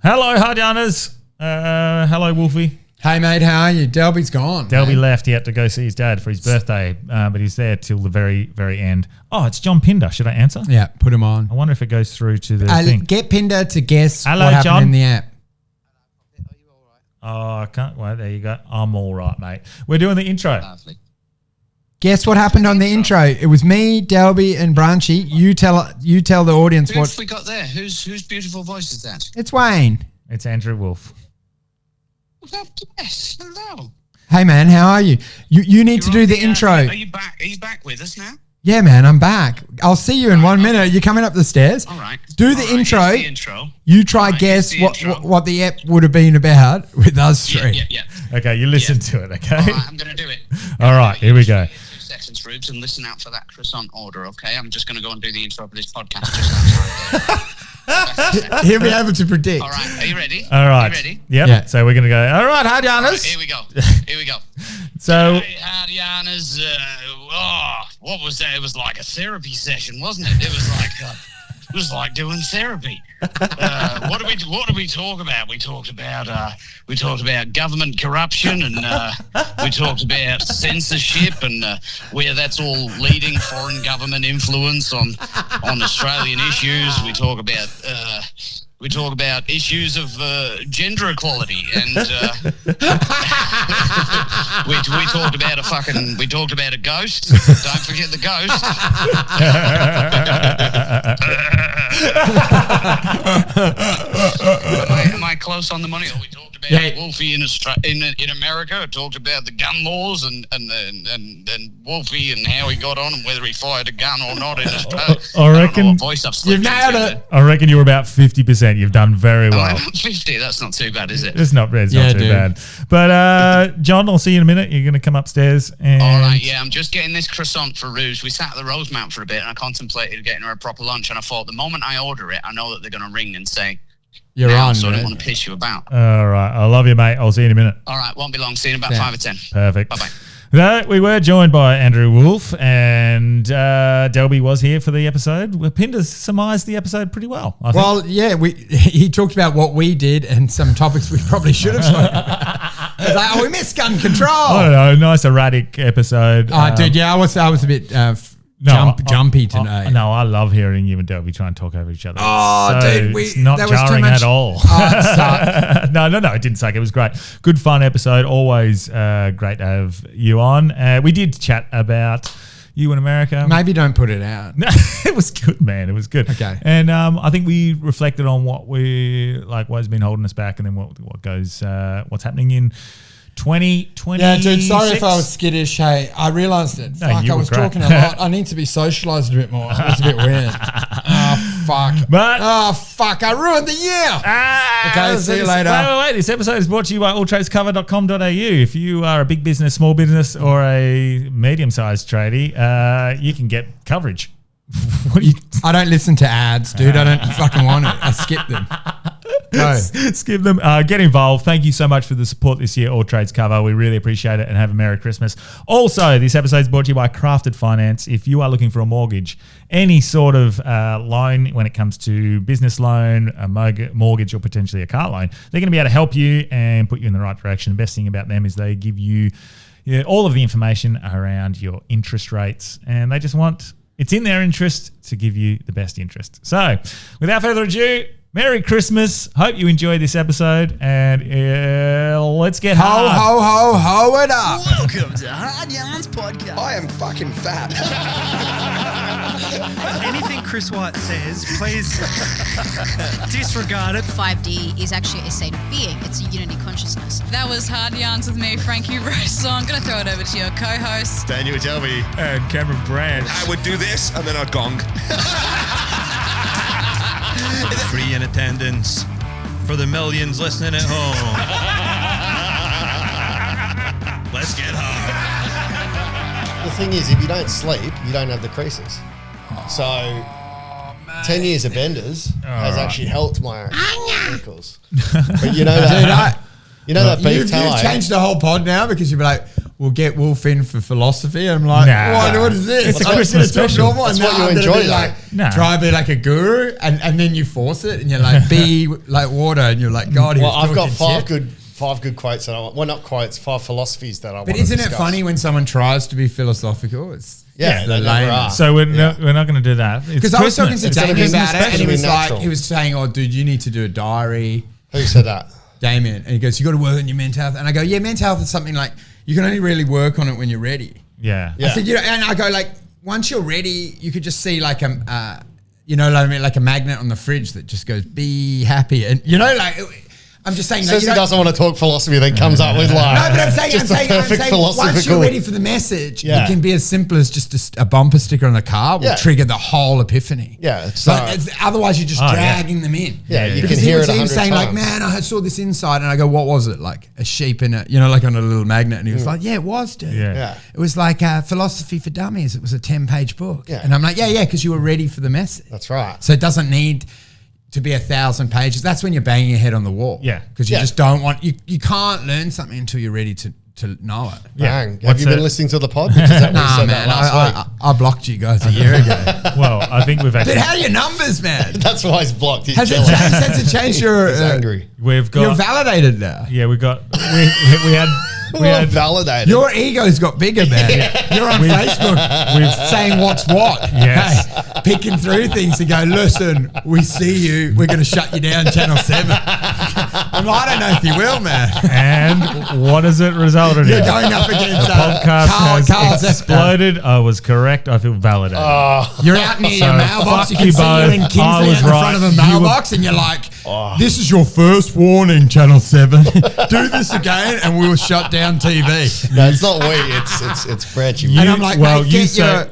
Hello, Hardyaners. Hello, Wolfie. Hey, mate, how are you? Delby's gone. Delby left. He had to go see his dad for his birthday, but he's there till the very, very end. Oh, it's John Pinder. Should I answer? Yeah, put him on. I wonder if it goes through to the thing. Get Pinder to guess Hello, what happened John. in the app. Are you all right? Oh, I can't. Well, there you go. I'm all right, mate. We're doing the intro. Lovely. Guess what happened on the intro? It was me, Delby, and Branchy. You tell the audience Who what. have we got there? Whose beautiful voice is that? It's Wayne. It's Andrew Wolfe. Yes. Hello. Hey, man, how are you? You need to do the intro. Are you back? Are you back with us now? Yeah, man, I'm back. I'll see you in 1 minute. You're coming up the stairs. All right. Do the intro. Here's the intro. You try All right, guess here's the intro. what the app would have been about with us three. Yeah. Okay, you listen to it, okay? All right, I'm going to do it. All right, here we go. 2 seconds, Rubes, and listen out for that croissant order, okay? I'm just going to go and do the intro for this podcast just outside. He'll be able to predict. All right, are you ready? All right. Are you ready? Yep. Yeah. So we're going to go, all right, Hardyaners. All right, here we go. Here we go. So, Hey, Hardyaners, what was that? It was like a therapy session, wasn't it? It was like doing therapy. What did we talk about? We talked about government corruption, and we talked about censorship, and where that's all leading foreign government influence on Australian issues. We talk about issues of gender equality, and we talked about a ghost. Don't forget the ghost. Am I close on the money? Or we talked about Wolfie in America. I talked about the gun laws and Wolfie and how he got on and whether he fired a gun or not in Australia. I reckon you've nailed it. I reckon you were about 50%. You've done very well. 50, that's not too bad, is it? It's not too bad. But John, I'll see you in a minute. You're going to come upstairs. And all right, yeah, I'm just getting this croissant for Rouge. We sat at the Rosemount for a bit and I contemplated getting her a proper lunch, and I thought the moment I order it, I know that they're going to ring and say, You're on, so I man. don't want to piss you about. All right. I love you, mate. I'll see you in a minute. All right, won't be long. See you in about 5 or 10. Perfect. Bye-bye. No, we were joined by Andrew Wolfe, and Delby was here for the episode. Pinder surmised the episode pretty well, I think. Well, yeah, he talked about what we did and some topics we probably should have spoken about. It was like, we missed gun control. I don't know, nice erratic episode. Dude, yeah, I was a bit jumpy today. No, I love hearing you and Delby try and talk over each other. Oh, dude, it's not that was too jarring much. at all. It sucked. No, it didn't suck. It was great. Good, fun episode. Always great to have you on. We did chat about you in America. Maybe don't put it out. No, it was good, man. It was good. Okay. And I think we reflected on what has been holding us back, and then what's happening in 2020. Yeah, dude, sorry if I was skittish. Hey, I realised it. No, Fuck, you I were was great. talking a lot. I need to be socialised a bit more. It was a bit weird. Oh, fuck. I ruined the year. Okay, see you later. Wait. This episode is brought to you by alltradescover.com.au. If you are a big business, small business, or a medium-sized tradie, you can get coverage. I don't listen to ads, dude. I don't fucking want it. I skip them. No. Skip them. Get involved. Thank you so much for the support this year, All Trades Cover. We really appreciate it, and have a Merry Christmas. Also, this episode is brought to you by Crafted Finance. If you are looking for a mortgage, any sort of loan when it comes to business loan, a mortgage, or potentially a car loan, they're going to be able to help you and put you in the right direction. The best thing about them is they give you all of the information around your interest rates, and they just want... It's in their interest to give you the best interest. So, without further ado, Merry Christmas. Hope you enjoyed this episode, and let's get Ho it up. Welcome to Hard Yarns Podcast. I am fucking fat. Anything Chris White says, please disregard it. 5D is actually a state of being. It's a unity consciousness. That was Hard Yarns with me, Frankie Rose. So I'm going to throw it over to your co-host, Daniel Delby. and Cameron Branch. I would do this and then I'd gong. Free in attendance for the millions listening at home. Let's get hard. The thing is, if you don't sleep, you don't have the creases. So, 10 years of benders has actually helped my ankles. But you know that, that beef You've tallow. changed the whole pod now because you'll be like, we'll get Wolf in for philosophy. I'm like, what is this? It's a Christmas special. That's what you enjoy, like, No. try to be like a guru, and then you force it, and you're like, be like water, and you're like, God. Well, I've got five five good quotes that I want. Well, not quotes, 5 philosophies that I want. But isn't it funny when someone tries to be philosophical? It's they the never lame. are. So we're not going to do that. Because I was talking to It's gonna Damien be about it, and he was natural. like, he was saying, "Oh, dude, you need to do a diary." Who said that? Damien, and he goes, "You got to work on your mental health." And I go, "Yeah, mental health is something like you can only really work on it when you're ready." Yeah. Yeah. I said, and I go like, once you're ready, you could just see like like a magnet on the fridge that just goes, "Be happy," and I'm just saying. Says he doesn't want to talk philosophy, then comes up with like No, but I'm saying, just a perfect philosophical. once you're ready for the message, Yeah. it can be as simple as just a bumper sticker on the car will Yeah. trigger the whole epiphany. Yeah, Otherwise, you're just yeah. dragging them in. Yeah, you Because can hear it he 100 was saying times. like, man, I saw this inside, and I go, what was it? Like a sheep in a, like on a little magnet, and he was like, yeah, it was, dude. Yeah. Yeah. It was like Philosophy for Dummies. It was a 10-page book. Yeah. And I'm like, yeah, because you were ready for the message. That's right. So it doesn't need to be 1,000 pages. That's when you're banging your head on the wall. Yeah. Because you just don't want, you can't learn something until you're ready to know it. Bang. Have What's you been it? listening to the pod? Because that we Nah, said man, that last week. I blocked you guys a year ago. Well, I think we've Dude, actually how are your numbers, man? That's why he's blocked. He's Has it jealous. changed? Has it changed your? He's angry. we've You're got validated now. we had we Well, had validated. Your ego's got bigger, man. You're on Facebook saying what's what. Yes. Hey, picking through things to go, listen, we see you. We're going to shut you down, Channel 7. I'm like, I don't know if you will, man. and what has it resulted You're in? going up against The podcast has Carl's exploded. I was correct. I feel validated. You're out near your mailbox. fuck You can you see you're in both. Kingsley I was out in right. front of a You were- mailbox, and you're like, this is your first warning, Channel 7. Do this again, and we will shut down TV. No, it's not we. It's Branchy. And I'm like, well, mate,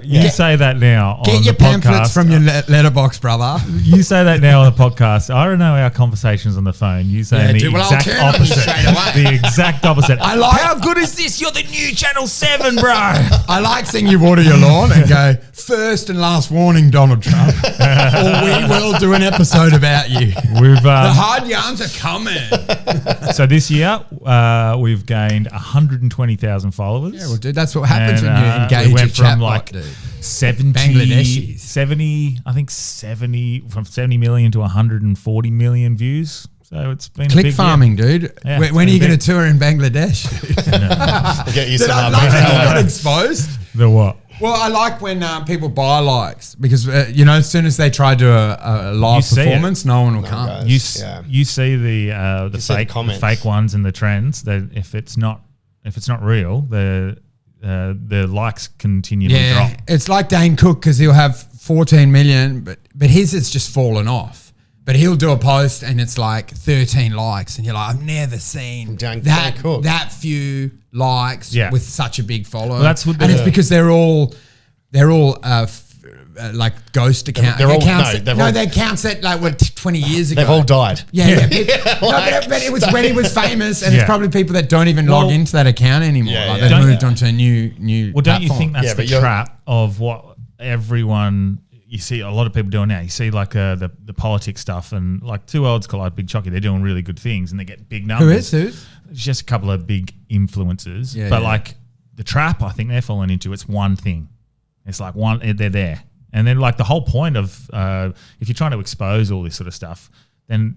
you say that now on Get your the pamphlets podcast. from your letterbox, brother. You say that now on the podcast. I don't know our conversations on the phone. You say Yeah, the dude, well, I'll exact turn on you opposite. straight away. The exact opposite. I like- How good is this? You're the new Channel 7, bro. I like seeing you water your lawn and go, first and last warning, Donald Trump. Or we will do an episode about you. We've The hard yarns are coming. so this year we've gained 120,000 followers. Yeah, well, dude, that's what happens And, when you engage we went a from chatbot, like dude. 70, Bangladeshis. 70, I think 70 from 70 million to 140 million views. So it's been a Click big farming, dude. Yeah, when it's are you been going a to tour in Bangladesh? Get you Dude, some I love beef that you got talent. exposed. year. The what? Well, I like when people buy likes because, as soon as they try to do a live You see it. performance, no one will come. guys. You you see the see the fake comments. fake ones and the trends. That if it's not real, the likes continually drop. It's like Dane Cook because he'll have 14 million, but his has just fallen off. But he'll do a post and it's like 13 likes, and you're like, I've never seen Dane that Cook. that few likes Yeah. with such a big follower. Well, that's what and it's the- because they're all like ghost accounts. they're all- accounts no, that, they've no, all- they're accounts that like were 20 years ago. They've all died. Yeah. But it was when he was famous, and Yeah. it's probably people that don't even log Well- into that account anymore. Yeah, like yeah. they've Don't- moved onto a new Well, don't you platform. think that's Yeah, the but you're- trap of what everyone you see a lot of people doing now? You see like the politics stuff, and like Two Worlds Collide, Big Chocky, they're doing really good things and they get big numbers. Who's? It's just a couple of big influencers, Yeah, but yeah. like the trap, I think they're falling into it's one thing. It's like one, they're there, and then like the whole point of if you're trying to expose all this sort of stuff, then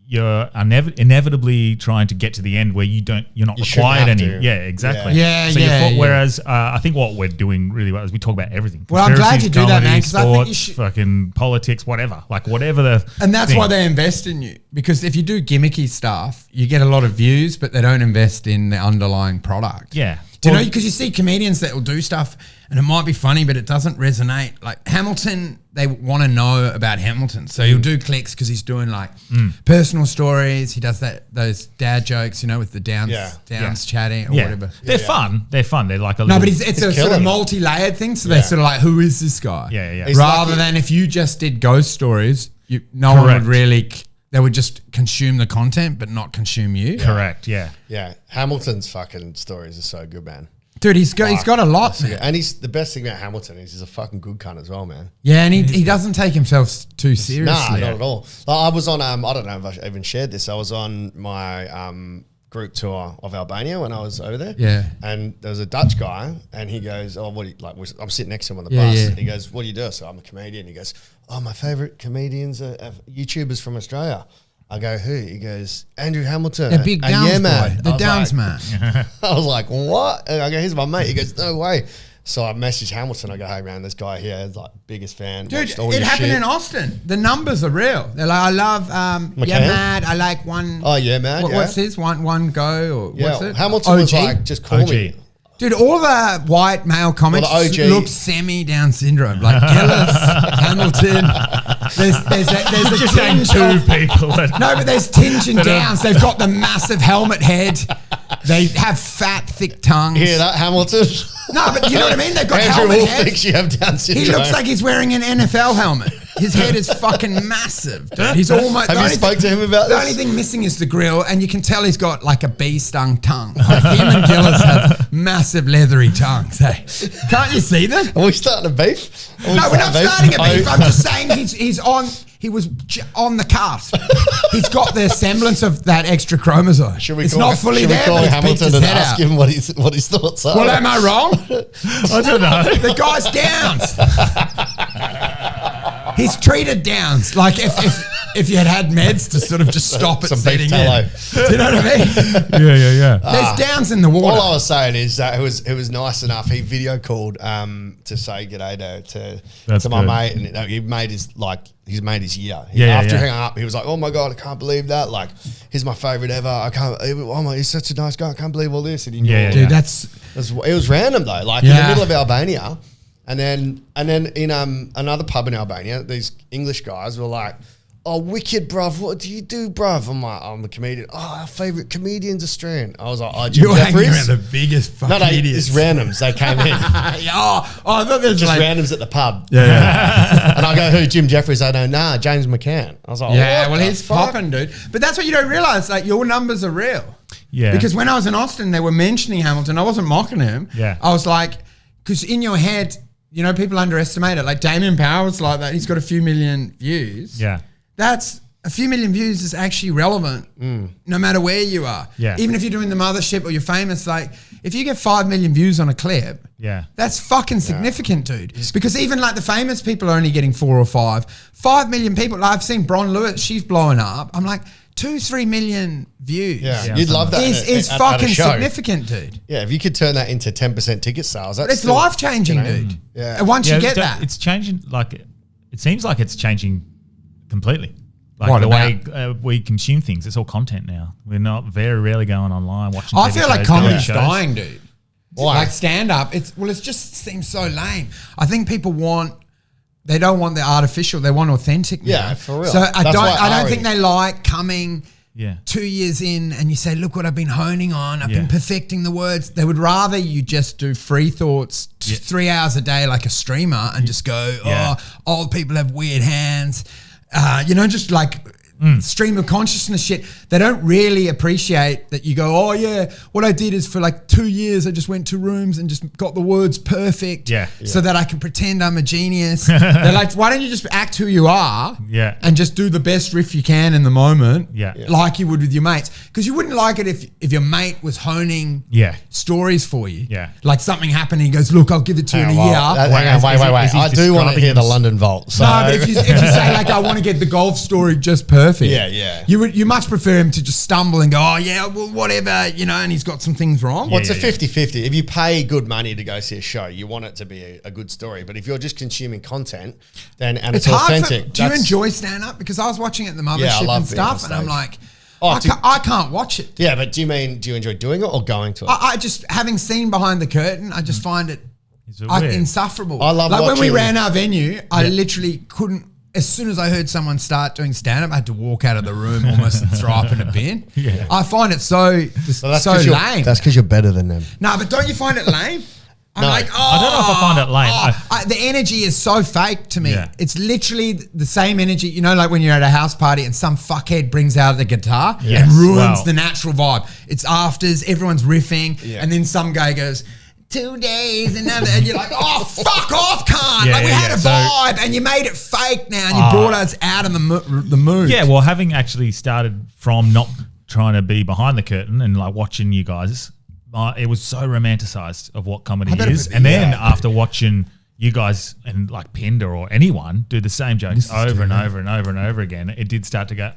you're inevitably trying to get to the end where you're not You shouldn't required have any. to. Yeah, exactly. Yeah, So yeah, yeah. Whereas I think what we're doing really well is we talk about everything. Well, I'm glad Conspiracies, you do that, man, comedy, 'cause I think you sports, should- fucking politics, whatever. Like whatever the And that's thing. why they invest in you. Because if you do gimmicky stuff, you get a lot of views, but they don't invest in the underlying product. Yeah. Do you Well- know? Because you see comedians that will do stuff and it might be funny, but it doesn't resonate. Like Hamilton, they want to know about Hamilton. So he'll do clicks because he's doing like personal stories. He does those dad jokes, with the Downs chatting or Yeah. whatever. They're fun. They're fun. They're like a No, little, but it's a sort killing of it. multi-layered thing. So they're Yeah. sort of like, who is this guy? Yeah, yeah. It's Rather like- than if you just did ghost stories, no one Correct. would really. They would just consume the content, but not consume you. correct. Yeah. Yeah, Hamilton's fucking stories are so good, man. Dude, he's got a lot, man. And he's the best thing about Hamilton is he's a fucking good cunt as well, man. Yeah, and he doesn't take himself too seriously. Nah, not at all. Like, I was on I don't know if I even shared this. I was on my group tour of Albania when I was over there. Yeah. And there was a Dutch guy, and he goes, "Oh, what do you, like?" I'm sitting next to him on the Yeah, bus. yeah. And he goes, "What do you do?" So I'm a comedian. He goes, "Oh, my favorite comedians are YouTubers from Australia." I go, "Who?" He goes, "Andrew Hamilton." The big and Downs yeah, boy. man. The I was Downs like- man. I was like, "What?" And I go, "Here's my mate." He goes, "No way." So I messaged Hamilton. I go, "Hey man, this guy here is like biggest fan." Dude, watched all it your happened shit." in Austin. The numbers are real. They're like, I love, yeah, McCann? mad. I like one. Oh, yeah, mad, yeah. What's this? One go? Or Yeah, what's it? Hamilton was OG? like, "Just call OG. me." Dude, all the white male comics Well, the OG look semi-Down syndrome. Like Gillis, Hamilton. There's a Just saying tinge two of, people. no, but there's tinge and That are- Downs. They've got the massive helmet head. They have fat, thick tongues. Hear that, Hamilton? No, but you know what I mean? They've got Andrew helmet Wolfe head. thinks you have Down syndrome. He looks like he's wearing an NFL helmet. His head is fucking massive, dude. He's almost. Have you spoke to him about The this? only thing missing is the grill, and you can tell he's got like a bee-stung tongue. Like him and Gillis have massive leathery tongues. Hey, can't you see that? Are we starting a beef? No, we're not starting a beef. I'm just saying he's on. He was on the cusp. He's got the semblance of that extra chromosome. It's not fully there. Should we call but it's Hamilton peeked his and head ask out. him what his thoughts are? Well, am I wrong? I don't know. The guy's Downs. He's treated Downs like if you had meds to sort of just stop it Some setting beef in. tallow. Do you know what I mean? Yeah. There's Downs in the water. All I was saying is that it was nice enough. He video called to say g'day to my good. mate, and he made he's made his year. Yeah, After yeah. he hung up, he was like, "Oh my god, I can't believe that! Like, he's my favorite ever. I can't. Oh my, he's such a nice guy. I can't believe all this." And he knew Yeah, all Dude, that. that's It was random though, like in Yeah. the middle of Albania, and then in another pub in Albania, these English guys were like, "Oh, wicked, bruv! What do you do, bruv?" I'm like, "I'm a comedian." "Oh, our favorite comedian's Australian." I was like, "Oh, Jim you're hanging Jeffries." around the biggest fucking No, idiots. it's randoms. They came in, oh, I thought there's just like, randoms at the pub. Yeah. And I go, "Who? Jim Jeffries?" I know, "Nah, James McCann." I was like, yeah, "What well, the he's fuck?" popping, dude. But that's what you don't realize. Like, your numbers are real. Yeah. Because when I was in Austin, they were mentioning Hamilton. I wasn't mocking him. Yeah. I was like, because in your head, you know, people underestimate it. Like Damien Power's like that. He's got a few million views. Yeah. That's a few million views is actually relevant no matter where you are. Yeah. Even if you're doing the mothership or you're famous, like if you get 5 million views on a clip, Yeah. that's fucking significant, dude. Because even like the famous people are only getting 4 or 5. 5 million people. Like I've seen Bron Lewis, she's blowing up. I'm like 2-3 million views. Yeah, you'd love that. Is at a fucking show. significant, dude. Yeah, if you could turn that into 10% ticket sales, that's But it's still, life changing, you know, dude. Yeah. And once you get it's- that, it's changing. Like it seems like it's changing completely. Like What the about? way we consume things, it's all content now. We're not very rarely going online watching. I TV feel like shows, going to comedy's shows. dying, dude. Why? Like stand up, it just seems so lame. I think people they don't want the artificial, they want authentic. Now. Yeah, for real. So I That's why don't Ari- think they like coming Yeah. 2 years in and you say, look what I've been honing on. I've Yeah. been perfecting the words. They would rather you just do free thoughts 3 hours a day like a streamer and just go, Yeah. oh, old people have weird hands. Just like stream of consciousness shit. They don't really appreciate that you go, oh yeah, what I did is for like 2 years, I just went to rooms and just got the words perfect Yeah. so that I can pretend I'm a genius. They're like, why don't you just act who you are Yeah. and just do the best riff you can in the moment Yeah. Yeah. like you would with your mates. Because you wouldn't like it if your mate was honing Yeah. stories for you. Yeah. Like something happened and he goes, look, I'll give it to you in a year. Hang on, wait. is he I do want to describing hear the him- London Vault. So No, but if you say like I want to get the golf story just perfect, Yeah. you much prefer him to just stumble and go, oh yeah, well whatever, and he's got some things wrong. Well, it's Yeah, a 50-50. If you pay good money to go see a show, you want it to be a good story. But if you're just consuming content, then it's hard. authentic. Do you That's- enjoy stand up? Because I was watching it at the mothership Yeah, I love and being on stuff, and I'm stage. like, Oh, I can't watch it. Yeah, but do you enjoy doing it or going to it? I just having seen behind the curtain, I just find it Is it weird? insufferable. I love like when we watching- ran our venue, I literally couldn't. As soon as I heard someone start doing stand up, I had to walk out of the room almost and throw up in a bin. Yeah. I find it so Well, that's so 'cause lame. That's because you're better than them. No, but don't you find it lame? I'm No. like, I don't know if I find it lame. the energy is so fake to me. Yeah. It's literally the same energy, like when you're at a house party and some fuckhead brings out the guitar Yes. and ruins Wow. the natural vibe. It's afters, everyone's riffing, Yeah. and then some guy goes, 2 days, another, and you're like, oh, fuck off, cunt. Yeah, like we yeah, had a so- vibe and you made it fake now and you brought us out of the mood. Yeah, well, having actually started from not trying to be behind the curtain and like watching you guys, it was so romanticized of what comedy is. And then after watching you guys and like Pinder or anyone do the same jokes over and over and over and over again, it did start to go,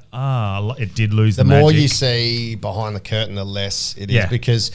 it did lose the magic. The more you see behind the curtain, the less it is because...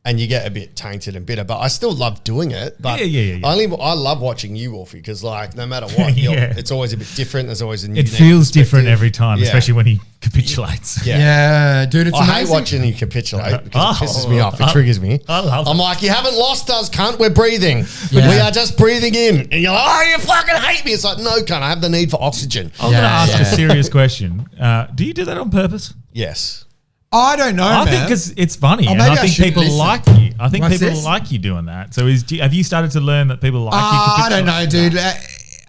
And you get a bit tainted and bitter, but I still love doing it. But I love watching you, Wolfie, because like no matter what, it's always a bit different. There's always a new. It feels different every time, especially when he capitulates. Yeah, dude, it's amazing. I hate watching you capitulate because it pisses me off. It triggers me. I'm like, you haven't lost us, cunt. We're breathing. We are just breathing in, and you're like, oh, you fucking hate me. It's like, no, cunt. I have the need for oxygen. I'm going to ask a serious question. Do you do that on purpose? Yes. I don't know, I think because it's funny, and I think people like you. I think people like you doing that. So have you started to learn that people like you? I don't know, dude.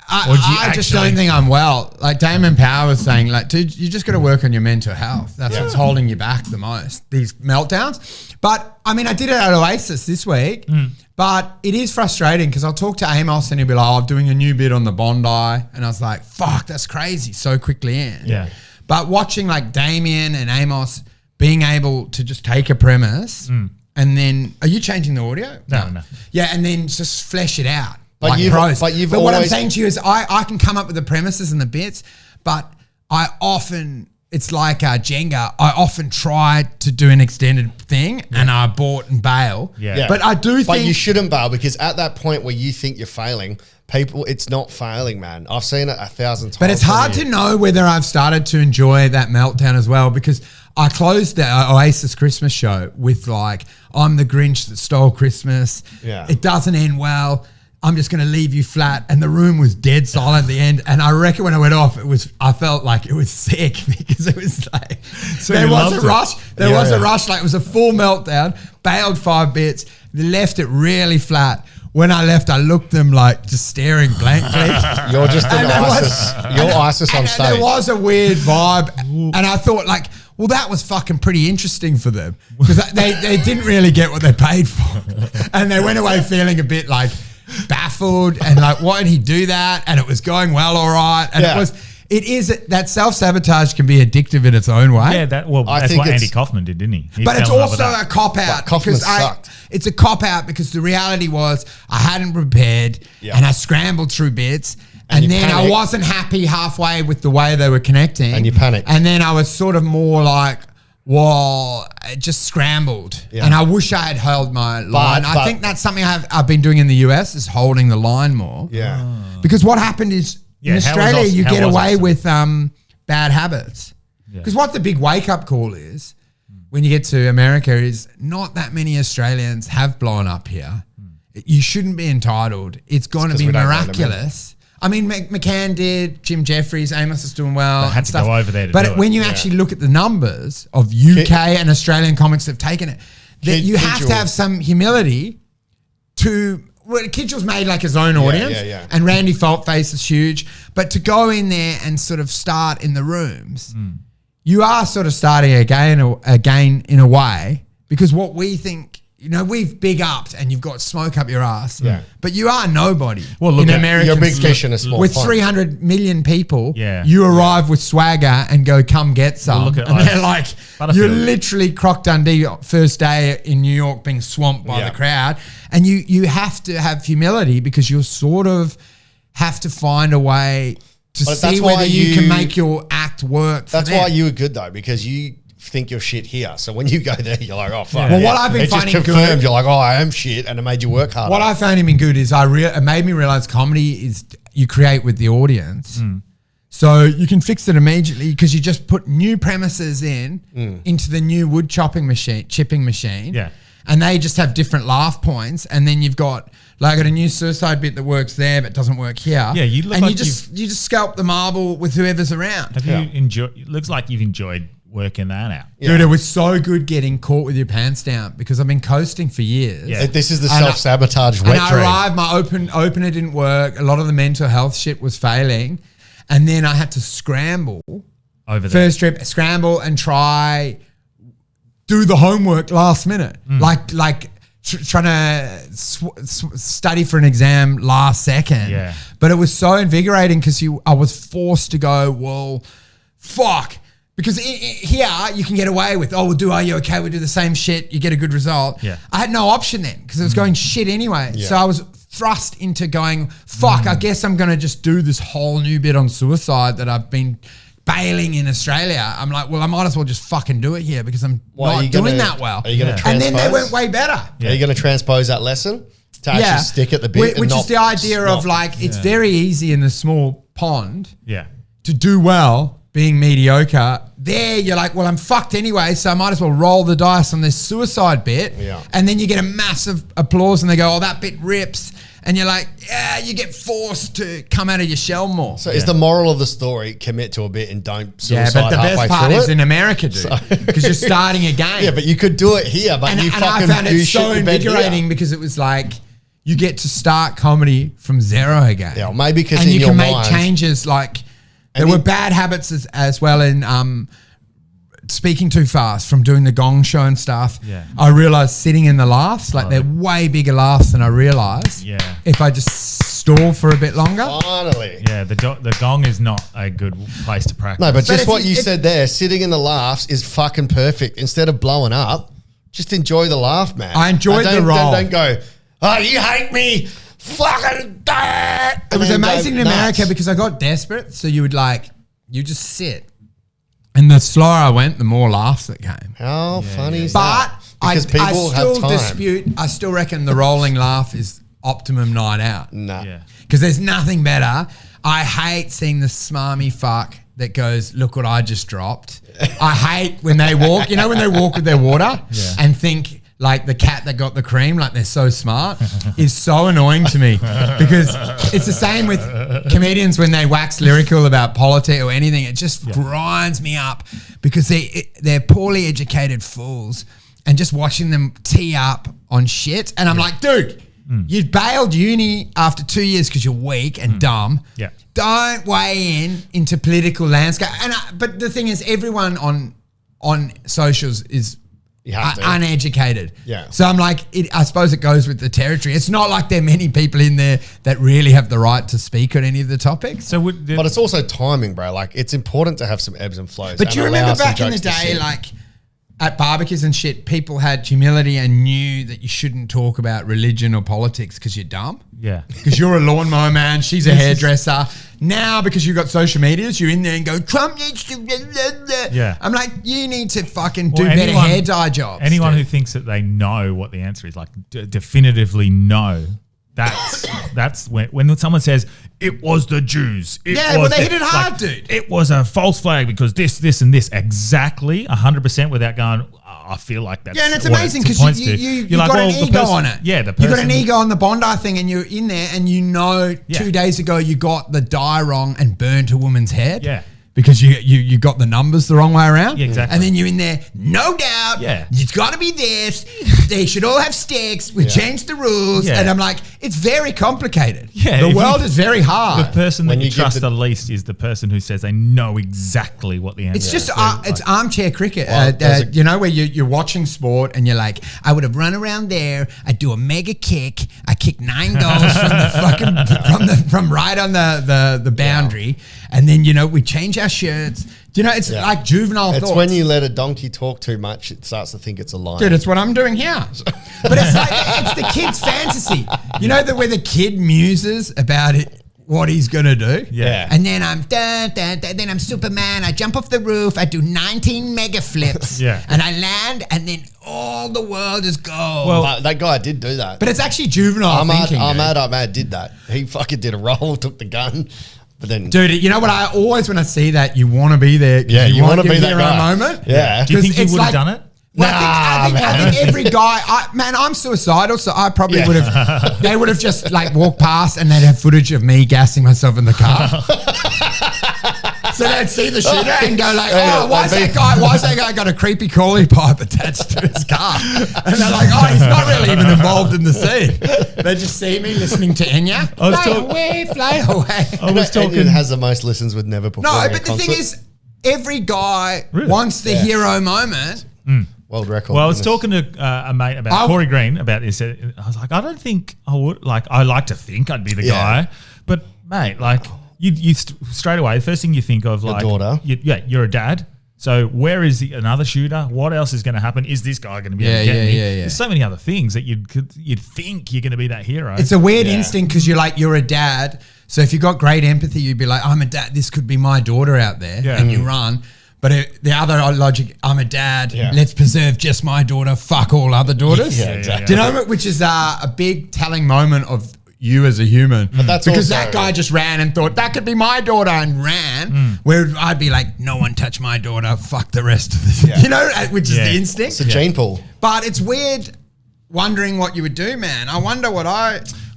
I just don't think I'm well. Like Damon Power was saying, like, dude, you just got to work on your mental health. That's what's holding you back the most, these meltdowns. But, I mean, I did it at Oasis this week, but it is frustrating because I'll talk to Amos and he'll be like, I'm doing a new bit on the Bondi. And I was like, fuck, that's crazy. So quickly in. Yeah. But watching like Damien and Amos being able to just take a premise and then, are you changing the audio? No. Yeah, and then just flesh it out. But what I'm saying to you is I can come up with the premises and the bits, but it's like Jenga. I often try to do an extended thing and I abort and bail. Yeah. But I do think... But you shouldn't bail because at that point where you think you're failing, it's not failing, man. I've seen it 1,000 times. But it's hard to know whether I've started to enjoy that meltdown as well because I closed the Oasis Christmas show with like, I'm the Grinch that stole Christmas. Yeah. It doesn't end well. I'm just going to leave you flat. And the room was dead silent at the end. And I reckon when I went off, I felt like it was sick because it was like, there was a rush. There was a rush. Like it was a full meltdown, bailed 5 bits, left it really flat. When I left, I looked them like just staring blankly. You're just an ISIS. You're ISIS on stage. There was a weird vibe. And I thought like, well, that was fucking pretty interesting for them because they didn't really get what they paid for. And they went away feeling a bit like baffled and like, why did he do that? And it was going well, all right. And it is that self-sabotage can be addictive in its own way. Yeah, that's what Andy Kaufman did, didn't he? But it's also a cop-out. Kaufman sucked. It's a cop-out because the reality was I hadn't prepared and I scrambled through bits. And then I wasn't happy halfway with the way they were connecting. And you panicked. And then I was sort of more like, well, it just scrambled. Yeah. And I wish I had held my line. I think that's something I've been doing in the US is holding the line more. Yeah. Because what happened is in Australia, you get away with bad habits. Because what the big wake-up call is when you get to America is not that many Australians have blown up here. You shouldn't be entitled. It's going to be miraculous. I mean, McCann did, Jim Jeffries, Amos is doing well. They had to go over there to do it. When you actually look at the numbers of UK and Australian comics that have taken it, that you have to have some humility to... Well, Kidgel's made like his own audience, and Randy Faultface is huge. But to go in there and sort of start in the rooms, you are sort of starting again in a way, because what we think, you know, we've big upped and you've got smoke up your ass, but you are nobody. Well, look, in America, you're a big fish in a small with pond. 300 million people, you arrive with swagger and go, come get some. Well, look at and they're like, you're literally Croc Dundee first day in New York being swamped by the crowd. And you have to have humility because you sort of have to find a way to see whether you can make your act work. That's why you were good though, because you think you're shit here. So when you go there, you're like, oh fuck. Well, what I've been finding just confirmed, you're like, oh, I am shit, and it made you work harder. What I found him in good is it made me realize comedy is you create with the audience. So you can fix it immediately because you just put new premises into the new wood chipping machine. Yeah. And they just have different laugh points, and then you've got like a new suicide bit that works there but doesn't work here. Yeah, you just scalp the marble with whoever's around. Have you enjoyed? It looks like you've enjoyed working that out. Dude, it was so good getting caught with your pants down because I've been coasting for years. Yeah. This is the self-sabotage wet dream. And I arrived, my opener didn't work. A lot of the mental health shit was failing, and then I had to scramble over there. First trip, scramble and try. Do the homework last minute, like trying to study for an exam last second. Yeah. But it was so invigorating because I was forced to go, well, fuck, Because here you can get away with, we'll do Are You Okay? We'll do the same shit. You get a good result. Yeah. I had no option then because it was going shit anyway. Yeah. So I was thrust into going, fuck, I guess I'm going to just do this whole new bit on suicide that I've been bailing in Australia. I'm like, well, I might as well just fucking do it here because I'm not doing that well. Are you going to And then they transpose? went way better. Are you going to transpose that lesson to actually stick at the bit? Which is the idea of like, it's very easy in the small pond Yeah. to do well being mediocre. There you're like, well, I'm fucked anyway, so I might as well roll the dice on this suicide bit. Yeah. And then you get a massive applause and they go, that bit rips. And you're like, you get forced to come out of your shell more. So is the moral of the story, commit to a bit and don't Yeah, suicide but the halfway best part through is it? in America, dude, because you're starting again. Yeah, but you could do it here, but you and fucking I found do it shit so in bed invigorating here. because it was like you get to start comedy from zero again. Yeah, well, maybe because and in you your can make mind- changes. Like there And were in- bad habits as well in speaking too fast from doing the Gong Show and stuff. Yeah. I realized sitting in the laughs, like they're way bigger laughs than I realized. Yeah. If I just stall for a bit longer. Finally. Yeah, the gong is not a good place to practice. No, but just if what you- you if- said there, sitting in the laughs is fucking perfect. Instead of blowing up, just enjoy the laugh, man. I enjoyed the role. Don't go, you hate me. Fucking that. It was amazing in America because I got desperate. So you just sit. And the slower I went, the more laughs that came. How funny is But that? Because I people have still time. dispute. I still reckon the rolling laugh is optimum night out. Nah. Yeah. Because there's nothing better. I hate seeing the smarmy fuck that goes, look what I just dropped. I hate when they walk, when they walk with their water and think like the cat that got the cream, like they're so smart, is so annoying to me because it's the same with comedians when they wax lyrical about politics or anything. It just grinds me up because they're poorly educated fools and just watching them tee up on shit. And I'm like, dude, you bailed uni after 2 years because you're weak and dumb. Yeah. Don't weigh into political landscape. But the thing is, everyone on socials is You have to. uneducated. Yeah. So I'm like, I suppose it goes with the territory. It's not like there are many people in there that really have the right to speak on any of the topics. So But it's also timing, bro. Like, it's important to have some ebbs and flows. But and do you allow remember some back in the jokes to day, sit. like at barbecues and shit, people had humility and knew that you shouldn't talk about religion or politics because you're dumb? yeah. Because you're a lawnmower man, she's a hairdresser. Now, because you've got social medias, you're in there and go, Trump needs to... Blah, blah, blah. Yeah. I'm like, you need to fucking do Well, better hair dye jobs. Anyone dude. who thinks that they know what the answer is, like definitively know, that's when someone says it was the Jews. Yeah, well, they hit it hard, dude. It was a false flag because this, and this. Exactly, 100% without going, I feel like that's Yeah, and it's what amazing it because points you to. got an the ego person- on it. Yeah, the you got person. an ego on the Bondi thing and you're in there and 2 days ago you got the dye wrong and burnt a woman's head. Yeah. Because you got the numbers the wrong way around. Yeah, exactly. And then you're in there, no doubt. Yeah. It's got to be this. They should all have sticks. We changed the rules. Yeah. And I'm like, it's very complicated. Yeah, The if world you- is very The hard. person When that you you give trust the- the least is the person who says they know exactly what the answer It's is. just So, it's armchair cricket, Well, there's a- where you're watching sport and you're like, I would have run around there. I'd do a mega kick. I kick 9 goals from right on the boundary, and then we change our shirts. It's Yeah. like juvenile It's thoughts. when you let a donkey talk too much, it starts to think it's a lion. Dude, it's what I'm doing here. But it's like it's the kid's fantasy. Where the kid muses about it, what he's gonna do. Yeah. And then I'm then I'm Superman. I jump off the roof. I do 19 mega flips. Yeah. And I land, and then all the world is gold. Well, That guy did do that. but it's actually juvenile thinking. dude. Ahmad did that. He fucking did a roll, took the gun, but then Dude, you know what? I always, when I see that, you want to be there. 'cause Yeah, you want wanna your be that hero guy. moment. Yeah. do you 'Cause think you it's would have like- done it? Well, I think every guy, I'm suicidal, so I probably would have, they would have just like walked past and they'd have footage of me gassing myself in the car. So they'd see the shooter and go like, why's that guy got a creepy crawly pipe attached to his car? And they're like, he's not really even involved in the scene. They just see me listening to Enya. Fly away. I was talking. Onion has the most listens with never performing No, a but the thing concert. is, every guy Really? wants the hero moment. World record. Well, I was Guinness. talking to a mate about Corey Green about this. I was like, I don't think I would. Like, I like to think I'd be the Yeah. guy, but mate, like you straight away, the first thing you think of, like, daughter. You're a dad, So where is another shooter? What else is going to happen? Is this guy going to be able to get me? There's so many other things that you'd think you're going to be that hero. It's a weird instinct because you're a dad. So if you got great empathy, you'd be like, I'm a dad. This could be my daughter out there, and you run. But the other logic, I'm a dad. Let's preserve just my daughter. Fuck all other daughters. Exactly. Do you know, which is a big telling moment of you as a human. But that's because also, that guy just ran and thought that could be my daughter and ran. Where I'd be like, no one touch my daughter. Fuck the rest of this. You know, which is the instinct. It's a gene pool. But it's weird wondering what you would do, man. I wonder what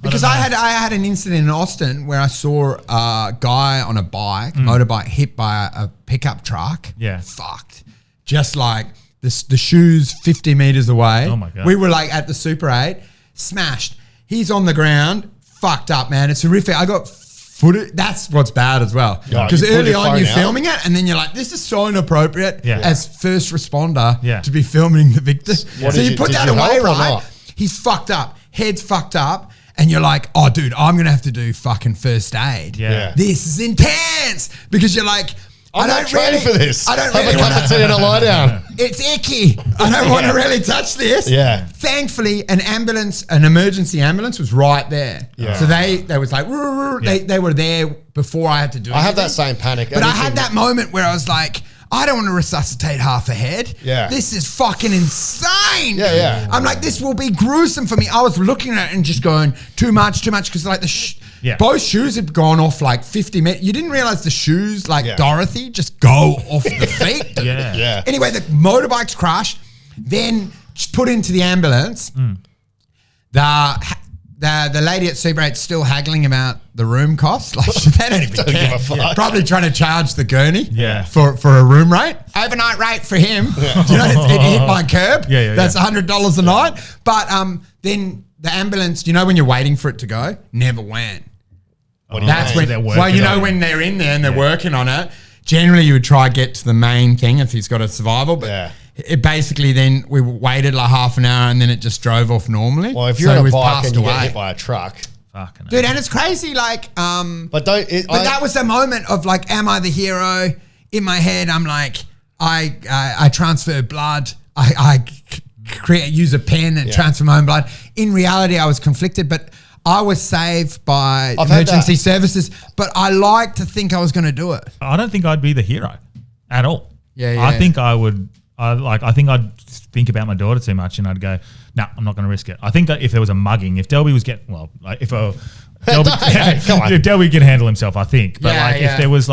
because I had an incident in Austin where I saw a guy on a bike, motorbike, hit by a pickup truck. Yeah. Fucked. Just like the shoes 50 meters away. Oh my God. We were like at the Super 8, smashed. He's on the ground, fucked up, man. It's horrific. I got footage. That's what's bad as well. Because early on you're filming it and then you're like, this is so inappropriate as first responder to be filming the victim. So you put that away, right? He's fucked up. Head's fucked up. And you're like, oh, dude, I'm going to have to do fucking first aid. Yeah. This is intense. Because you're like, I'm not training for this. I don't have really a cup of tea and a lie down. It's icky. I don't want to really touch this. Yeah. Thankfully, an emergency ambulance was right there. Yeah. So they was like, they were there before I had to do it. I have that same panic. But I had that moment where I was like, I don't want to resuscitate half a head. Yeah. This is fucking insane. Yeah, yeah. I'm like, this will be gruesome for me. I was looking at it and just going, too much, because like both shoes had gone off like 50 meters. You didn't realize the shoes, like Dorothy, just go off the feet. Yeah. Anyway, the motorbikes crashed, then just put into the ambulance. The lady at Super 8's still haggling about the room costs. Like they don't even care. Give a fuck. Probably trying to charge the gurney for a room rate. Overnight rate for him. Do you know, it hit my curb. That's $100 a night. But then the ambulance, you know when you're waiting for it to go, never went. That's when they're working. Well, you know when they're in there and they're working on it, generally you would try to get to the main thing if he's got a survival. But it basically then we waited like half an hour and then it just drove off normally. Well, if you're on a bike and you get hit by a truck. Fucking dude, and it's crazy, like, but that was the moment of like, am I the hero? In my head, I'm like, I transfer blood. I use a pen and transfer my own blood. In reality, I was conflicted, but I was saved by emergency services. But I like to think I was going to do it. I don't think I'd be the hero at all. I think I would. I think I'd think about my daughter too much, and I'd go, "No, I'm not going to risk it." I think that if there was a mugging, if Delby was if Delby can handle himself, I think. But if there was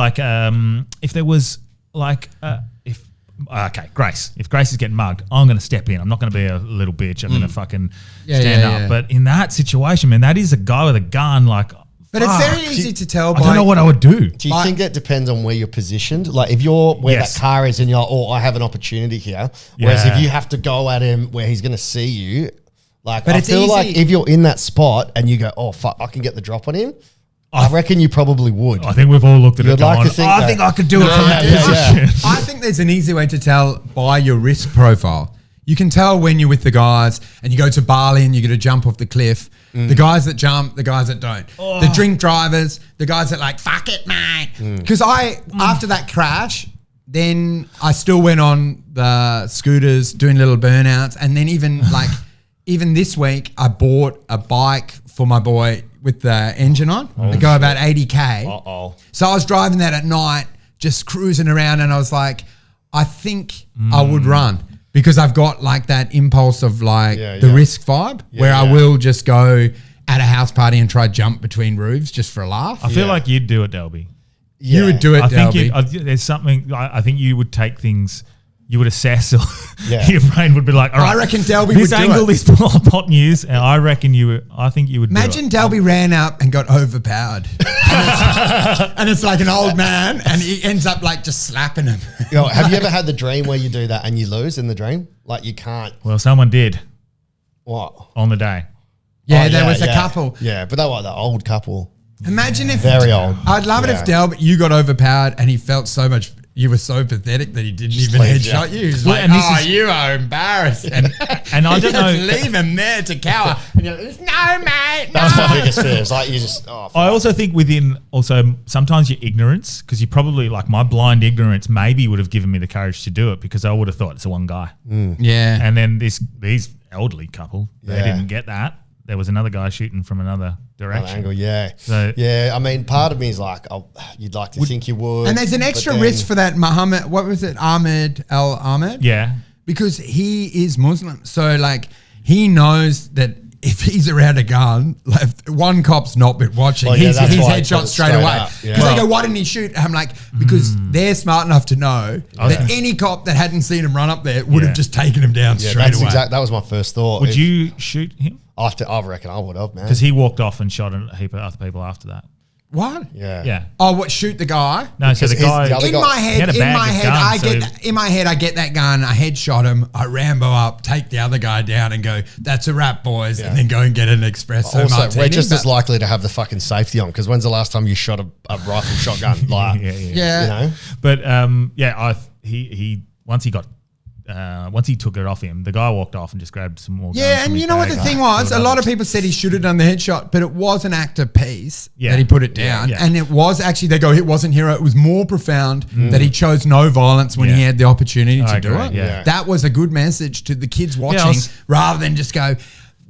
Grace. If Grace is getting mugged, I'm going to step in. I'm not going to be a little bitch. I'm going to fucking stand up. But in that situation, man, that is a guy with a gun, like. But it's very easy to tell. I don't know what I would do. Do you think that depends on where you're positioned? Like if you're where that car is and you're like, oh, I have an opportunity here. Whereas if you have to go at him where he's going to see you, like I feel like if you're in that spot and you go, oh, fuck, I can get the drop on him. I reckon you probably would. I think we've all looked at it going, I think I could do it from that position. I think there's an easy way to tell by your risk profile. You can tell when you're with the guys and you go to Bali and you get to jump off the cliff. The guys that jump, the guys that don't. The drink drivers, the guys that like, fuck it, mate. Because after that crash, then I still went on the scooters doing little burnouts. And then even this week, I bought a bike for my boy with the engine on. They go about 80K. So I was driving that at night, just cruising around. And I was like, I think I would run. Because I've got like that impulse of like the risk vibe where I will just go at a house party and try jump between roofs just for a laugh. I feel like you'd do it, Delby. You would do it, Delby. I think there's something, I think you would take things, you would assess, or your brain would be like, all right, I reckon Delby this would angle, do it. this hot news, and I reckon I think you would Imagine do it. Delby ran up and got overpowered. and it's like an old man and he ends up like just slapping him. Have you ever had the dream where you do that and you lose in the dream? Like you can't. Well, someone did. What? On the day. Yeah, there was a couple. Yeah, but they were the old couple. Imagine if very old. I'd love it if you got overpowered and he felt so much you were so pathetic that he didn't even leave, headshot you. He's Well, like, and this is- you are embarrassed. And I don't know- leave him there to cower. And you're like, no, mate, no. That's my biggest fear. It's like you just. Oh, I also think within also sometimes your ignorance, because you probably like my blind ignorance maybe would have given me the courage to do it because I would have thought it's a one guy. Yeah. And then these elderly couple, they Yeah. didn't get that. There was another guy shooting from another direction. angle, yeah. So- yeah, I mean, part of me is like, you'd like to think you would. And there's an but extra then- risk for that Muhammad, what was it? Ahmed Al-Ahmed? Yeah. Because he is Muslim. So, like, he knows that if he's around a gun, like, one cop's not been watching. Well, yeah, he's that's why he headshot put it straight straight away. up, Because yeah. they go, why didn't he shoot? And I'm like, because they're smart enough to know that any cop that hadn't seen him run up there would Yeah. have just taken him down Yeah, straight that's away. that was my first thought. Would you shoot him? I reckon I would have, man. Because he walked off and shot a heap of other people after that. What? Yeah. Yeah. Oh, what? Shoot the guy? No, so Because the his- guy. the other In guy- my He had head, a bag of guns, in my head, I get that gun, I headshot him, I Rambo up, take the other guy down, and go, "That's a wrap, boys," and then go and get an espresso Also, martini. we're just But- as likely to have the fucking safety on because when's the last time you shot a rifle shotgun? Like, Yeah. yeah. you know? But he once he took it off him, the guy walked off and just grabbed some more. guns Yeah, from and his you know what bag. the thing was? A lot of people said he should have done the headshot, but it was an act of peace Yeah. that he put it down. Yeah. And it was actually, they go, it wasn't hero. It was more profound that he chose no violence when he Yeah. had the opportunity I to do agree, it. yeah. That was a good message to the kids watching was- rather than just go,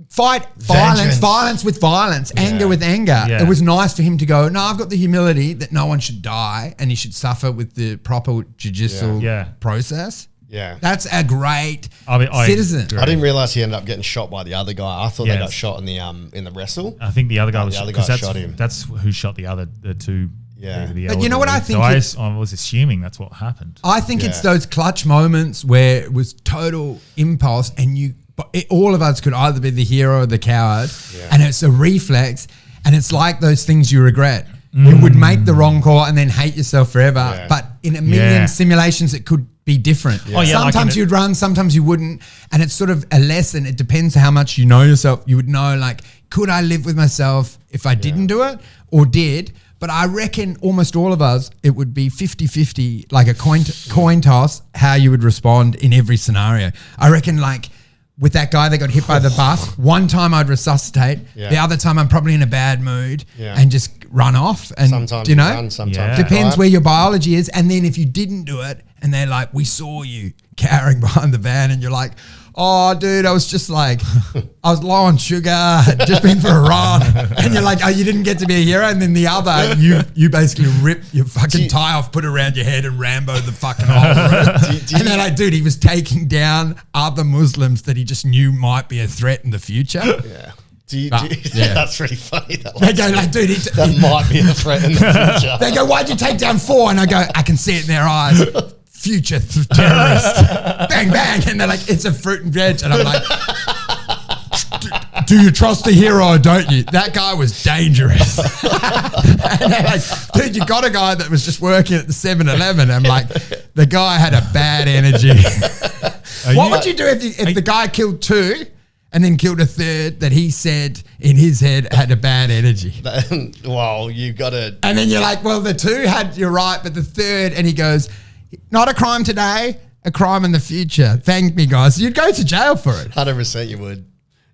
fight Vengeance. violence with violence, anger with anger. Yeah. It was nice for him to go, no, I've got the humility that no one should die and he should suffer with the proper judicial Yeah. process. Yeah. That's a great I citizen. agree. I didn't realize he ended up getting shot by the other guy. I thought they Yes. got shot in the wrestle. I think the other guy was the other because guy that's shot him. That's who shot the two. Yeah. the But you know what I elderly. think So I was assuming that's what happened. I think it's Yeah. those clutch moments where it was total impulse and all of us could either be the hero or the coward and it's a reflex and it's like those things you regret. You would make the wrong call and then hate yourself forever. Yeah. But in a million Yeah. simulations, it could be different. Oh, yeah, like Sometimes in a- you'd run, sometimes you wouldn't. And it's sort of a lesson. It depends how much you know yourself. You would know, like, could I live with myself if I didn't do it or did? But I reckon almost all of us, it would be 50-50, like a coin toss, how you would respond in every scenario. I reckon, like, with that guy that got hit by the bus, one time I'd resuscitate, Yeah. the other time I'm probably in a bad mood Yeah. and just run off. And Sometimes you know, run, sometimes Yeah. you depends drive. where your biology is. And then if you didn't do it and they're like, we saw you cowering behind the van and you're like, oh, dude, I was just like, I was low on sugar, just been for a run. And you're like, oh, you didn't get to be a hero. And then the other, you basically rip your fucking tie off, put it around your head and Rambo the fucking hole through it. And they're like, dude, he was taking down other Muslims that he just knew might be a threat in the future. Yeah. yeah. That's really funny. They go like, dude, that might be a threat in the future. they go, why'd you take down 4? And I go, I can see it in their eyes. Future terrorist. Bang, bang. And they're like, it's a fruit and veg. And I'm like, do you trust the hero or don't you? That guy was dangerous. And they're like, dude, you got a guy that was just working at the 7-Eleven. I'm like, the guy had a bad energy. What would you do if the guy killed 2 and then killed a 3rd that he said in his head had a bad energy? Well, you got to. And then you're like, well, the 2 you're right, but the 3rd, and he goes, not a crime today, a crime in the future. Thank me, guys. You'd go to jail for it. 100% you would.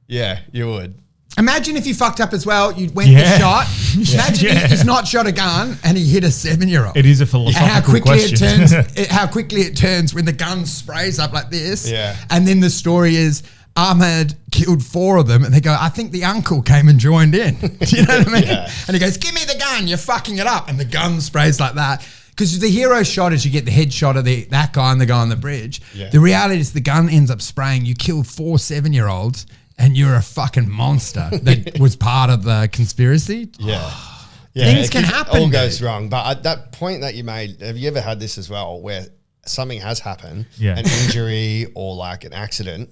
Yeah, you would. Imagine if you fucked up as well, you went Yeah. to shot. Imagine he's not shot a gun and he hit a 7-year-old. It is a And philosophical how quickly question. how quickly it turns when the gun sprays up like this. Yeah. And then the story is Ahmed killed 4 of them and they go, I think the uncle came and joined in. Do you know what I mean? Yeah. And he goes, give me the gun, you're fucking it up. And the gun sprays like that. Because the hero shot is you get the headshot of that guy and the guy on the bridge. Yeah. The reality is the gun ends up spraying. You kill 4 7-year-olds and you're a fucking monster that was part of the conspiracy. Yeah. Yeah, Things can happen, All goes dude. wrong. But at that point that you made, have you ever had this as well, where something has happened, Yeah. an injury or like an accident,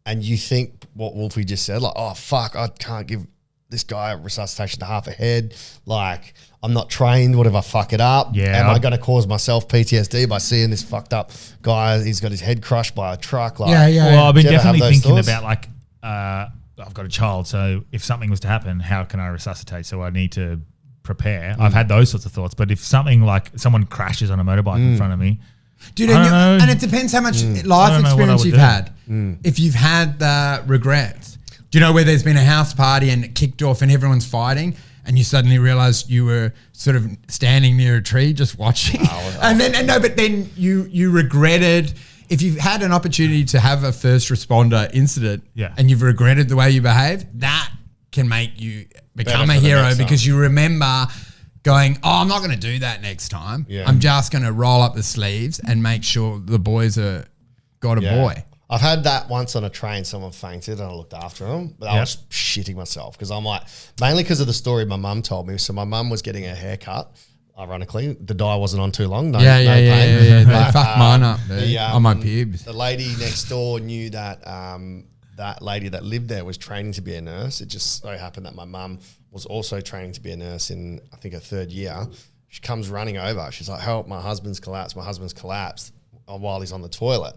and you think what Wolfie just said, like, oh fuck, I can't give this guy a resuscitation to half a head. Like, I'm not trained. What if I fuck it up? Yeah, Am I going to cause myself PTSD by seeing this fucked up guy? He's got his head crushed by a truck. Like, Well, I've been Do you ever have definitely those thinking thoughts? about like I've got a child, so if something was to happen, how can I resuscitate? So I need to prepare. I've had those sorts of thoughts. But if something like someone crashes on a motorbike in front of me, Dude, I don't know. and it depends how much I life don't know what I experience would you've do. had. If you've had the regrets, do you know where there's been a house party and it kicked off and everyone's fighting, and you suddenly realize you were sort of standing near a tree just watching, but then you regretted. If you've had an opportunity to have a first responder incident, and you've regretted the way you behaved, that can make you become a hero because you remember going, I'm not going to do that next time. Yeah. I'm just going to roll up the sleeves and make sure the boys are got a boy. I've had that once on a train. Someone fainted and I looked after him, but I was shitting myself because I'm like, mainly because of the story my mum told me. So my mum was getting a haircut. Ironically, the dye wasn't on too long. No pain. They fucked mine up on my pubes. The lady next door knew that that lady that lived there was training to be a nurse. It just so happened that my mum was also training to be a nurse in, I think, her third year. She comes running over. She's like, help, my husband's collapsed. My husband's collapsed while he's on the toilet.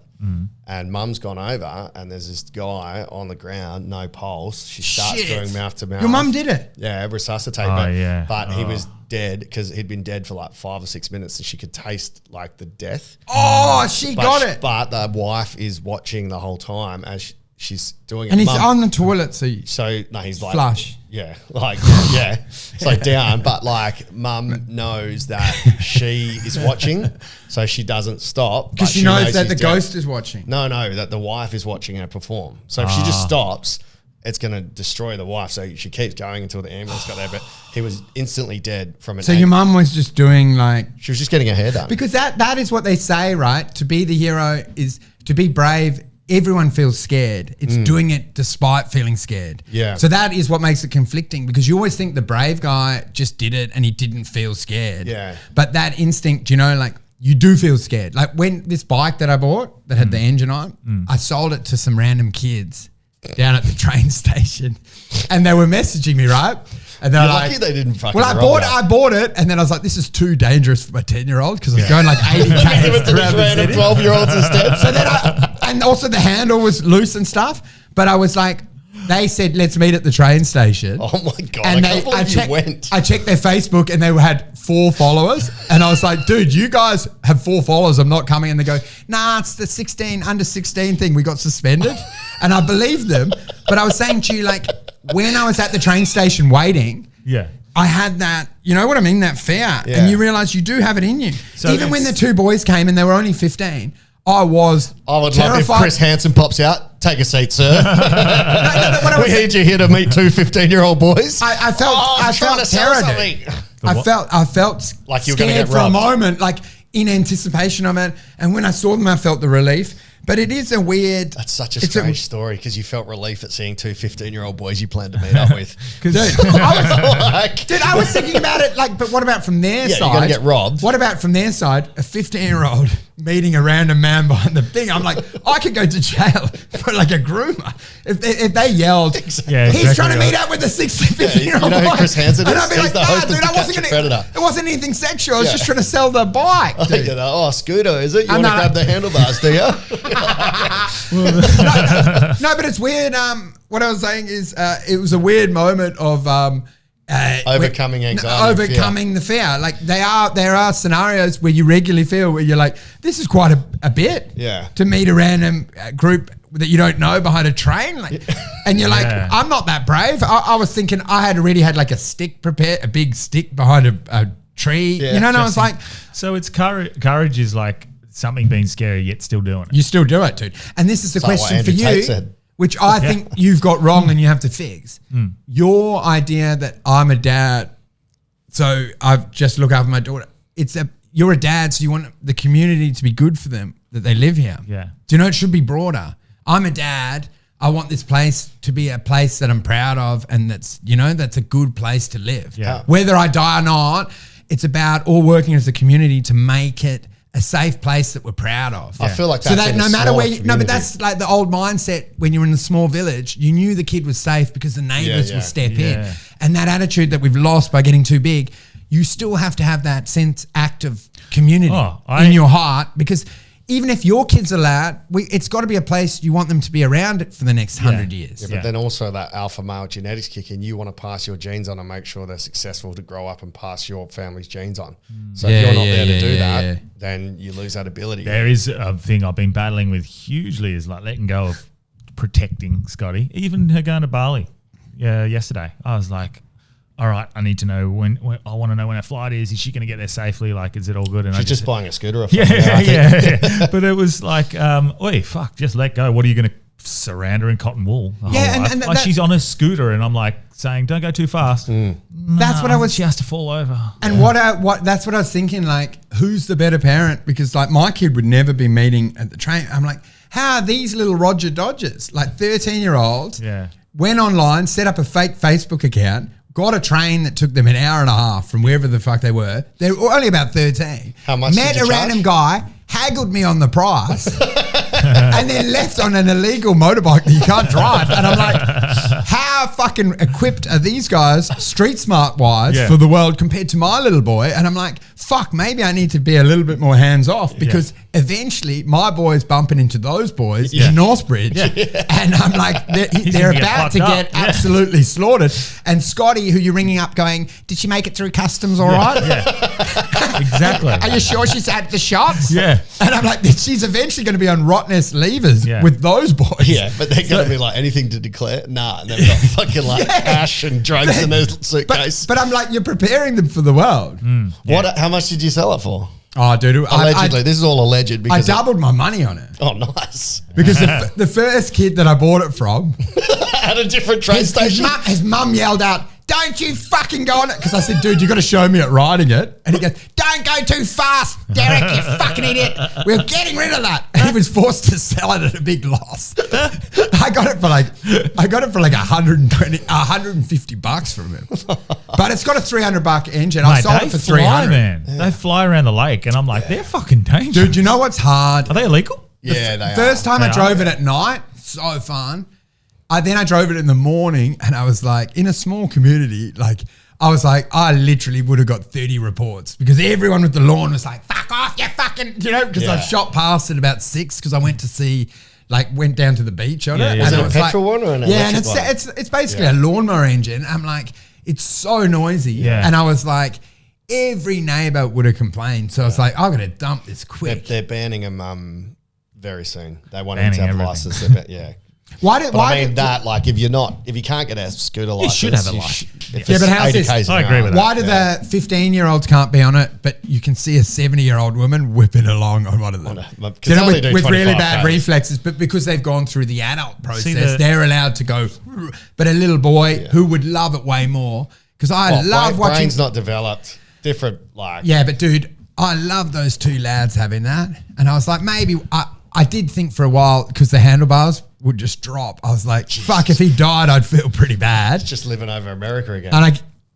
And mum's gone over and there's this guy on the ground, no pulse. She starts doing mouth to mouth. Your mum did it? Yeah, resuscitate. But he was dead because he'd been dead for like 5 or 6 minutes and she could taste like the death. Oh, she got it. But the wife is watching the whole time as she's doing it. And he's on the toilet, so no, he's like flush. Yeah, like it's like down, but like mum knows that she is watching, so she doesn't stop because she knows that the ghost is watching. No, that the wife is watching her perform. So if she just stops, it's going to destroy the wife. So she keeps going until the ambulance got there. But he was instantly dead from an. So your mum was just doing like she was just getting her hair done because that is what they say, right? To be the hero is to be brave. Everyone feels scared. It's doing it despite feeling scared. Yeah. So that is what makes it conflicting because you always think the brave guy just did it and he didn't feel scared. Yeah. But that instinct, you know, like you do feel scared. Like when this bike that I bought that had the engine on, I sold it to some random kids down at the train station and they were messaging me, right? And they're like, lucky they didn't fucking I bought it, and then I was like, this is too dangerous for my 10-year-old because I was going like 80 Give it k's to these random 12-year-olds instead. So then and also the handle was loose and stuff, but I was like, they said, let's meet at the train station. Oh my God, and I can't believe you went. I checked their Facebook and they had 4 followers. And I was like, dude, you guys have 4 followers. I'm not coming. And they go, nah, it's the under 16 thing. We got suspended. And I believed them. But I was saying to you, like, when I was at the train station waiting, I had that, you know what I mean? That fear. Yeah. And you realize you do have it in you. So even when the 2 boys came and they were only 15, I would love terrified. if Chris Hansen pops out. Take a seat, sir. We need you here to meet 2 15-year-old boys. I felt terrified. I felt like you were going to scared get for a robbed. moment, like in anticipation of it. And when I saw them, I felt the relief. But it is a weird. That's such a strange story because you felt relief at seeing 2 15-year-old boys you planned to meet up with. Dude, I was thinking about it like, but what about from their side? You're going to get robbed. What about from their side? A 15-year-old meeting a random man behind the thing. I'm like, I could go to jail for like a groomer if they yelled. He's trying to meet up with a 15-year-old. You know who Chris Hansen is? And I'd be like, the host of To Catch a Predator. It wasn't anything sexual. I was just trying to sell the bike. Scooter, is it? You want to grab the handlebars, do you? No, but it's weird. What I was saying is it was a weird moment of overcoming anxiety, overcoming the fear. Like there are scenarios where you regularly feel where you're like, this is quite a bit. Yeah. To meet a random group that you don't know behind a train, like, and you're like, I'm not that brave. I was thinking I had already had like a stick prepared, a big stick behind a tree. Yeah, you know, and I was like, so it's courage is like something being scary yet still doing it. You still do it, dude. And this is the question for you, which I think you've got wrong and you have to fix. Your idea that I'm a dad, so I've just look after my daughter. You're a dad, so you want the community to be good for them, that they live here. Yeah. Do you know it should be broader? I'm a dad. I want this place to be a place that I'm proud of and that's a good place to live. Yeah. Whether I die or not, it's about all working as a community to make it a safe place that we're proud of. I feel like that's so that in no a matter where smaller but that's like the old mindset when you're in a small village, you knew the kid was safe because the neighbors would step in. And that attitude that we've lost by getting too big, you still have to have that act of community in your heart because even if your kids are loud, it's got to be a place you want them to be around it for the next 100 years. Yeah, but then also that alpha male genetics kick in. You want to pass your genes on and make sure they're successful to grow up and pass your family's genes on. So if you're not there to do that, then you lose that ability. There is a thing I've been battling with hugely is like letting go of protecting Scotty. Even her going to Bali yesterday, I was like, all right, I need to know when I want to know when her flight is. Is she going to get there safely? Like, is it all good? And She's just buying a scooter. Yeah. But it was like, oi, fuck, just let go. What are you going to surround her in cotton wool? And like she's on a scooter, and I'm like saying, don't go too fast. That's what I was. She has to fall over. And that's what I was thinking. Like, who's the better parent? Because like my kid would never be meeting at the train. I'm like, how are these little Roger Dodgers, like 13-year-olds? Yeah. Went online, set up a fake Facebook account, got a train that took them an hour and a half from wherever the fuck they were. They were only about 13. How much Met did you a random charge? guy, haggled me on the price, and then left on an illegal motorbike that you can't drive. And I'm like, how fucking equipped are these guys, street smart wise, for the world compared to my little boy? And I'm like, fuck, maybe I need to be a little bit more hands off because eventually my boy's bumping into those boys in Northbridge. And I'm like, they're about to get absolutely slaughtered. And Scotty, who you're ringing up going, did she make it through customs all right? Exactly. Are you sure she's had the shots? Yeah. And I'm like, she's eventually going to be on Rottnest levers with those boys. Yeah, but they're going to be like, anything to declare? Nah, and they've got fucking like cash and drugs in their suitcase. But I'm like, you're preparing them for the world. How much did you sell it for? Oh, dude. Allegedly. This is all alleged. I doubled my money on it. Oh, nice. Because the first kid that I bought it from at a different train station. His mum yelled out, don't you fucking go on it. Because I said, dude, you got to show me it riding it. And he goes, don't go too fast, Derek, you fucking idiot. We're getting rid of that. And he was forced to sell it at a big loss. I got it for like $150 from him. But it's got a $300 engine. I sold it for $300. Man. They fly around the lake, and I'm like, they're fucking dangerous. Dude, you know what's hard? Are they illegal? Yeah, they are. First time I drove it at night, so fun. Then I drove it in the morning, and I was like, in a small community, like I was like, I literally would have got 30 reports because everyone with the lawn was like, fuck off, you fucking, because I shot past at about 6 because I went down to the beach on it. Was and it a petrol one or an electric one? It's basically a lawnmower engine. I'm like, it's so noisy. Yeah. And I was like, every neighbor would have complained. So I was like, I'm going to dump this quick. They're banning them very soon. They want Banning to have everything. license. If you can't get a scooter license, should have a license. But how's this? I agree with that. Why do the 15-year-olds can't be on it, but you can see a 70-year-old woman whipping along on one of them? With really bad reflexes, but because they've gone through the adult process, they're allowed to go. But a little boy who would love it way more, because I love watching. Brain's not developed. Different, like. Yeah, but dude, I love those two lads having that, and I was like, maybe I did think for a while because the handlebars would just drop. I was like, fuck, if he died, I'd feel pretty bad. It's just living over America again.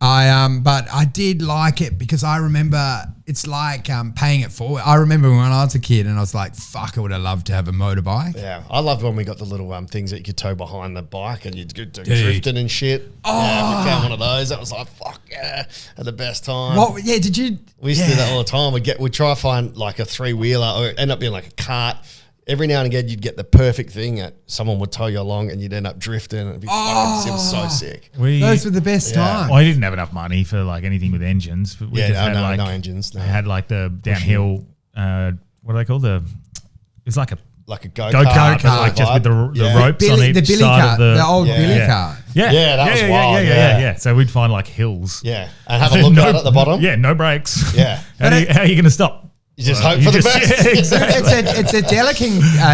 And but I did like it because I remember it's like paying it forward. I remember when I was a kid and I was like, fuck, I would have loved to have a motorbike. Yeah, I loved when we got the little things that you could tow behind the bike and you'd do drifting and shit. Oh. Yeah, we found one of those. That was like, fuck yeah, had the best time. Did you? We used to do that all the time. We'd try to find like a 3-wheeler or it end up being like a cart. Every now and again, you'd get the perfect thing that someone would tow you along and you'd end up drifting. And it'd be fucking, it was so sick. Those were the best times. I didn't have enough money for like anything with engines. But we no engines. No. They had like the downhill, what are they called? It's like a go-kart. Like just with the ropes on each the billy side cart, of the old billy cart. Yeah, that was wild. Yeah. So we'd find like hills. Yeah. And have a look out at the bottom. Yeah, no brakes. Yeah. How are you going to stop? You just hope for the best. Yeah, exactly. It's a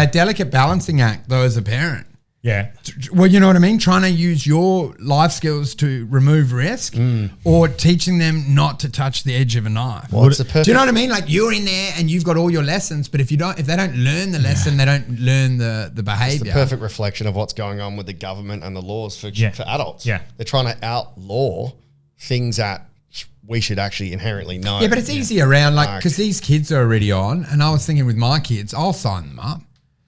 delicate balancing act, though, as a parent. Yeah. Well, you know what I mean? Trying to use your life skills to remove risk or teaching them not to touch the edge of a knife. Well, do you know what I mean? Like you're in there and you've got all your lessons, but if they don't learn the lesson, they don't learn the behavior. It's the perfect reflection of what's going on with the government and the laws for adults. Yeah. They're trying to outlaw things that we should actually inherently know. Yeah, but it's easy around, like, because these kids are already on, and I was thinking with my kids, I'll sign them up.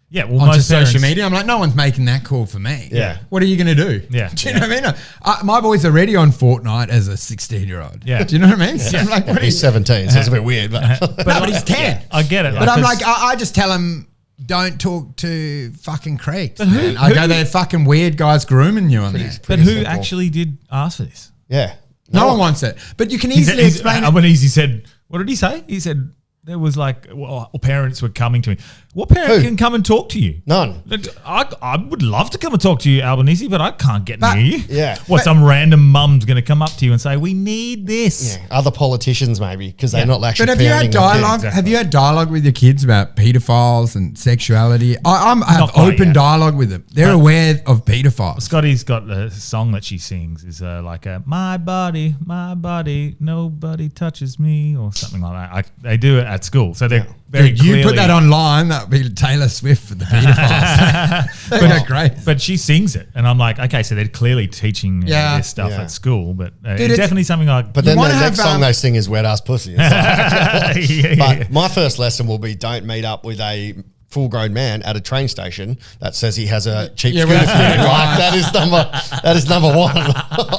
Yeah, well, onto most social parents- media. I'm like, no one's making that call for me. Yeah. What are you going to do? Yeah. Do you know what I mean? My boy's already on Fortnite as a 16-year-old. Yeah. Do you know what I mean? So I'm like, what are you? He's 17, so it's a bit weird. But But he's 10. I get it. But I'm 'cause- like, I just tell him, don't talk to fucking creeps. But who- man. I go, they're fucking weird guys grooming you on there. but pretty who simple. actually did ask for this? yeah. No one wants it. But you can He said, easily explain it. when he said, what did he say? He said there was like, well, parents were coming to me. What parent Who? can come and talk to you? None. I would love to come and talk to you, Albanese, but I can't get But- near you. Yeah. What, some random mum's going to come up to you and say, we need this. Yeah. Other politicians maybe because they're not actually. But have you had parenting their kids. dialogue? exactly. Have you had dialogue with your kids about pedophiles and sexuality? I Not have quite open yet. dialogue with them. They're aware of pedophiles. Scotty's got a song that she sings is my body, nobody touches me or something like that. They do it at school. So they're very Dude, you put clearly- that online, that would be Taylor Swift for the pedophiles. They're great. But she sings it, and I'm like, okay, so they're clearly teaching Yeah. this stuff Yeah. at school, but Dude, it's definitely something like. But then the wanna next have, song they sing is Wet Ass Pussy. It's like- Yeah. But my first lesson will be don't meet up with a full-grown man at a train station that says he has a cheap Yeah, scooter well, for you. yeah. Like, that is number one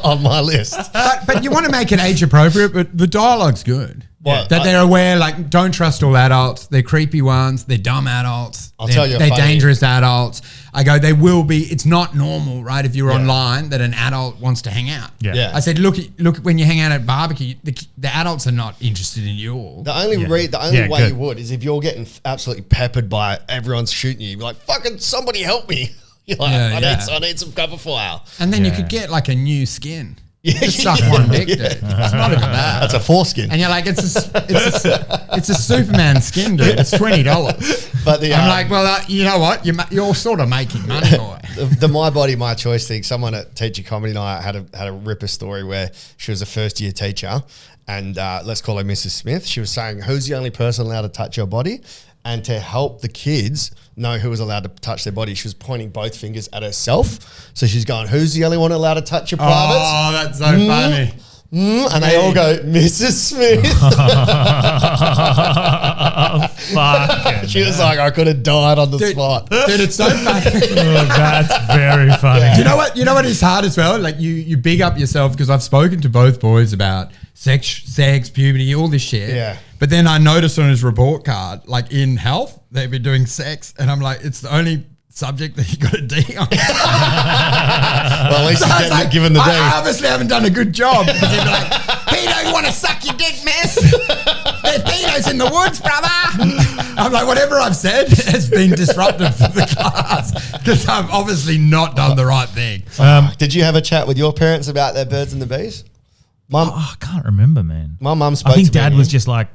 on my list. But you want to make it age appropriate, but the dialogue's good. Well, that they're aware, like, don't trust all adults. They're creepy ones. They're dumb adults. I'll tell you a They're funny- dangerous adults. I go, they will be. It's not normal, right? If you're Yeah. online, that an adult wants to hang out. Yeah. Yeah. I said, look when you hang out at barbecue, the adults are not interested in you all. The only Yeah. way Good. you would is if you're getting absolutely peppered by everyone's shooting you. You'd be like, fucking somebody help me. You're like, Yeah, I need some cover fire. And then you Yeah. could get like a new skin. Yeah. Just suck one dick, dude. It's not even bad. That's a foreskin. And you're like, it's a Superman skin, dude. It's $20. But the, I'm like, well, you know what? You're sort of making money, boy. the My Body, My Choice thing. Someone at Teacher Comedy Night had a ripper story where she was a first year teacher, and let's call her Mrs. Smith. She was saying, "Who's the only person allowed to touch your body?" And to help the kids know who was allowed to touch their body, she was pointing both fingers at herself. So she's going, "Who's the only one allowed to touch your privates?" Oh, that's so funny. And they all go, "Mrs. Smith." Fucking She was like, "I could have died on the spot." Dude, it's so funny. Oh, that's very funny. You know what is hard as well? Like you big up yourself because I've spoken to both boys about sex, puberty, all this shit. Yeah. But then I noticed on his report card, like in health, they've been doing sex, and I'm like, it's the only subject that he got a D on. Well, at least he's I was getting given the D. I obviously haven't done a good job. Because he'd be like, Pedo, you want to suck your dick, miss? There's pedos in the woods, brother. I'm like, whatever I've said has been disruptive to the class because I've obviously not done the right thing. Did you have a chat with your parents about their birds and the bees? I can't remember, man. My mum spoke I think to me. Dad was just like,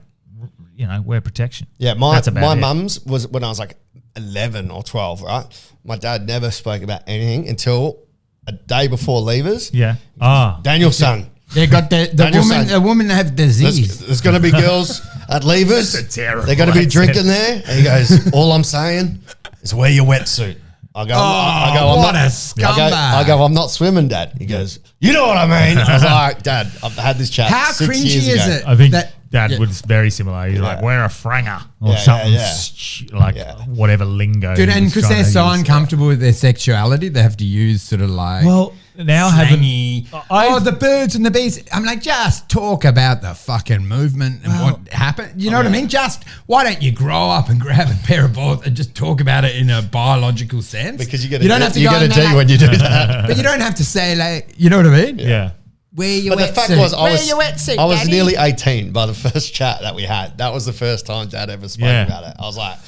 wear protection. Yeah, That's about my it. mum's was when I was like 11 or 12, right? My dad never spoke about anything until a day before leavers. Yeah. Ah. Daniel's son. They got Daniel said- the woman have disease. There's going to be girls at levers. That's a terrible They're going to be accent. drinking there. And he goes, all I'm saying is wear your wetsuit. I go, I'm what not, a scumbag. I go, I'm not swimming, Dad. He goes, you know what I mean? I was like, Dad, I've had this chat How 6 cringy years is ago. it? I think That- Dad yeah. was very similar. He's like, wear a franger or Yeah, something, yeah. like Yeah. whatever lingo. Dude, he and was because trying they're to so use. uncomfortable with their sexuality, they have to use sort of like Well, now slangy. I've- The birds and the bees. I'm like, just talk about the fucking movement and what happened. You know what I mean? Just why don't you grow up and grab a pair of balls and just talk about it in a biological sense? Because you get you don't have to you go get a and D like- when you do that. But you don't have to say like, you know what I mean? Yeah. Wear your But the fact wetsuit. was, I Wear was, your wetsuit, I was Daddy. nearly 18 by the first chat that we had. That was the first time Dad ever spoke Yeah. about it. I was like,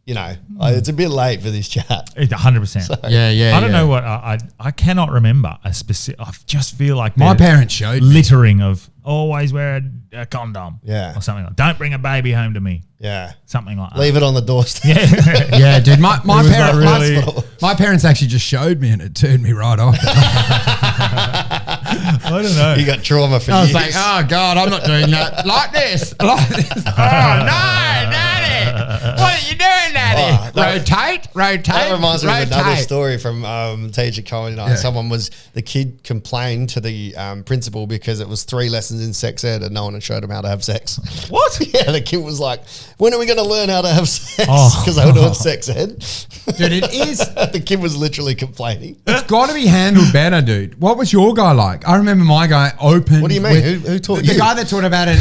it's a bit late for this chat. 100%. Yeah. I don't know what I cannot remember a specific. I just feel like My there's parents showed me. littering of always wear a condom. Yeah. Or something like. Don't bring a baby home to me. Yeah. Something like that. Leave it on the doorstep. Yeah. Yeah, dude. My was parents, not really- my parents actually just showed me, and it turned me right off. I don't know. You got trauma for I was years. like, oh god, I'm not doing that like this. Oh no, Daddy. are you doing, Daddy? Rotate. That reminds me of another rotate. story from teacher Colin night. The kid complained to the principal because it was 3 lessons in sex ed and no one had showed him how to have sex. What? Yeah, the kid was like, when are we going to learn how to have sex? Oh. Because they were doing sex ed. Dude, it is. The kid was literally complaining. It's got to be handled better, dude. What was your guy like? I remember my guy opened. What do you mean? Who taught you? The guy that taught about it.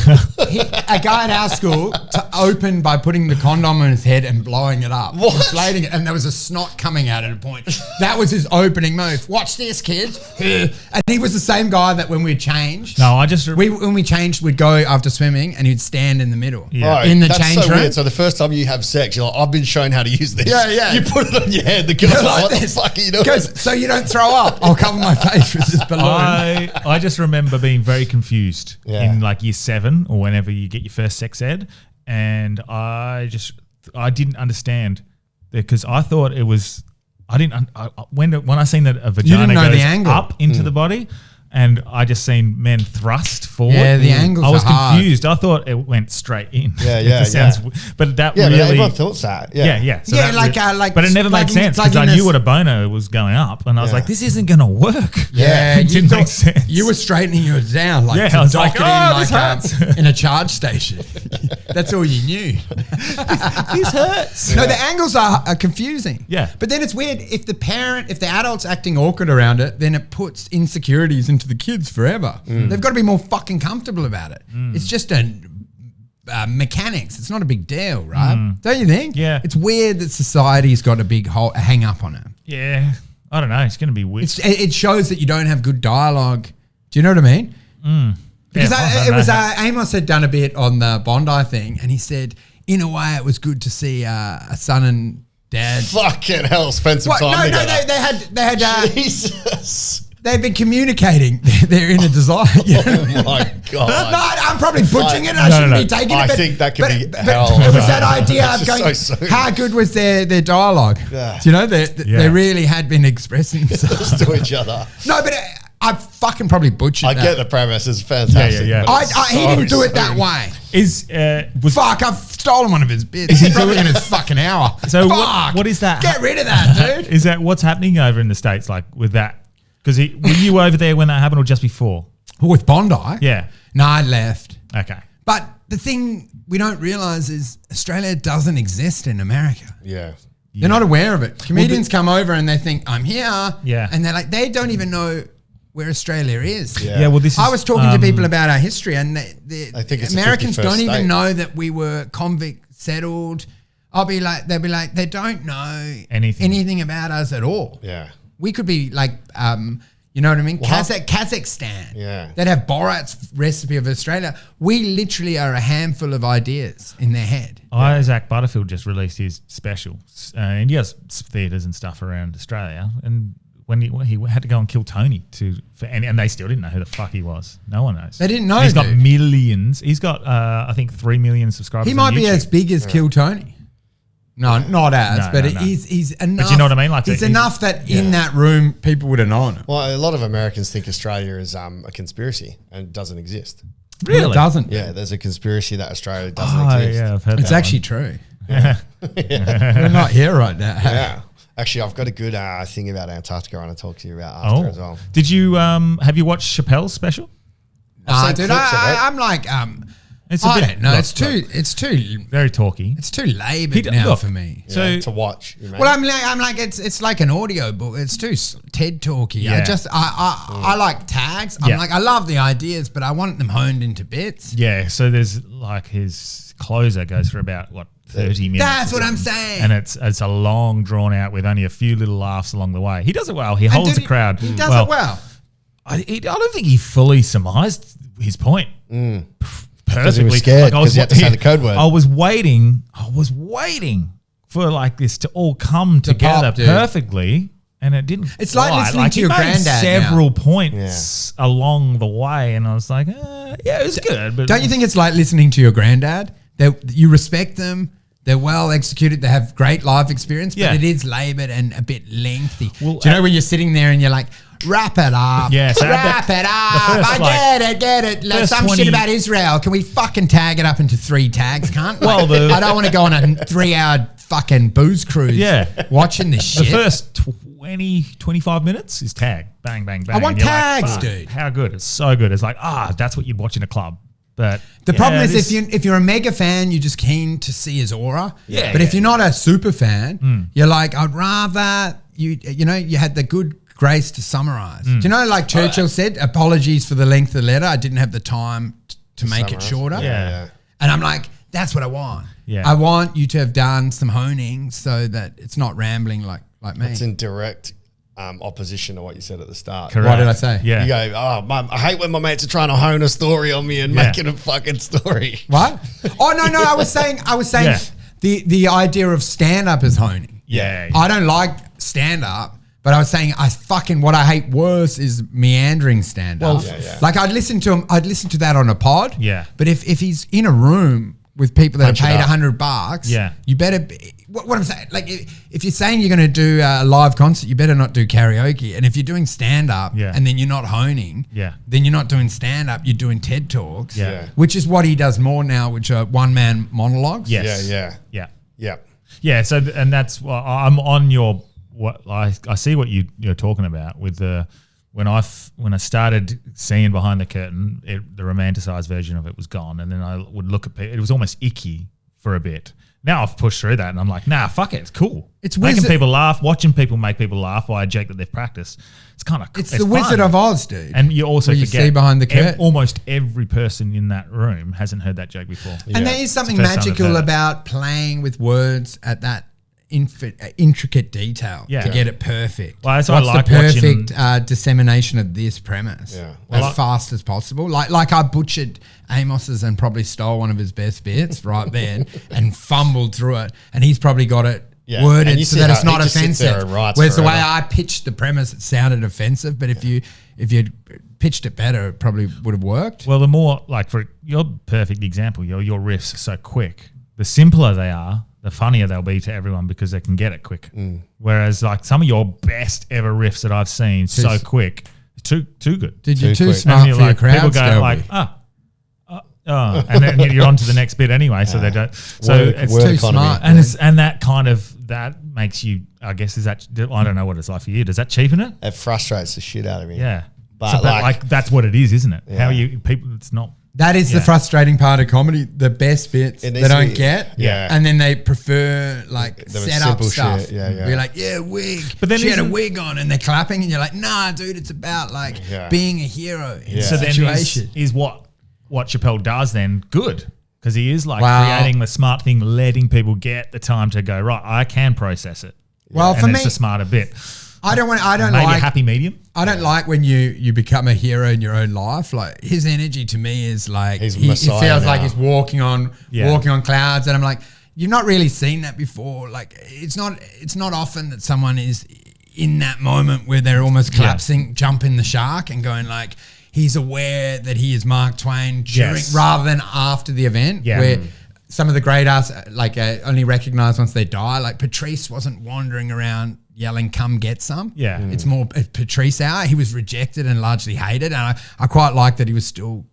A guy at our school opened by putting the condom on his head and blowing it up. What? Inflating it, and there was a snot coming out at a point. That was his opening move. Watch this, kids. And he was the same guy that when we changed. No, I just When we changed, we'd go after swimming and he'd stand in the middle. Yeah. In the that's change so room. weird. So the first time you have sex, you're like, I've been shown how to use this. Yeah. You put it on your head. The girl's like, what the this. fuck are you doing? Goes, so you don't throw up. I'll cover my face with this balloon. I just remember being very confused in like year 7 or whenever you get your first sex ed, and I didn't understand because I thought it was when I seen that a vagina know the goes angle. up into the body. And I just seen men thrust forward. Yeah, the angles I was are hard. confused. I thought it went straight in. Yeah. But that Yeah, really, but everyone thought that. yeah. So Yeah, that like but it never made plugging- sense because plugging I knew this- what a boner was going up, and I was Yeah. like, this isn't going to work. Yeah, it didn't make sense. You were straightening yours down, like Yeah, to I was dock like, it "Oh, this hurts." in a charge station. That's all you knew. This hurts. No, the angles are confusing. Yeah. But then it's weird if the adult's acting awkward around it, then it puts insecurities into the kids forever. They've got to be more fucking comfortable about it. It's just a mechanics. It's not a big deal, right? Don't you think? Yeah. It's weird that society's got a hang up on it. Yeah, I don't know. It's going to be weird. It shows that you don't have good dialogue. Do you know what I mean? Because Amos had done a bit on the Bondi thing, and he said, in a way, it was good to see a son and dad. Fucking hell, spend some What? time No, together. they had. Jesus. They've been communicating their inner desire. You know? Oh my God. No, I'm probably butchering it. And I No, shouldn't no. be taking it. I but- think that could be but hell. It was that idea That's of just going, so soon. how good was their dialogue? Yeah. Do you know, they really had been expressing themselves. to each other. No, but I fucking probably butchered I that. get the premise. It's fantastic. Yeah. but it's He so didn't do it that soon. way. Was Fuck, I've stolen one of his bits. He's probably in his fucking hour. So Fuck. what is that? Get rid of that, dude. Is that what's happening over in the States, like with that? Because were you over there when that happened, or just before? With Bondi? Yeah. No, I left. Okay. But the thing we don't realise is Australia doesn't exist in America. Yeah. They're not aware of it. Comedians come over and they think, I'm here. Yeah. And they're like, they don't even know where Australia is. Yeah. Yeah. Well, this is. I was talking to people about our history, and I think it's the Americans 51st don't even state. know that we were convict settled. They'll be like, they don't know anything about us at all. Yeah. We could be like, you know what I mean? Well, Kazakhstan. Yeah. That have Borat's recipe of Australia. We literally are a handful of ideas in their head. Isaac Butterfield just released his special, and he has theatres and stuff around Australia. And when he had to go and kill Tony and they still didn't know who the fuck he was. No one knows. They didn't know. He's got dude. millions. He's got I think 3 million subscribers. He might on be YouTube. as big as Kill Tony. No, not as, No, but no. he's enough. But you know what I mean? Like he's he's- enough that in that room people would have known him. Well, a lot of Americans think Australia is a conspiracy and doesn't exist. Really? It doesn't. Yeah, there's a conspiracy that Australia doesn't Oh, exist. yeah, I've heard It's that actually one. true. We're not here right now. Yeah. Actually, I've got a good thing about Antarctica I want to talk to you about after as well. Did you have you watched Chappelle's special? I've seen Dude, clips of it. I'm like, It's a I bit- don't know. look, It's too Very talky. laboured now look, for me. So Yeah, to watch. You mean? Well, I'm like it's like an audio book. It's too TED talky. Yeah. I like tags. Yeah. I'm like I love the ideas, but I want them honed into bits. yeah, so there's like his closer goes for about 30 minutes. That's or what I'm something. saying. And it's a long drawn out with only a few little laughs along the way. He does it well. He holds dude, the crowd. He does it well. I don't think he fully surmised his point perfectly. he was scared, I was 'cause he had to say the code word. I was waiting for like this to all come together pop, dude. perfectly, and it didn't. It's like quite. listening to he your made granddad now. several points along the way, and I was like, yeah, it was good. But Don't you think it's like listening to your granddad? That you respect them, They're well executed. They have great life experience, but Yeah. it is laboured and a bit lengthy. Well, Do you know when you're sitting there and you're like, wrap it up. Yeah, so wrap it up. first, I get it. Like, first some 20 shit about Israel. Can we fucking tag it up into 3 tags, cunt? Well, Like, I don't want to go on a 3-hour fucking booze cruise watching this The shit. first 20, 25 minutes is tag. Bang, bang, bang. I want And you're like, tags, "Fuck, dude." How good. It's so good. It's like, that's what you'd watch in a club. But The problem is this- if you're a mega fan, you're just keen to see his aura. Yeah, But if yeah. you're not a super fan, you're like, I'd rather you had the good grace to summarize. Do you know, like Churchill said, apologies for the length of the letter. I didn't have the time to make it summarize. shorter. Yeah. And I'm like, that's what I want. Yeah. I want you to have done some honing so that it's not rambling like me. It's in direct opposition to what you said at the start. Correct. What did I say? Yeah. You go, I hate when my mates are trying to hone a story on me and Yeah. make it a fucking story. What? Oh no, I was saying Yeah. the idea of stand up is honing. Yeah. I don't like stand up, but I was saying what I hate worse is meandering stand up. Well, yeah. Like I'd listen to that on a pod. Yeah. But if he's in a room with people that Punch it are paid up. $100, Yeah. you better be, what I'm saying, like if you're saying you're going to do a live concert, you better not do karaoke. And if you're doing stand up Yeah. and then you're not honing, Yeah. then you're not doing stand up, you're doing TED Talks, Yeah. which is what he does more now, which are one-man monologues. Yes. Yeah. Yeah. Yeah. Yeah. So, and that's what I'm on your, what I see what you're talking about with the, when I started seeing behind the curtain, the romanticized version of it was gone. And then I would look at people, it was almost icky for a bit. Now I've pushed through that and I'm like, nah, fuck it. It's cool. It's making wizard- people laugh, watching people make people laugh by a joke that they've practiced. It's kind of It's the Wizard of Oz, dude. And you also Where you forget see behind the curtain. almost every person in that room hasn't heard that joke before. And there is something It's the first time I've magical heard it. about playing with words at that intricate detail Yeah. to get it perfect. Well, that's why I What's like the perfect watching- dissemination of this premise Yeah. as fast as possible? Like I butchered Amos's and probably stole one of his best bits right then and fumbled through it, and he's probably got it Yeah. And worded you so see that how it's not he just sits there offensive. and writes Whereas the way forever. I pitched the premise, it sounded offensive, but if you'd pitched it better, it probably would have worked. Well, the more, like, for your perfect example, your riffs are so quick. The simpler they are, the funnier they'll be to everyone because they can get it quick. Whereas, like, some of your best ever riffs that I've seen so quick, too good. Did you Too too quick. smart And you're for your like, crowd? people go like, and then you're on to the next bit anyway, so they don't. So Word- it's word too economy. smart. and that kind of that makes you. I guess is that I don't know what it's like for you. Does that cheapen it? It frustrates the shit out of me. Yeah, But So, like- that's what it is, isn't it? Yeah. How you people? It's not. That is the Yeah. frustrating part of comedy. The best bits It they needs to don't be- get, yeah. and then they prefer like The set up simple stuff. shit, yeah. You're like, yeah, wig. But then she had a isn't- wig on, and they're clapping, and you're like, nah, dude, it's about like Yeah. being a hero in Yeah. So a then situation. is what Chappelle does then good because he is like Wow. creating the smart thing, letting people get the time to go right. I can process it. Well, and for it's me, the smarter bit. I don't Maybe a like. happy medium. I don't like when you become a hero in your own life. Like his energy to me is like He's he Messiah feels like now. he's walking on Yeah. clouds, and I'm like, you've not really seen that before. Like it's not often that someone is in that moment where they're almost collapsing, jumping the shark, and going like he's aware that he is Mark Twain during Yes. rather than after the event. Yeah. Where some of the great artists only recognize once they die. Like Patrice wasn't wandering around yelling, "Come get some." Yeah. It's more a Patrice hour. He was rejected and largely hated, and I quite like that he was still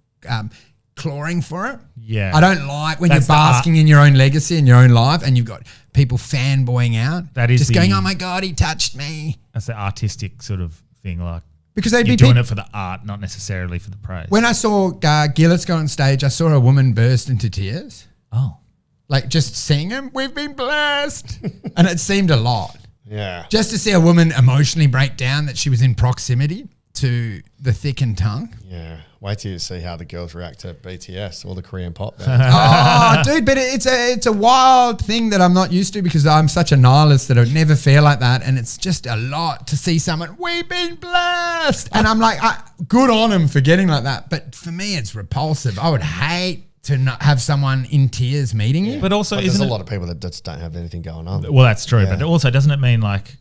clawing for it. Yeah. I don't like when That's you're the art- basking in your own legacy in your own life, and you've got people fanboying out. That is just the- going, "Oh my god, he touched me," That's the artistic sort of thing. Like because they'd you're be doing peop- it for the art, not necessarily for the praise. When I saw Gillis go on stage, I saw a woman burst into tears, oh, like just seeing him. We've been blessed, and it seemed a lot. Yeah. Just to see a woman emotionally break down that she was in proximity to the thickened tongue. Yeah. Wait till you see how the girls react to BTS or the Korean pop band. Oh, dude, but it's a wild thing that I'm not used to because I'm such a nihilist that I would never feel like that, and it's just a lot to see someone. We've been blessed, and I'm like, good on him for getting like that. But for me, it's repulsive. I would hate to not have someone in tears meeting you. but also But there's isn't a it? lot of people that just don't have anything going on. Well, that's true, Yeah. but also doesn't it mean like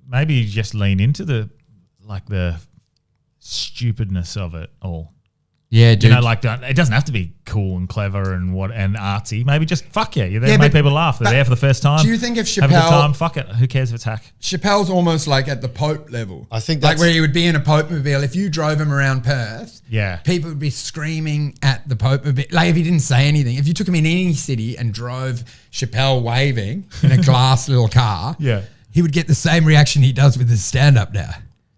maybe you just lean into the stupidness of it all? Yeah, dude. You know, like it doesn't have to be cool and clever and artsy. Maybe just fuck yeah. You're there to make people laugh. They're there for the first time. Do you think if have a good Chappelle- time, fuck it. Who cares if it's hack? Chappelle's almost like at the Pope level. I think like that's- where he would be in a Pope mobile. If you drove him around Perth, Yeah. people would be screaming at the Pope mobile. Like if he didn't say anything. If you took him in any city and drove Chappelle waving in a glass little car, Yeah. he would get the same reaction he does with his stand-up now.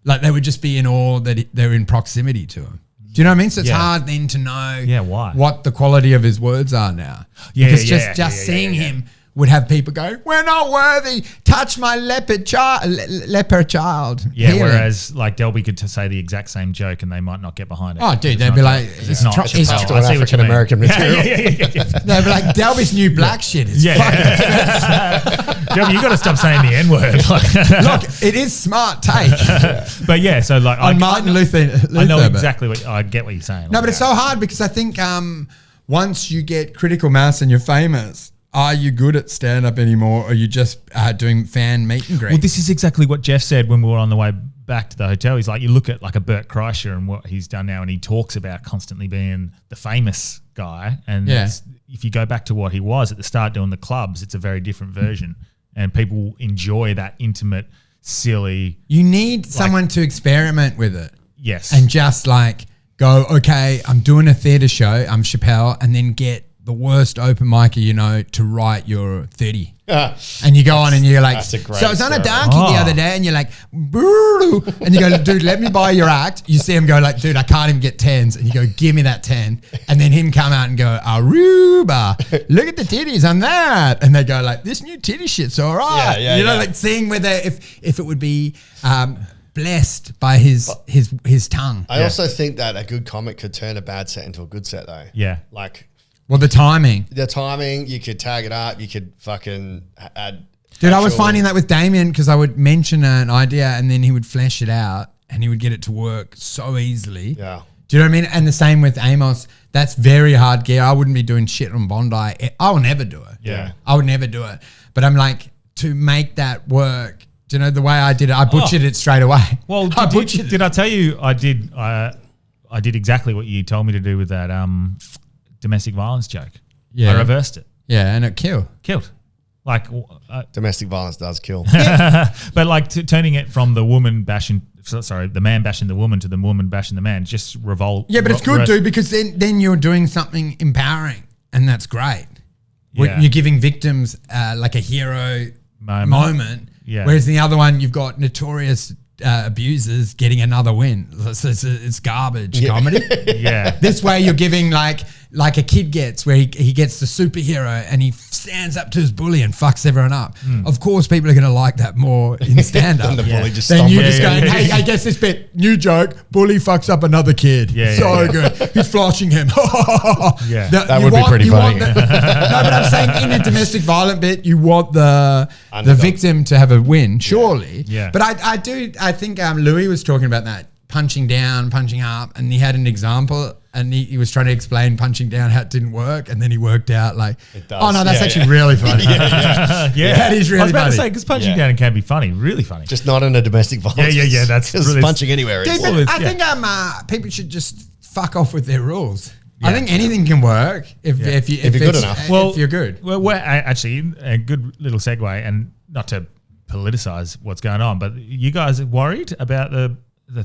Like they would just be in awe that they're in proximity to him. Do you know what I mean? So it's Yeah. hard then to know why? what the quality of his words are now. Yeah, because yeah, just yeah, seeing yeah. him would have people go, "We're not worthy. Touch my leper child." Yeah, Healing. whereas like Delby could say the exact same joke and they might not get behind it. Oh, dude, It's they'd not be tro- like, it's it's not. tro- It's it's not. tro- I see what you mean. African-American material. Yeah. they'd be like, Delby's new black shit is Delby, you got to stop saying the N word. Look, it is smart take But yeah, so like on Martin Luther. I know but- exactly what I get what you're saying. No, but it's so hard because I think once you get critical mass and you're famous, are you good at stand-up anymore, or are you just doing fan meet and greet? Well, this is exactly what Jeff said when we were on the way back to the hotel. He's like, you look at like a Bert Kreischer and what he's done now, and he talks about constantly being the famous guy. And Yeah. if you go back to what he was at the start doing the clubs, it's a very different version. And people enjoy that intimate, silly. You need someone to experiment with it. Yes. And just like go, okay, I'm doing a theatre show, I'm Chappelle, and then get the worst open micer you know to write your 30. And you go on and you're like, that's a great so I was on a story. donkey the other day, and you're like, "Boo." And you go, dude, let me buy your act. You see him go like, dude, I can't even get 10s. And you go, give me that 10. And then him come out and go, Aruba, look at the titties on that. And they go like, this new titty shit's all right. Yeah, you know, yeah. like seeing whether if it would be blessed by his tongue. I also think that a good comic could turn a bad set into a good set, though. Yeah. Like Well, the timing. the timing, you could tag it up, you could fucking add. Dude, I was actual- finding that with Damien because I would mention an idea and then he would flesh it out and he would get it to work so easily. Yeah. Do you know what I mean? And the same with Amos. That's very hard gear. I wouldn't be doing shit on Bondi. I will never do it. Yeah. I would never do it. But I'm like, to make that work, do you know the way I did it? I butchered it straight away. Well, I butchered did I tell you I did exactly what you told me to do with that domestic violence joke? Yeah. I reversed it. Yeah, and it killed. Killed. Like, Domestic violence does kill. but like turning it from the woman bashing, the man bashing the woman to the woman bashing the man, just revolt. Yeah, but it's good, dude, because then you're doing something empowering, and that's great. Yeah. You're giving victims like a hero moment. Yeah. Whereas the other one, you've got notorious abusers getting another win. So it's garbage comedy. Yeah. This way, you're giving like a kid gets, where he gets the superhero and he stands up to his bully and fucks everyone up. Of course, people are going to like that more in stand-up. And the bully just Then you stomping. just Yeah, going, yeah, hey, yeah. I guess this bit, new joke, bully fucks up another kid. Yeah, so yeah, good. He's floshing him. Yeah. That would be pretty funny. No, but I'm saying in a domestic violent bit, you want the Underdog. victim to have a win, surely. Yeah. But I think Louis was talking about that, punching down, punching up, and he had an example. And he was trying to explain punching down how it didn't work, and then he worked out like, It does. oh no, that's Yeah, actually yeah. really funny. Yeah. That is really I was about to funny. say, because punching Yeah. down can be funny, really funny. Just not in a domestic violence. Yeah, that's because really- punching anywhere Dude, is. but Well, I yeah. think people should just fuck off with their rules. I Yeah. think anything can work if Yeah. if you're good it's- enough. if you're good. Well, we're actually a good little segue, and not to politicize what's going on, but you guys are worried about the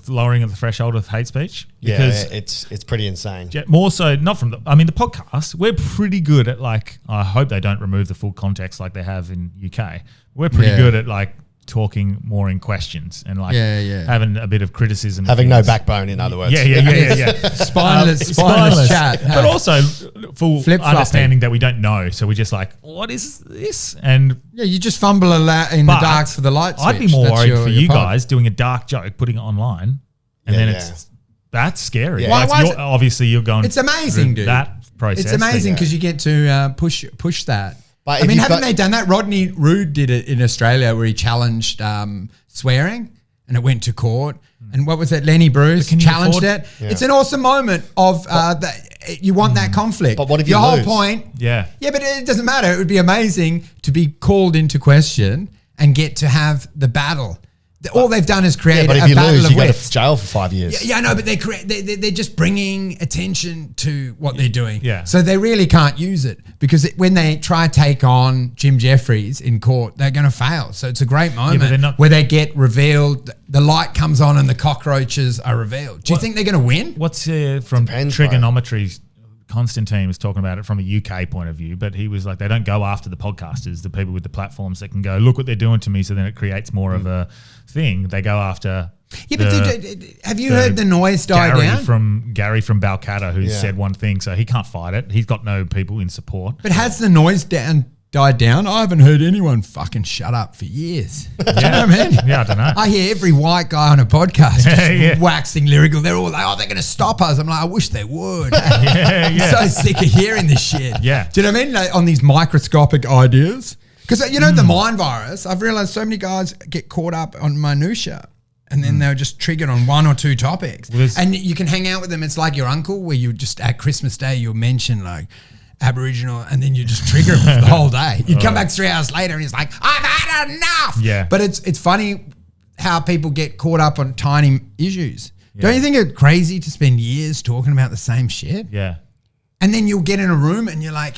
lowering of the threshold of hate speech? Yeah, it's pretty insane. More so, not from the podcast, we're pretty good at like, I hope they don't remove the full context like they have in UK. We're pretty Yeah. good at like talking more in questions and like Yeah. having a bit of criticism. of Having no things. backbone, in other words. Yeah. Spineless chat. But also full Flip-flopping. understanding that we don't know. So we're just like, what is this? And Yeah, you just fumble in the But dark for the light switch. I'd be more That's worried your- for your you pod. guys doing a dark joke, putting it online, and Yeah, then yeah. that's scary. Yeah. Like, Why is you're, obviously, you're going. It's amazing, through dude. That process. It's amazing because you get to push that. But I if mean, you've haven't got- they done that? Rodney Roode did it in Australia where he challenged swearing and it went to court. And what was it? Lenny Bruce Can you challenged afford- it. It's an awesome moment of you want that conflict. But what if your you whole lose? point? Yeah. Yeah, but it doesn't matter. It would be amazing to be called into question and get to have the battle. All they've done is create But a if you battle lose, of you go to wits. jail for 5 years. Yeah, no, but they're just bringing attention to what they're doing. Yeah. So they really can't use it because when they try to take on Jim Jeffries in court, they're going to fail. So it's a great moment where they get revealed, the light comes on and the cockroaches are revealed. Do you think they're going to win? What's from Depends, trigonometry? Constantine was talking about it from a UK point of view, but he was like, they don't go after the podcasters, the people with the platforms that can go, look what they're doing to me. So then it creates more of a thing. They go after. Yeah, but have you heard the noise die down? Gary from Balcatta, who said one thing, so he can't fight it. He's got no people in support. But has the noise died down? I haven't heard anyone fucking shut up for years. Do you know what I mean? Yeah, I don't know. I hear every white guy on a podcast just waxing lyrical. They're all like, oh, they're going to stop us. I'm like, I wish they would. I'm so sick of hearing this shit. Yeah. Do you know what I mean? Like, on these microscopic ideas. Because, the mind virus, I've realized so many guys get caught up on minutia. And then they're just triggered on one or two topics. And you can hang out with them. It's like your uncle where you just, at Christmas Day, you'll mention like, Aboriginal, and then you just trigger him for the whole day. You come back 3 hours later and he's like, I've had enough. Yeah. But it's funny how people get caught up on tiny issues. Yeah. Don't you think it's crazy to spend years talking about the same shit? Yeah. And then you'll get in a room and you're like,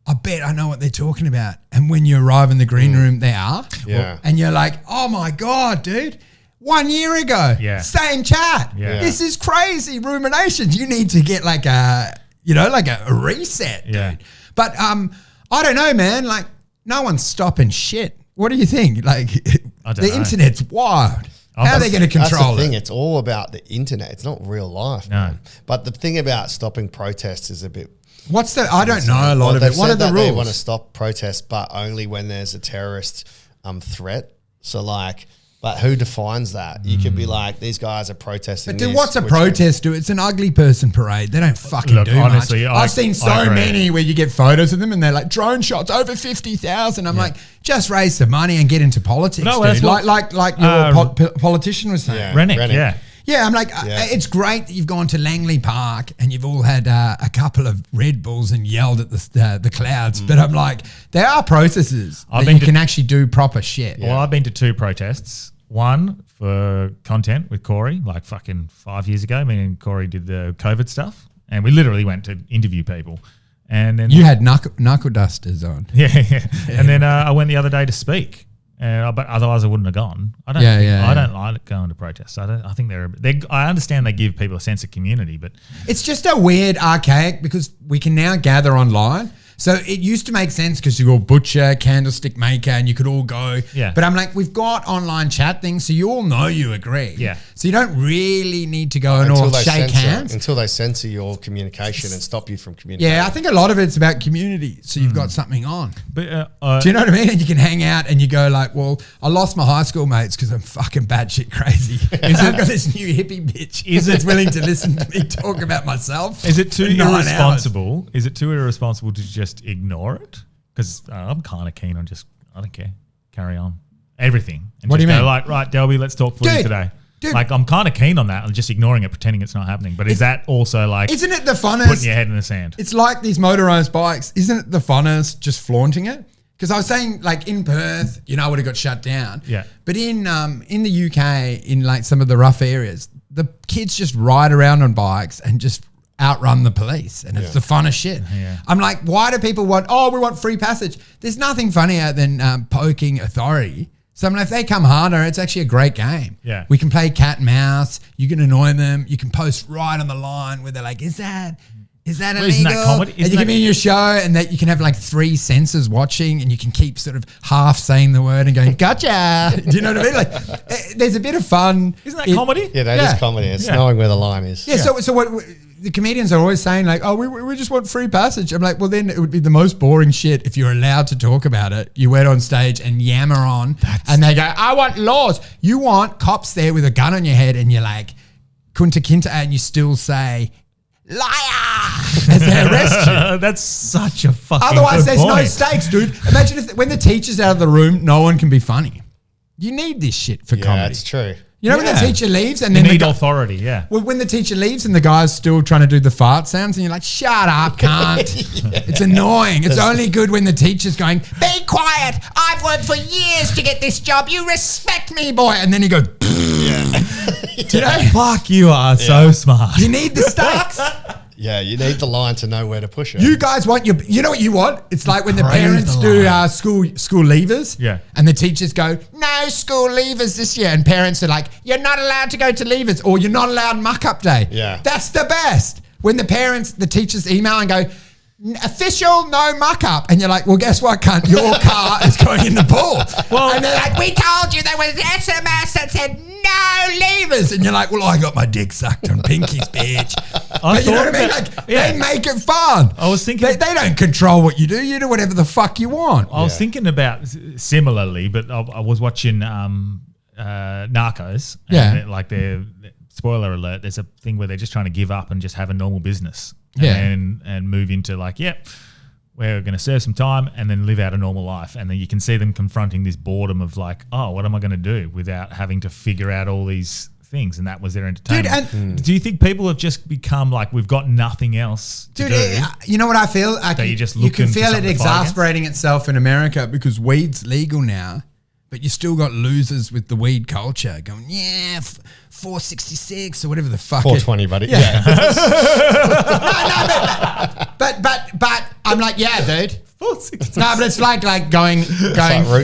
I bet I know what they're talking about. And when you arrive in the green room, they are. Yeah. And you're like, oh my God, dude. 1 year ago, same chat. Yeah. This is crazy ruminations. You need to get like a reset, dude. But I don't know, man. Like, no one's stopping shit. What do you think? Like, the internet's wild. How are they going to control That's the thing. it? It's all about the internet. It's not real life, man. But the thing about stopping protests is a bit... I don't know a lot of it. What are the rules? They want to stop protests, but only when there's a terrorist threat. So, like... But who defines that? You could be like, these guys are protesting. But dude, what's a protest do? It's an ugly person parade. They don't fucking do honestly, much. I've seen so many where you get photos of them and they're like, drone shots, over 50,000. I'm like, just raise some money and get into politics, dude. Like your politician was saying. Yeah, Rennick, Rennick. Yeah, I'm like, it's great that you've gone to Langley Park and you've all had a couple of Red Bulls and yelled at the clouds. But I'm like, there are processes that you can actually do proper shit. Well, I've been to 2 protests. One for content with Corey, like fucking 5 years ago. Me and Corey did the COVID stuff, and we literally went to interview people. And then you had knuckle dusters on. Yeah. And then I went the other day to speak, but otherwise I wouldn't have gone. I don't like going to protests. I think I understand they give people a sense of community, but it's just a weird archaic because we can now gather online. So it used to make sense because you're a butcher, candlestick maker, and you could all go. Yeah. But I'm like, we've got online chat things, so you all know you agree. Yeah. So you don't really need to go and all shake hands. Until they censor your communication and stop you from communicating. Yeah, I think a lot of it's about community. So you've got something on. But do you know what I mean? And you can hang out and you go like, well, I lost my high school mates because I'm fucking batshit crazy. I've got this new hippie bitch that's willing to listen to me talk about myself. Is it too irresponsible? Is it too irresponsible to just ignore it? Because I'm kind of keen on I don't care, carry on everything. And what do you mean? Like, right, Delby, let's talk footy today. Dude. Like, I'm kind of keen on that. I'm just ignoring it, pretending it's not happening. But is that also like, isn't it the funnest? Putting your head in the sand. It's like these motorized bikes. Isn't it the funnest just flaunting it? Because I was saying, like in Perth, I would have got shut down. Yeah. But in the UK, in like some of the rough areas, the kids just ride around on bikes and just outrun the police, and it's the funnest shit. Yeah. I'm like, why do people we want free passage? There's nothing funnier than poking authority. So I'm like, if they come harder, it's actually a great game. Yeah. We can play cat and mouse. You can annoy them. You can post right on the line where they're like, is that illegal? Isn't that comedy? And you can be in your show and that you can have like 3 sensors watching and you can keep sort of half saying the word and going, gotcha. Do you know what I mean? Like, there's a bit of fun. Isn't that comedy? Yeah, that is comedy. It's knowing where the line is. Yeah. So what the comedians are always saying like, oh, we just want free passage. I'm like, well, then it would be the most boring shit if you're allowed to talk about it. You went on stage and yammer on and they go, I want laws. You want cops there with a gun on your head and you're like, kunta kinta, and you still say, liar, as they arrest you. That's such a fucking Otherwise, good there's point. no stakes, dude. Imagine when the teacher's out of the room, no one can be funny. You need this shit for comedy. Yeah, it's true. You know when the teacher leaves and then you need authority, Well, when the teacher leaves and the guy's still trying to do the fart sounds and you're like, shut up, cunt. It's annoying. It's only good when the teacher's going, be quiet. I've worked for years to get this job. You respect me, boy. And then he goes, do you know? Fuck, you are so smart. You need the stakes. Yeah, you need the line to know where to push it. You guys want you know what you want? It's like when the parents do school leavers. Yeah. And the teachers go, no school leavers this year. And parents are like, you're not allowed to go to leavers or you're not allowed muck up day. Yeah. That's the best. When the teachers email and go, official, no muck up. And you're like, well, guess what, cunt? Your car is going in the pool. And they're like, we told you there was an SMS that said no leavers. And you're like, well, I got my dick sucked on Pinky's, bitch. But you know what I mean? Like, they make it fun. I was thinking... They don't control what you do. You do whatever the fuck you want. I was thinking about similarly, but I was watching Narcos. And like spoiler alert, there's a thing where they're just trying to give up and just have a normal business. And move into like, we're going to serve some time and then live out a normal life. And then you can see them confronting this boredom of like, oh, what am I going to do without having to figure out all these things? And that was their entertainment. Dude, do you think people have just become like, we've got nothing else to do? You know what I feel? You can feel it exasperating itself in America because weed's legal now, but you still got losers with the weed culture going, 466 or whatever the fuck. 420, buddy. Yeah. but I'm like, dude. 466. No, but it's like going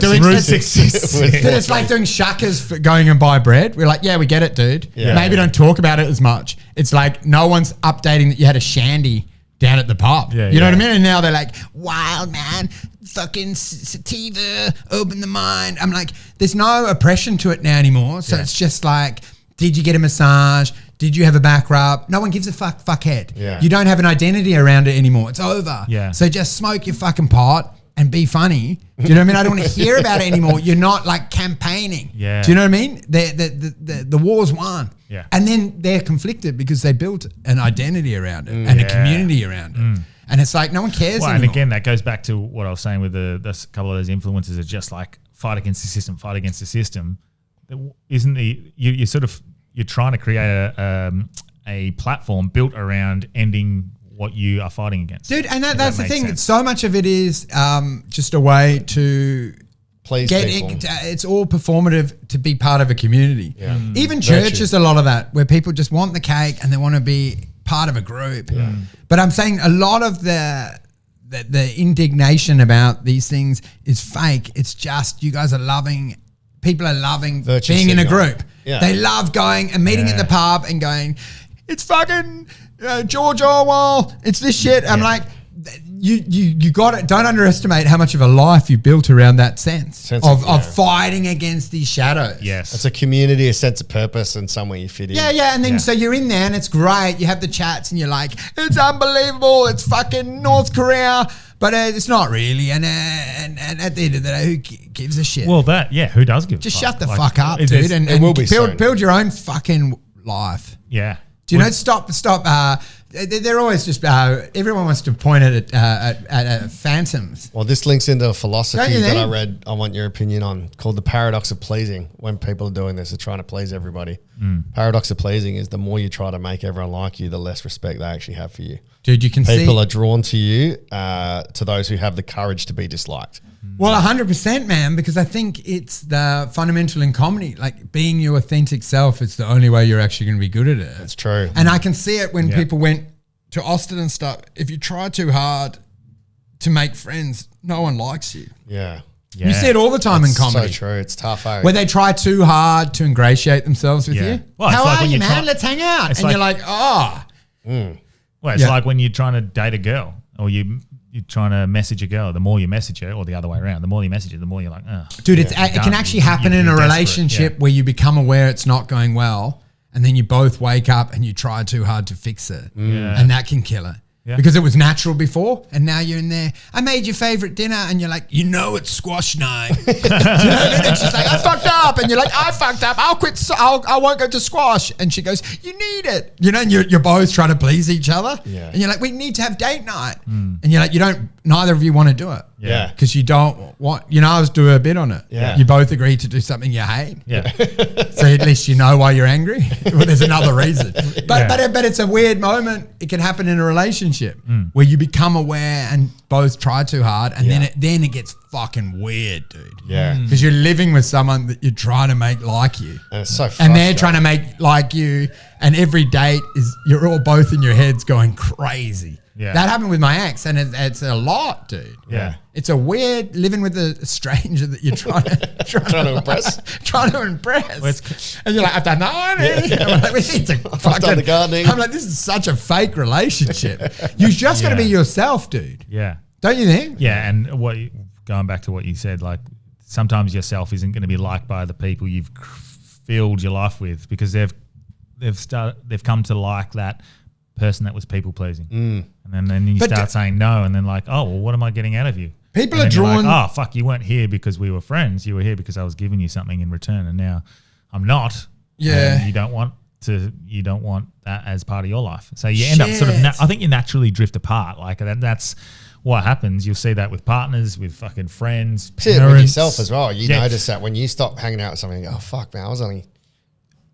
doing Route 66. It's like doing shakas for going and buy bread. We're like, we get it, dude. Yeah. Maybe don't talk about it as much. It's like no one's updating that you had a shandy down at the pub. You know what I mean? And now they're like, wild man, fucking sativa, open the mind. I'm like, there's no oppression to it now anymore. So it's just like, did you get a massage? Did you have a back rub? No one gives a fuckhead. Yeah. You don't have an identity around it anymore. It's over. Yeah. So just smoke your fucking pot and be funny. Do you know what I mean? I don't want to hear about it anymore. You're not like campaigning. Yeah. Do you know what I mean? The war's won. Yeah. And then they're conflicted because they built an identity around it and a community around it. And it's like no one cares anymore. And again, that goes back to what I was saying with the couple of those influencers are just like fight against the system. Isn't you're trying to create a platform built around ending what you are fighting against. Dude, and that's the thing. Sense. So much of it is just a way to please get it. It's all performative to be part of a community. Yeah. Even church is a lot of that, where people just want the cake and they want to be part of a group. Yeah. But I'm saying a lot of the indignation about these things is fake. It's just you guys are loving. People are loving being in a group. Yeah. They love going and meeting at the pub and going, it's fucking George Orwell. It's this shit. I'm like, you got it. Don't underestimate how much of a life you built around that sense of fighting against these shadows. Yes. It's a community, a sense of purpose and somewhere you fit in. Yeah. And then so you're in there and it's great. You have the chats and you're like, it's unbelievable. It's fucking North Korea. But it's not really, and at the end of the day, who gives a shit? Well, who does give a fuck? Just shut the fuck up, dude, and build your own fucking life. Yeah. Do you know? Stop. They're always just everyone wants to point at phantoms. Well, this links into a philosophy that I read. I want your opinion on, called the paradox of pleasing. When people are doing this, they're trying to please everybody. Paradox of pleasing is the more you try to make everyone like you, the less respect they actually have for you. Dude, you can see people are drawn to you, to those who have the courage to be disliked. Well, 100%, man, because I think it's the fundamental in comedy. Like, being your authentic self is the only way you're actually going to be good at it. That's true. And I can see it when people went to Austin and stuff. If you try too hard to make friends, no one likes you. Yeah. You see it all the time in comedy. So true. It's tough, eh? Where they try too hard to ingratiate themselves with you. Well, how are you, man? Let's hang out. And you're like, oh. Well, it's like when you're trying to date a girl or you're trying to message a girl. The more you message her, or the other way around, the more you message her, the more you're like, oh. Dude, it can actually happen in a relationship where you become aware it's not going well, and then you both wake up and you try too hard to fix it. And that can kill it. Yeah. Because it was natural before, and now you're in there. I made your favorite dinner, and you're like, it's squash night. You know what I mean? And she's like, I fucked up, and you're like, I fucked up. I'll quit. I won't go to squash. And she goes, you need it. You know, and you're both trying to please each other. Yeah. And you're like, we need to have date night. And you're like, you don't neither of you want to do it. Yeah. Because you don't want, I was doing a bit on it. Yeah. You both agree to do something you hate. Yeah. So at least you know why you're angry. Well, there's another reason. But it's a weird moment. It can happen in a relationship where you become aware and both try too hard, and then it gets fucking weird, dude. Yeah. Because you're living with someone that you're trying to make like you. And it's so And they're trying to make like you, and every date is you're all both in your heads going crazy. Yeah. That happened with my ex, and it's a lot, dude. Yeah. It's a weird living with a stranger that you're trying to impress. Trying to impress. Well, And you're like, I've done the ironing. I'm like, we need to fucking, done the gardening. I'm like, this is such a fake relationship. You just got to be yourself, dude. Yeah. Don't you think? Yeah, and going back to what you said, like sometimes yourself isn't going to be liked by the people you've filled your life with, because they've come to like that person that was people pleasing, and then you start saying no, and then like, oh well, what am I getting out of you? People and are drawn. like, oh fuck, you weren't here because we were friends. You were here because I was giving you something in return, and now I'm not. Yeah. And you don't want that as part of your life. So you end up sort of. I think you naturally drift apart. Like that's what happens. You'll see that with partners, with fucking friends, See it parents. with yourself as well. You notice that when you stop hanging out with somebody, oh fuck, man,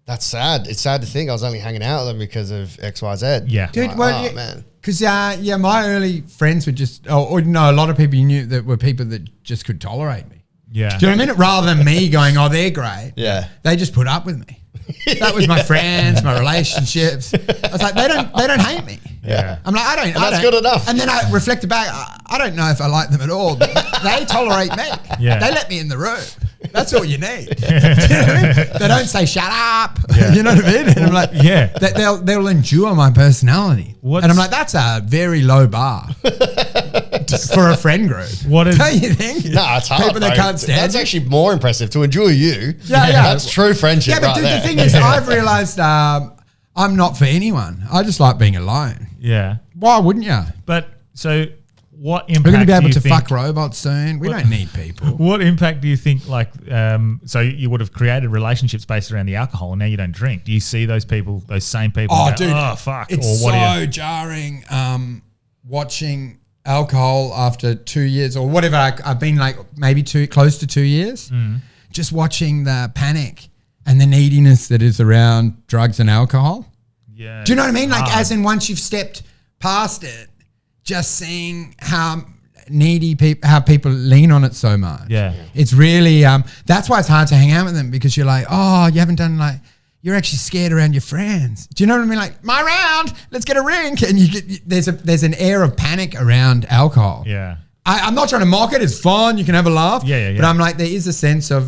that's sad. It's sad to think I was only hanging out with them because of X, Y, Z. Yeah. Dude, like, man. Because, my early friends were just, a lot of people you knew that were people that just could tolerate me. Yeah. Do you know what I mean? Rather than me going, oh, they're great. Yeah. They just put up with me. That was my friends, my relationships. I was like, they don't hate me. Yeah. I'm like, I don't. That's good enough. And then I reflected back. I don't know if I like them at all, but they tolerate me. Yeah. They let me in the room. That's all you need. Do you know what I mean? They don't say shut up. Yeah. You know what I mean? And I'm like, Yeah. they'll endure my personality. What's- And I'm like, that's a very low bar for a friend group. What is- Don't you think? No, it's hard. People that bro. can't stand That's you. actually more impressive to endure you. Yeah. That's true friendship. Yeah, but right dude, there. the thing is, I've realized I'm not for anyone. I just like being alone. Yeah. Why wouldn't you? But so what impact We're going to be do able you to think, fuck robots soon. We don't need people. What impact do you think, like, so you would have created relationships based around the alcohol, and now you don't drink. Do you see those people, those same people? Oh, and go, dude. oh, fuck. It's or what do so you, jarring watching alcohol after 2 years or whatever. I've been like maybe close to 2 years. Just watching the panic and the neediness that is around drugs and alcohol. yeah. Do you know what I mean? Like, hard. as in once you've stepped past it, just seeing how needy people, how people lean on it so much. Yeah. It's really, that's why it's hard to hang out with them, because you're like, oh, you haven't done like, you're actually scared around your friends. Do you know what I mean? Like, my round, let's get a rink. And there's an air of panic around alcohol. Yeah. I'm not trying to mock it. It's fun. You can have a laugh. Yeah. But I'm like, there is a sense of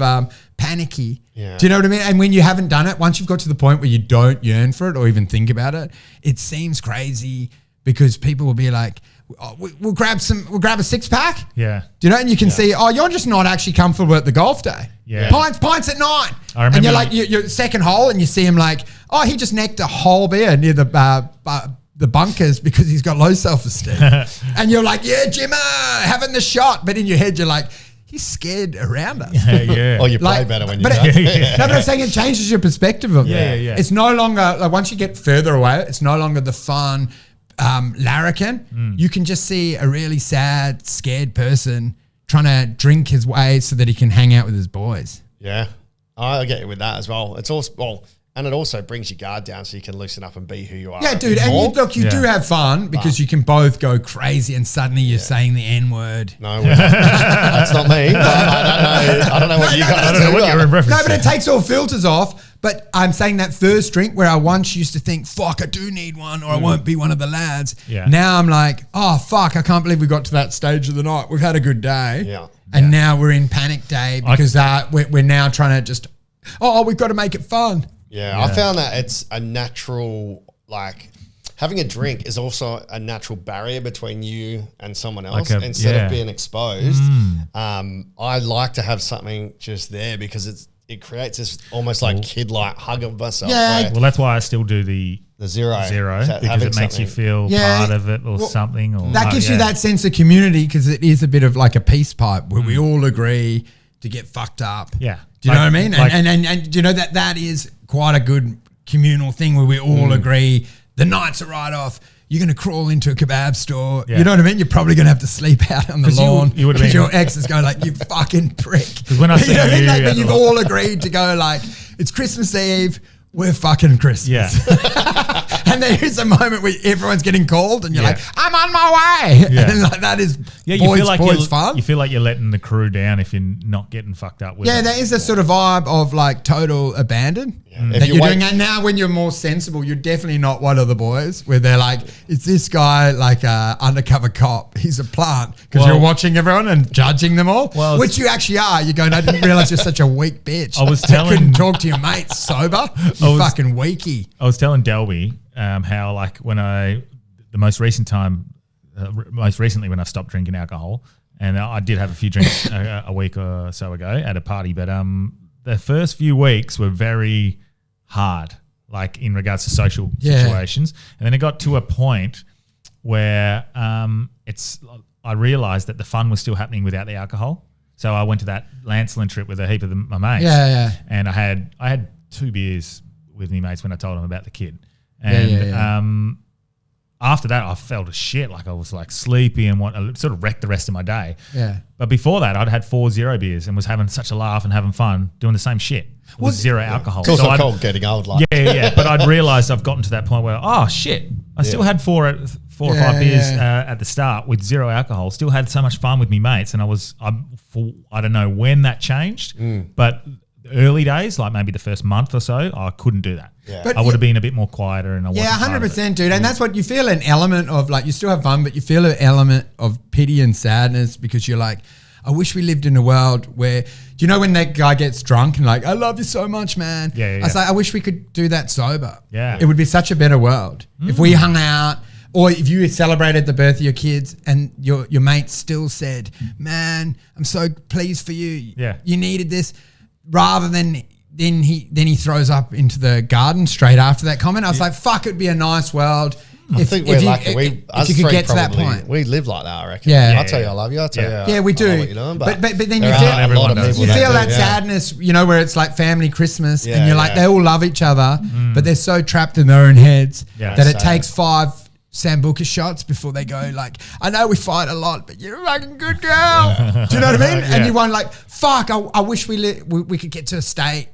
panicky. Yeah. Do you know what I mean? And when you haven't done it, once you've got to the point where you don't yearn for it or even think about it, it seems crazy, because people will be like, oh, we'll grab a six pack. Yeah. Do you know? And you can see, oh, you're just not actually comfortable at the golf day. Yeah. Pints at 9. I remember and you're like, you're second hole, and you see him like, oh, he just necked a whole beer near the bunkers because he's got low self-esteem. And you're like, yeah, Jimmer, having the shot. But in your head, you're like, he's scared around us. Yeah. Or you play Like, better when you but do. No, but I'm saying it changes your perspective of it. Yeah. It's no longer, like, once you get further away, it's no longer the fun larrikin. You can just see a really sad, scared person trying to drink his way so that he can hang out with his boys. Yeah, I get you with that as well. It's also and it also brings your guard down so you can loosen up and be who you are. Yeah, dude. And more. you do have fun because you can both go crazy and suddenly you're saying the N-word. No, that's not me. But I don't know what you guys I don't know what you're in reference No, but to. it takes all filters off. But I'm saying that first drink where I once used to think, fuck, I do need one or I won't be one of the lads. Yeah. Now I'm like, oh, fuck, I can't believe we got to that stage of the night. We've had a good day. Yeah. And now we're in panic day because we're now trying to just, we've got to make it fun. Yeah, I found that it's a natural, like, having a drink is also a natural barrier between you and someone else. Instead of being exposed, I like to have something just there because it creates this almost like kid-like hug of myself. Yeah. where Well, that's why I still do the zero. because Having it makes you something. feel Yeah. part of it or something. Or That gives you that sense of community because it is a bit of like a peace pipe where we all agree to get fucked up. Yeah. Do you know what I mean? Like- And you know that is quite a good communal thing where we all agree the night's a write-off. you're going to crawl into a kebab store. Yeah. You know what I mean? You're probably going to have to sleep out on the 'Cause lawn. you would've because been- your ex is going like, you fucking prick. Because when I see you know what I mean? you Like, at but the you've all agreed to go like, it's Christmas Eve. We're fucking Christmas. Yeah. And there is a moment where everyone's getting called and you're Yeah. like, I'm on my way. Yeah. And like that is You boys, feel like boys fun. you feel like you're letting the crew down if you're not getting fucked up with Yeah, them. there is a sort of vibe of like total abandon If that you you're wait- doing. And now when you're more sensible, you're definitely not one of the boys where they're like, is this guy like a undercover cop? He's a plant because Well- you're watching everyone and judging them all, Well, which you actually are. You're going, I didn't realize you're such a weak bitch. I was that telling- couldn't talk to your mates sober. You was- fucking weakie. I was telling Delby how like when the most recently when I stopped drinking alcohol, and I did have a few drinks a week or so ago at a party, but the first few weeks were very hard, like in regards to social situations, and then it got to a point where I realised that the fun was still happening without the alcohol. So I went to that Lancelin trip with a heap of my mates, and I had 2 beers with me mates when I told them about the kid. And after that, I felt as shit. Like I was like sleepy and sort of wrecked the rest of my day. Yeah. But before that, I'd had 4 0 beers and was having such a laugh and having fun doing the same shit with zero alcohol. It's also So I'd- called getting old. Like, yeah. But I'd realised I've gotten to that point where, oh shit, I still had 4 or 5 beers at the start with 0 alcohol. Still had so much fun with me mates, and I don't know when that changed, but early days, like maybe the first month or so, I couldn't do that. Yeah. But I would have been a bit more quieter, and I wasn't part of it. 100%, dude. And that's what you feel, an element of like, you still have fun, but you feel an element of pity and sadness because you're like, I wish we lived in a world where, do you know when that guy gets drunk and like, I love you so much, man. Yeah. I was like, I wish we could do that sober. Yeah. It would be such a better world if we hung out, or if you celebrated the birth of your kids and your mate still said, man, I'm so pleased for you. Yeah. You needed this, rather than then he throws up into the garden straight after that comment. I was like, fuck, it'd be a nice world. I think we're lucky. If you could get to that point. We live like that, I reckon. Yeah. I'll tell you I love you. I'll tell you. Yeah, we do. I know what you're doing, but then there you are feel a lot of everyone people does. you that feel do, that yeah. sadness, you know, where it's like family Christmas Yeah, and you're like, yeah. they all love each other, but they're so trapped in their own heads Yeah. that it Sad. takes 5 Sambuca shots before they go like, I know we fight a lot, but you're a fucking good girl. Do you know what I mean? And you want like, fuck, I wish we could get to a state,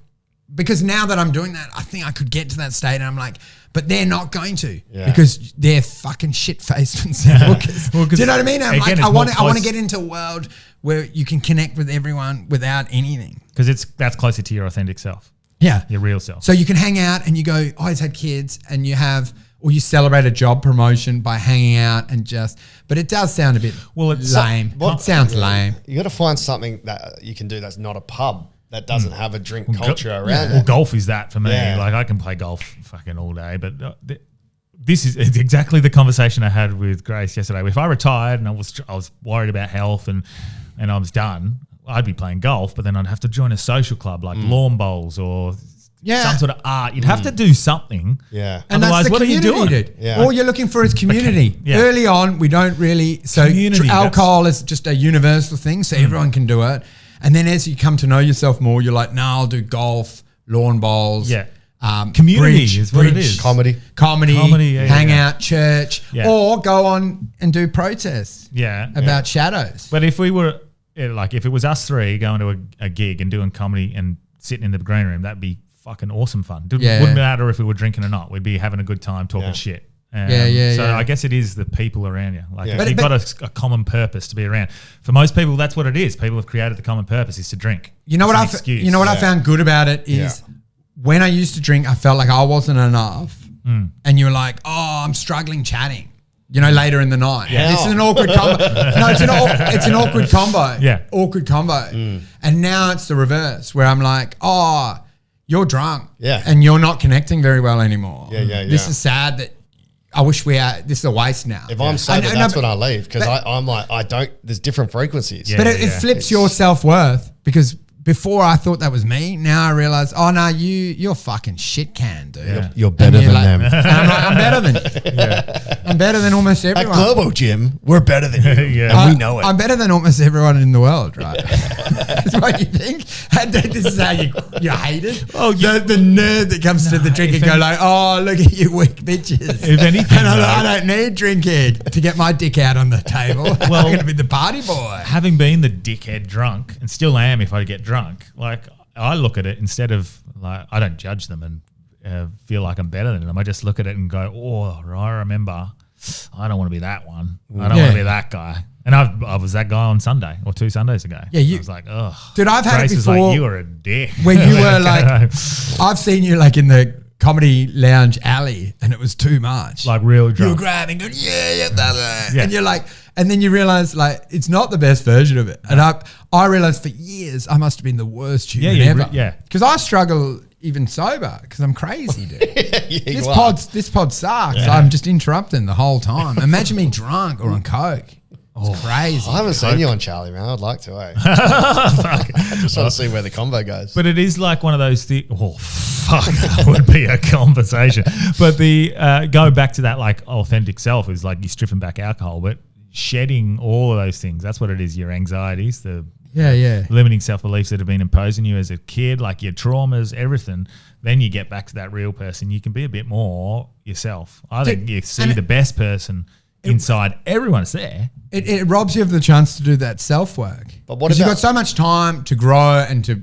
because now that I'm doing that, I think I could get to that state, and I'm like, but they're not going to because they're fucking shit-faced and Sambucas. Well, 'cause do you know what I mean? I'm again, like, it's I want more to close- get into a world where you can connect with everyone without anything. Because that's closer to your authentic self, Yeah. your real self. So you can hang out and you go, oh, he's had kids, and you have, or you celebrate a job promotion by hanging out and just, but it does sound a bit lame. It sounds lame. You got to find something that you can do that's not a pub, that doesn't have a drink culture around Well, it. golf is that for me. Yeah. Like I can play golf fucking all day, but it's exactly the conversation I had with Grace yesterday. If I retired and I was worried about health and I was done, I'd be playing golf, but then I'd have to join a social club like lawn bowls or some sort of art. You'd have to do something. Yeah. And Otherwise, that's the what are you community, doing? dude. Yeah. All you're looking for is community. Yeah. Early on, we don't really. So Community, alcohol is just a universal thing, so everyone can do it. And then as you come to know yourself more, you're like, no, I'll do golf, lawn bowls. Yeah. Community is what it is. Comedy. Comedy, yeah, hang yeah. out, church, Yeah. or go on and do protests Yeah. about shadows. But if we were if it was us 3 going to a gig and doing comedy and sitting in the green room, that'd be fucking awesome fun. Yeah. Wouldn't matter if we were drinking or not. We'd be having a good time talking shit. So I guess it is the people around you. Like if you've got a common purpose to be around. For most people, that's what it is. People have created the common purpose is to drink. You know It's what an excuse. You know what I found good about it is when I used to drink, I felt like I wasn't enough, and you were like, "Oh, I'm struggling chatting." You know, later in the night. Yeah. This is an awkward combo. No, it's an awkward combo. Yeah. Awkward combo. And now it's the reverse, where I'm like, "Oh, you're drunk, and you're not connecting very well anymore. This is sad that." I wish this is a waste now. If I'm sober, that's when I leave, because I'm like, there's different frequencies. Yeah. But it flips your self-worth, because before I thought that was me. Now I realize, oh no, you're fucking shit can, dude. Yeah. You're better than them. And I'm like, I'm better than you. I'm better than almost At everyone. Globo Gym, we're better than you. Yeah. And we know it. I'm better than almost everyone in the world, right? That's what you think. And this is how you hate it. Oh, the nerd that comes to the drink and go like, oh, look at you weak bitches. If anything, and I'm like, though- I don't need drinkhead to get my dick out on the table. Well- I'm going to be the party boy. Having been the dickhead drunk, and still am if I get drunk, like I look at it instead of like I don't judge them and feel like I'm better than them. I just look at it and go, oh, I remember. I don't want to be that one. I don't want to be that guy. And I was that guy on Sunday or 2 Sundays ago. Yeah, I was like, oh, dude, I've had Grace it was before. like, you were a dick. When you were like, I've seen you like in the comedy lounge alley, and it was too much. like real you were drunk. grabbing, going, yeah, blah, blah. Yeah. And you're like, and then you realize like it's not the best version of it. And I realized for years I must have been the worst human ever. Yeah. Because I struggle even sober because I'm crazy, dude. This pod sucks. I'm just interrupting the whole time. Imagine me drunk or on coke. It's crazy. I haven't seen you on Charlie, man. I'd like to, I just want to see where the combo goes. But it is like one of those things. Oh, fuck, that would be a conversation. But the go back to that like authentic self is like you're stripping back alcohol, but shedding all of those things. That's what it is. Your anxieties, the limiting self-beliefs that have been imposed on you as a kid, like your traumas, everything. Then you get back to that real person. You can be a bit more yourself. I think you see the best person inside. Everyone's there. It robs you of the chance to do that self-work. But what Because you've about- got so much time to grow and to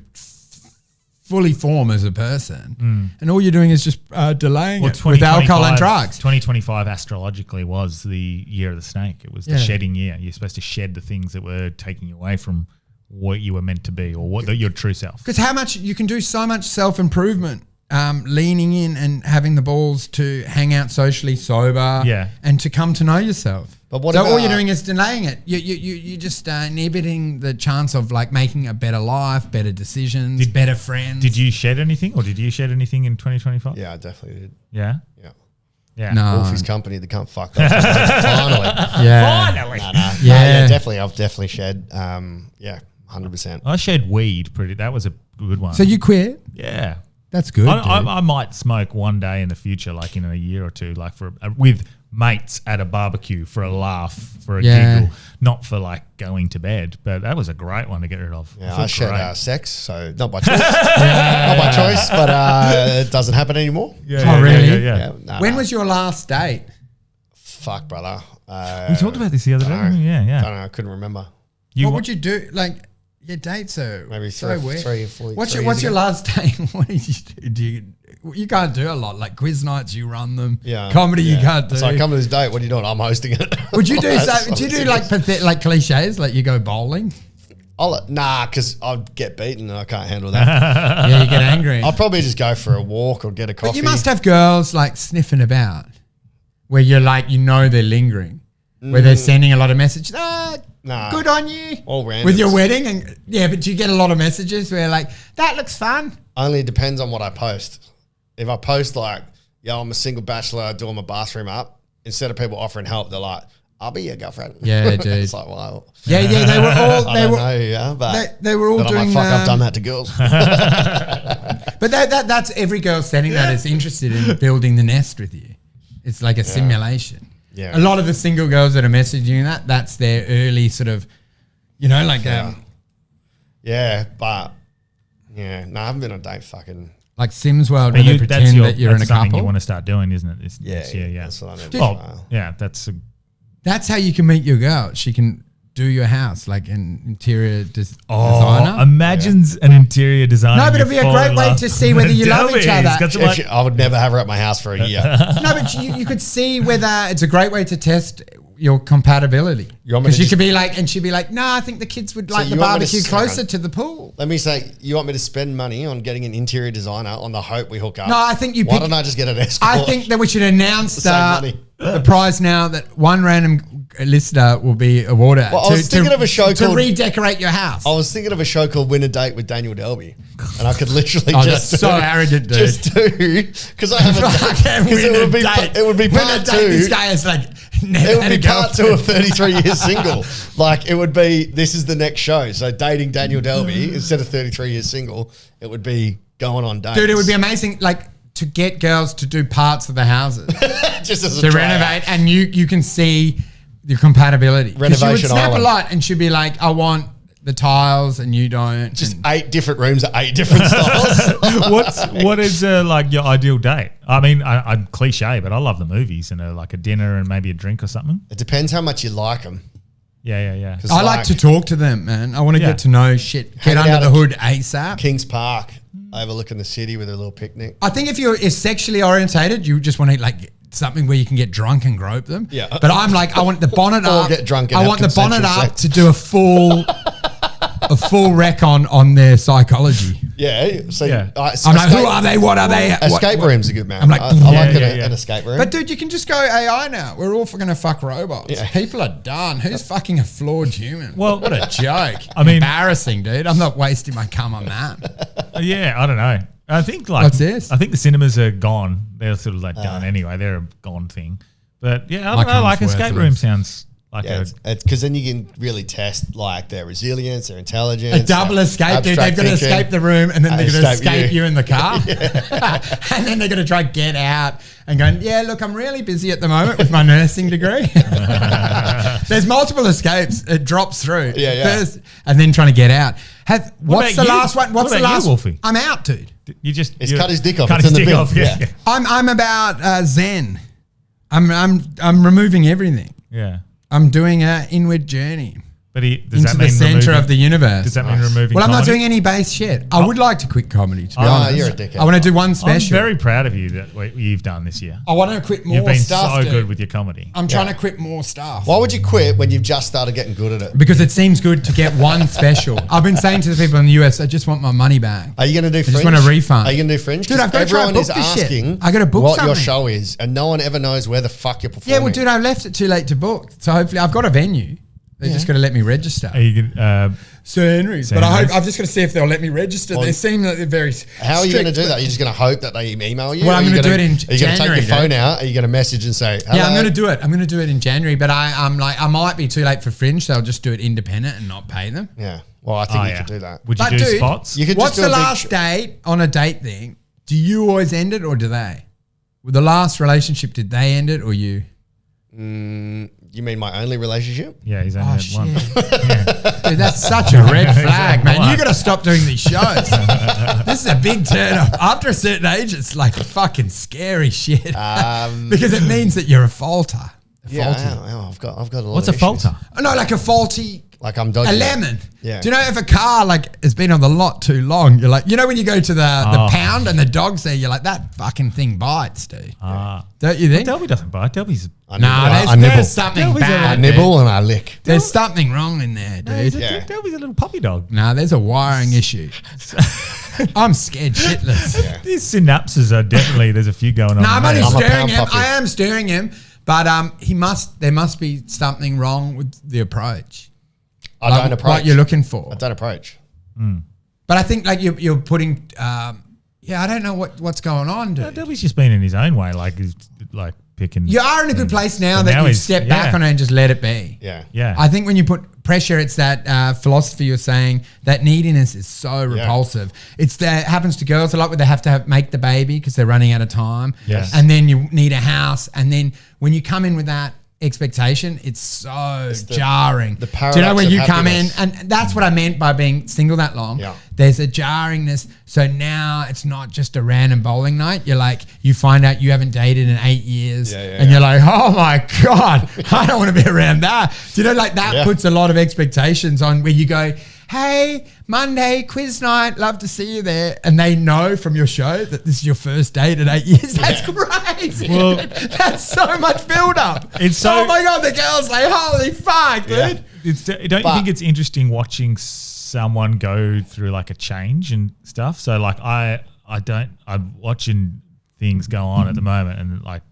fully form as a person. And all you're doing is just delaying it with alcohol and drugs. 2025 astrologically was the year of the snake. It was the shedding year. You're supposed to shed the things that were taking you away from what you were meant to be or what your true self. Because how much you can do so much self-improvement, leaning in and having the balls to hang out socially sober and to come to know yourself. But what so all about- you're doing is delaying it. You're just inhibiting the chance of like making a better life, better decisions, better friends. Did you shed anything or did you shed anything in 2025? Yeah, I definitely did. Yeah? Yeah. Yeah. No. Wolfie's company, the cunt fucked up. Finally. Yeah. Finally. Yeah. Definitely. I've definitely shed. 100%. I shed weed that was a good one. So you quit? Yeah. That's good. I might smoke one day in the future, like in a year or two, like with mates at a barbecue for a laugh, for a giggle, not for like going to bed. But that was a great one to get rid of. Yeah, I shed sex, so not by choice. Not by choice, but it doesn't happen anymore. Really? Yeah. When was your last date? Fuck, brother. We talked about this the other day. don't know. Yeah. I don't know. I couldn't remember. What would you do? Like your dates are Maybe so weird. 3 or 4 What's 3 your years ago. last date? What did you do? You can't do a lot. Like quiz nights, you run them. Yeah. Comedy, you can't do. So I come to this date. What are you doing? I'm hosting it. Would you do That's so? Do you do ridiculous. like cliches? Like you go bowling? Nah, because I'd get beaten and I can't handle that. Yeah, you get angry. I'll probably just go for a walk or get a coffee. But you must have girls like sniffing about, where you're like, they're lingering, where they're sending a lot of messages. Nah. Good on you. All randoms. With your wedding, and but do you get a lot of messages where like that looks fun? Only depends on what I post. If I post like, yo, I'm a single bachelor doing my bathroom up, instead of people offering help, they're like, I'll be your girlfriend. Yeah, dude. It's like, wow. Yeah, they were all I don't know, yeah, but they were all but I'm doing. like, fuck, I've done that to girls. But that's every girl sending that is interested in building the nest with you. It's like a simulation. Yeah. A lot of the single girls that are messaging that's their early sort of, like Yeah, but I haven't been on a date fucking. like Sims World where they pretend that you're in a that's something couple. you want to start doing, isn't it? Yeah. Yeah. That's what I need. Well, yeah, that's That's how you can meet your girl. She can do your house like an interior designer. imagines an interior designer. No, but it'd be a great way to see whether you love each other. I would never have her at my house for a year. No, but you could see whether it's a great way to test your compatibility. You want me Because to you just- could be like, and she'd be like, no, I think the kids would like the you want me to barbecue s- closer to the pool. Let me say, you want me to spend money on getting an interior designer on the hope we hook up? No, I think you Why pick- don't I just get an escort? I think that we should announce Save money. the prize now that one random listener will be awarded Well, I was thinking of a show to called- redecorate your house. I was thinking of a show called Win a Date with Daniel Delby, and I could literally Oh, just that's so arrogant, dude. Just do because I haven't because it would be part two. This guy is like never It would had be a part two of girlfriend. 33 years single. Like it would be. This is the next show. So dating Daniel Delby instead of 33 years single, it would be going on dates. Dude, it would be amazing. Like to get girls to do parts of the houses Just as a to tryout. renovate, and you can see parts of the houses Just as a to tryout. renovate, and you can see the compatibility. 'Cause you would Renovation snap Island. a lot, and she'd be like, "I want the tiles," and you don't. Just and 8 different rooms at 8 different styles. What is like your ideal date? I mean, I'm cliche, but I love the movies and like a dinner and maybe a drink or something. It depends how much you like them. Yeah. I like to talk to them, man. I want to Yeah. get to know shit. Get Hang out under the at hood ASAP. Kings Park, overlooking the city with a little picnic. I think if you're sexually orientated, you just want to like something where you can get drunk and grope them. Yeah. But I'm like, I want the bonnet Or up. get drunk and I have want the bonnet consensual up sex. to do a full rec on their psychology. Yeah. So Yeah. I'm like, who are they? What are they? Escape What- rooms are good, man. I'm like, I like yeah. an escape room. But dude, you can just go AI now. We're all going to fuck robots. Yeah. People are done. Who's fucking a flawed human? Well- what a joke. I mean- embarrassing, dude. I'm not wasting my cum on that. Yeah, I don't know. I think like What's this? I think the cinemas are gone. They're sort of like done anyway. They're a gone thing. But yeah, I My don't know. Like cum's escape worthless. room sounds like yeah, it's because then you can really test like their resilience, their intelligence. A double escape, dude. They've abstract got to thinking. escape the room and then they're going to escape you in the car. And then they're going to try to get out and go, yeah, look, I'm really busy at the moment with my nursing degree. There's multiple escapes. It drops through. Yeah. First, and then trying to get out. What's about the you? last one? What's What the about you, last Wolfie? I'm out, dude. you just He's you cut his dick off. cut It's his in the dick bin. off. Yeah. Yeah. I'm about Zen. I'm removing everything. Yeah. I'm doing an inward journey But does into that the mean center removing- of the universe. Does that mean removing? Well, I'm not comedy? doing any base shit. I would like to quit comedy, to be Ah, honest. you're a dickhead. I want to do one I'm special. very proud of you that what you've done this year. I want to quit more You've been stuff. so dude. good with your comedy. I'm trying to quit more stuff. Why would you quit when you've just started getting good at it? Because it seems good to get one special. I've been saying to the people in the US, I just want my money back. Are you going to do Fringe? just want a refund. Are you going to do Fringe? Dude, 'Cause I've gotta try and everyone book is this shit. asking I gotta book what your something. show is, and no one ever knows where the fuck you're performing. Yeah, well, dude, I left it too late to book. So hopefully I've got a venue. They just got to let me register. Are you gonna, Sir Henry's. Sir But Henry's. I've just got to see if they'll let me register. Well, they seem like they're very How are you going to strict, do but- that? You're just going to hope that they email you? Well, I'm Are you gonna do gonna- it in Are you going to take January, your phone dude. out? Are you going to message and say, hello? Yeah, I'm going to do it. I'm going to do it in January, but I'm like, I might be too late for Fringe, so I'll just do it independent and not pay them. Yeah. Well, I think oh, you yeah. could do that. Would you But do dude, spots? You could What's just do the a big last date on a date thing? Do you always end it or do they? With the last relationship, did they end it or you? You mean my only relationship? Yeah, he's only had one. Dude, that's such a red flag, man. You got to stop doing these shows. This is a big turn off. After a certain age, it's like fucking scary shit because it means that you're a falter. Yeah, I've got a lot What's of a falter? No, like a faulty. Like I'm dodging A it. lemon. Yeah. Do you know if a car like has been on the lot too long, you're like, you know when you go to the pound and the dog's there, you're like, that fucking thing bites, dude. Don't you think? Delby doesn't bite. Delby's I nibble. Nah, I nibble. there's something Delby's bad. I nibble and I lick. There's something wrong in there, dude. Yeah. Delby's a little puppy dog. Nah, there's a wiring issue. I'm scared shitless. These synapses are definitely, there's a few going on. No, I'm there. only I'm a stirring pound him. puppy. I am stirring him, but there must be something wrong with the approach. I Like don't approach. what you're looking for. I don't approach. But I think like you're putting. I don't know what's going on, dude. Delby's just been in his own way, like he's like picking. You are in a good place now But that now you've he's- stepped back yeah. on it and just let it be. Yeah. Yeah. I think when you put pressure, it's that philosophy you're saying that neediness is so repulsive. It's that happens to girls a lot where they have to make the baby because they're running out of time. Yes. And then you need a house. And then when you come in with that expectation, it's so jarring. the Do you know paradox when of you come in? happiness. And that's what I meant by being single that long. Yeah. There's a jarringness. So now it's not just a random bowling night. You're like, you find out you haven't dated in 8 years. And you're like, oh my God, I don't want to be around that. Do you know, like that puts a lot of expectations on where you go, hey, Monday, quiz night, love to see you there. And they know from your show that this is your first date in 8 years. That's crazy. Well- That's so much build up. It's so- oh my God, the girl's like, holy fuck, dude. Don't you think it's interesting watching someone go through like a change and stuff? So like I'm watching things go on at the moment and like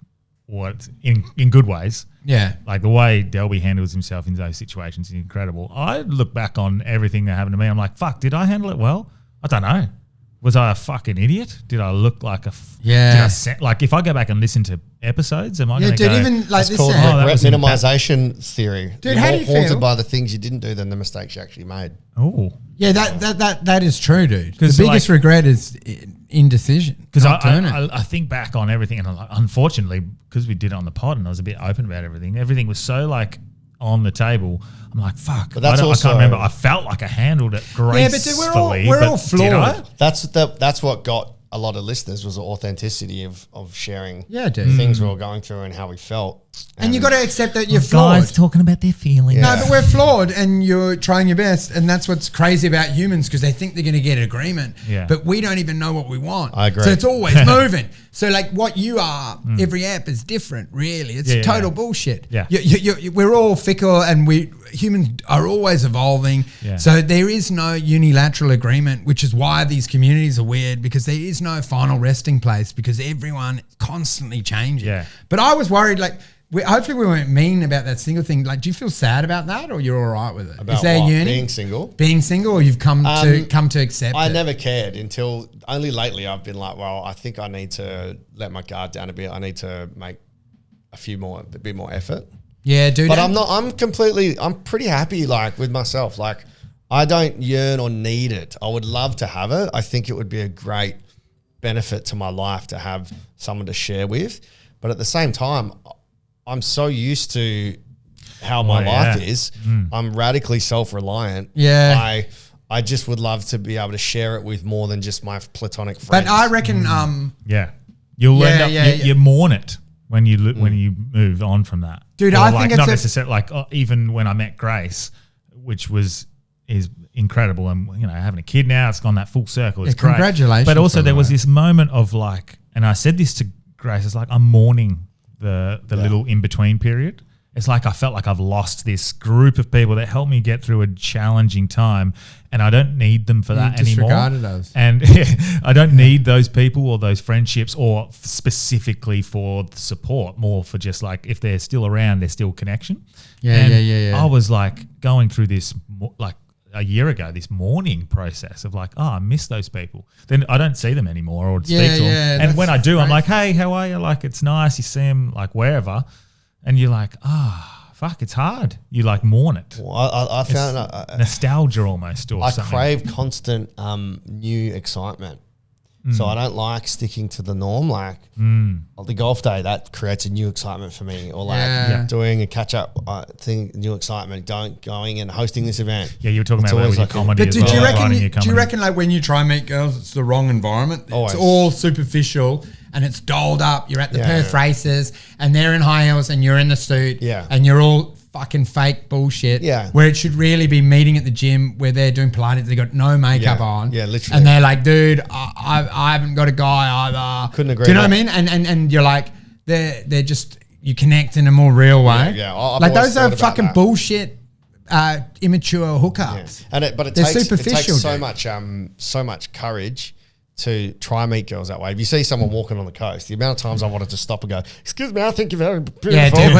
what in good ways. Yeah. Like the way Delby handles himself in those situations is incredible. I look back on everything that happened to me. I'm like, fuck, did I handle it well? I don't know. Was I a fucking idiot? Did I look like a... Yeah. Like if I go back and listen to episodes, am I going to dude, go... even like It's this. called that regret was minimization theory. Dude, You're how more do you haunted feel? by the things you didn't do than the mistakes you actually made. Oh. Yeah, that is true, dude. The 'Cause, biggest like- regret is indecision. Because not doing it. I think back on everything, and I'm like, unfortunately, because we did it on the pod and I was a bit open about everything was so like on the table. I'm like, fuck. But that's I also- can't remember. I felt like I handled it gracefully. Yeah, but dude, we're all did I? flawed. That's what got a lot of listeners was the authenticity of sharing dude. things we were going through and how we felt. And you got to accept that you're flawed. Guys talking about their feelings. No, but we're flawed and you're trying your best. And that's what's crazy about humans because they think they're going to get agreement. Yeah. But we don't even know what we want. I agree. So it's always moving. So like what you are, every app is different, really. It's total bullshit. Yeah. We're all fickle and humans are always evolving. Yeah. So there is no unilateral agreement, which is why these communities are weird because there is no final resting place because everyone constantly changing. Yeah. But I was worried like, hopefully we weren't mean about that single thing. Like, do you feel sad about that, or you're all right with it? About Is there what? uni? Being or single? you've come to accept I it? never cared until only lately I've been like, well, I think I need to let my guard down a bit. I need to make a bit more effort. Yeah, dude. But I'm pretty happy like with myself. Like I don't yearn or need it. I would love to have it. I think it would be a great benefit to my life to have someone to share with. But at the same time, I'm so used to how my life is. I'm radically self-reliant. Yeah. I just would love to be able to share it with more than just my platonic friends. But I reckon, you'll end up you mourn it when you move on from that, dude. Or I like think not it's necessarily like even when I met Grace, which is incredible, and having a kid now, it's gone that full circle. It's great. Congratulations. But also by the there was way. this moment of like, and I said this to Grace, it's like I'm mourning the little in between period. It's like I felt like I've lost this group of people that helped me get through a challenging time, and I don't need them for that anymore. Disregarded us. And I don't need those people or those friendships, or specifically for support. More for just like if they're still around, there's still connection. Yeah. I was like going through this like a year ago, this mourning process of like, I miss those people. Then I don't see them anymore or speak to them. And when I do, I'm like, hey, how are you? Like, it's nice. You see them like wherever. And you're like, fuck, it's hard. You like mourn it. Well, I found nostalgia almost, or I something. crave constant new excitement. So I don't like sticking to the norm. Like the golf day, that creates a new excitement for me. Or like doing a catch-up thing, new excitement, going and hosting this event. Yeah, you were talking It's about that always with your like comedy But as do well. you reckon like when you try and meet girls, it's the wrong environment? Always. It's all superficial and it's dolled up. You're at the Yeah. Perth races and they're in high heels and you're in the suit. Yeah. And you're all fucking fake bullshit. Yeah. Where it should really be meeting at the gym where they're doing Pilates. They got no makeup Yeah. on. Yeah, literally. And they're like, dude, I haven't got a guy either. Couldn't agree Do you know what I more. mean? And you're like, they're just, you connect in a more real way. Yeah. I've Like always those are thought about fucking that. bullshit, immature hookups. And it They're takes superficial, so much courage to try and meet girls that way. If you see someone walking on the coast, the amount of times I wanted to stop and go, "Excuse me, I think you're very beautiful." Yeah, dude.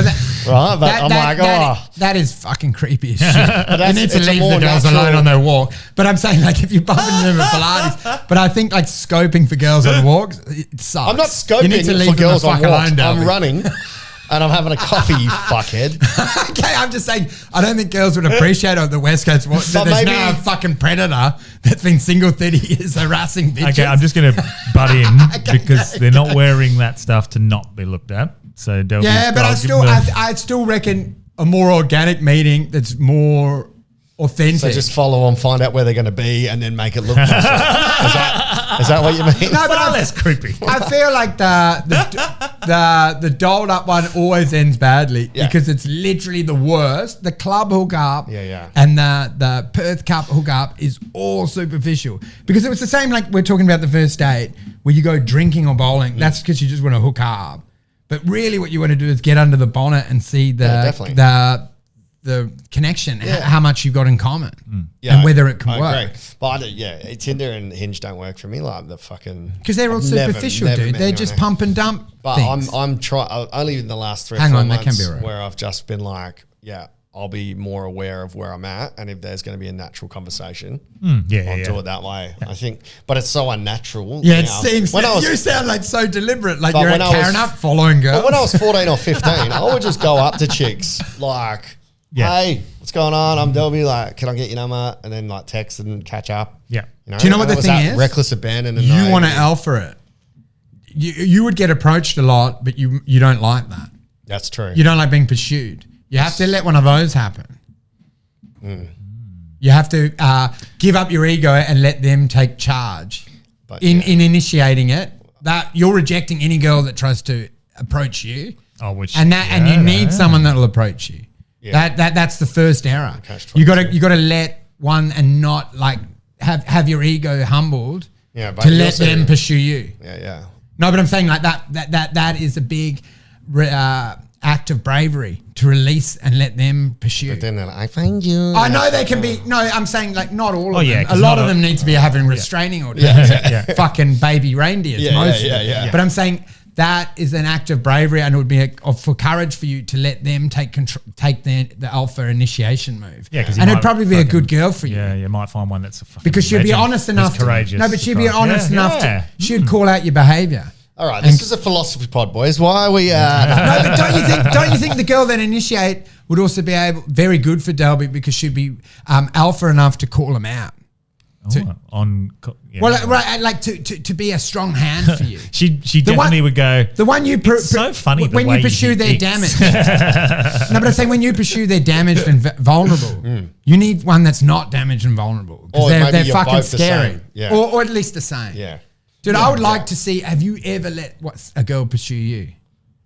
Well, that, right? But that is fucking creepy as shit. You need to it's a leave more the girls natural- alone on their walk. But I'm saying, like, if you bump into them at Pilates, but I think, like, scoping for girls on walks, it sucks. I'm not You need to scoping leave for girls them on the fuck walks. alone, I'm Delby. running and I'm having a coffee, you fuckhead. Okay, I'm just saying, I don't think girls would appreciate it on the West Coast. That But there's maybe- now a fucking predator that's been single 30 years harassing bitches. Okay, I'm just going to butt in because they're not wearing that stuff to not be looked at. So Delby's Yeah, but I still reckon a more organic meeting that's more authentic. So just follow them, find out where they're going to be, and then make it look nicer. Is that what you mean? No, but far less creepy. I feel like the dolled up one always ends badly because it's literally the worst. The club hookup and the Perth Cup hookup is all superficial because it was the same like we're talking about the first date where you go drinking or bowling. That's because you just want to hook up. But really what you want to do is get under the bonnet and see the connection, how much you've got in common and whether it can work. Agree. But Tinder and Hinge don't work for me. Like the fucking Because they're all I've superficial, never dude. met They're anyone just who- pump and dump But things. I'm trying only in the last 3 or Hang 4 on, that months can be right. where I've just been like, I'll be more aware of where I'm at, and if there's going to be a natural conversation, I'll do it that way. I think, but it's so unnatural. Yeah, it now. seems When I was- you sound like so deliberate, like But you're when I was- carrying up following girls. But when I was 14 or 15, I would just go up to chicks like, "Hey, what's going on? I'm Delby. Like, can I get your number?" And then like text and catch up. Yeah. Do you know what the was thing that is? Reckless abandon. And You want to naivety. alpha it. You would get approached a lot, but you don't like that. That's true. You don't like being pursued. You have to let one of those happen. You have to give up your ego and let them take charge But, in yeah. initiating it. That you're rejecting any girl that tries to approach you, Oh, and you need someone that'll approach you. Yeah. That's the first error. Catch You 22. got to let one and not like have your ego humbled Yeah, but to you let also- them pursue you. Yeah. No, but I'm saying like that is a big act of bravery to release and let them pursue. But then they're like, I find you. I know they can be. No, I'm saying like not all Oh, of yeah, them. A 'cause lot not of a- them need to be having restraining orders. Fucking baby reindeers. Yeah, most yeah, of them. yeah. But I'm saying that is an act of bravery, and it would be for courage for you to let them take control, take the alpha initiation move. Yeah, 'cause you and might it'd probably be a fucking- good girl for you. Yeah, you might find one that's a fucking Because she'd be legend, honest enough who's courageous. to. No, but she'd be Christ. honest Yeah, enough yeah. to. She'd call out your behaviour. All right, this is a philosophy pod, boys. Why are we? No, but don't you think the girl that initiate would also be very good for Delby because she'd be alpha enough to call him out? Yeah. Well, right, like to be a strong hand for you. She The one- definitely would go. The one you It's so funny the when way you pursue he their kicks. damage. No, but I'm saying when you pursue their damaged and vulnerable, you need one that's not damaged and vulnerable Or because maybe they're you're fucking both the scary, same. Yeah. or at least the same. Yeah. Dude, I would like to see. Have you ever let a girl pursue you?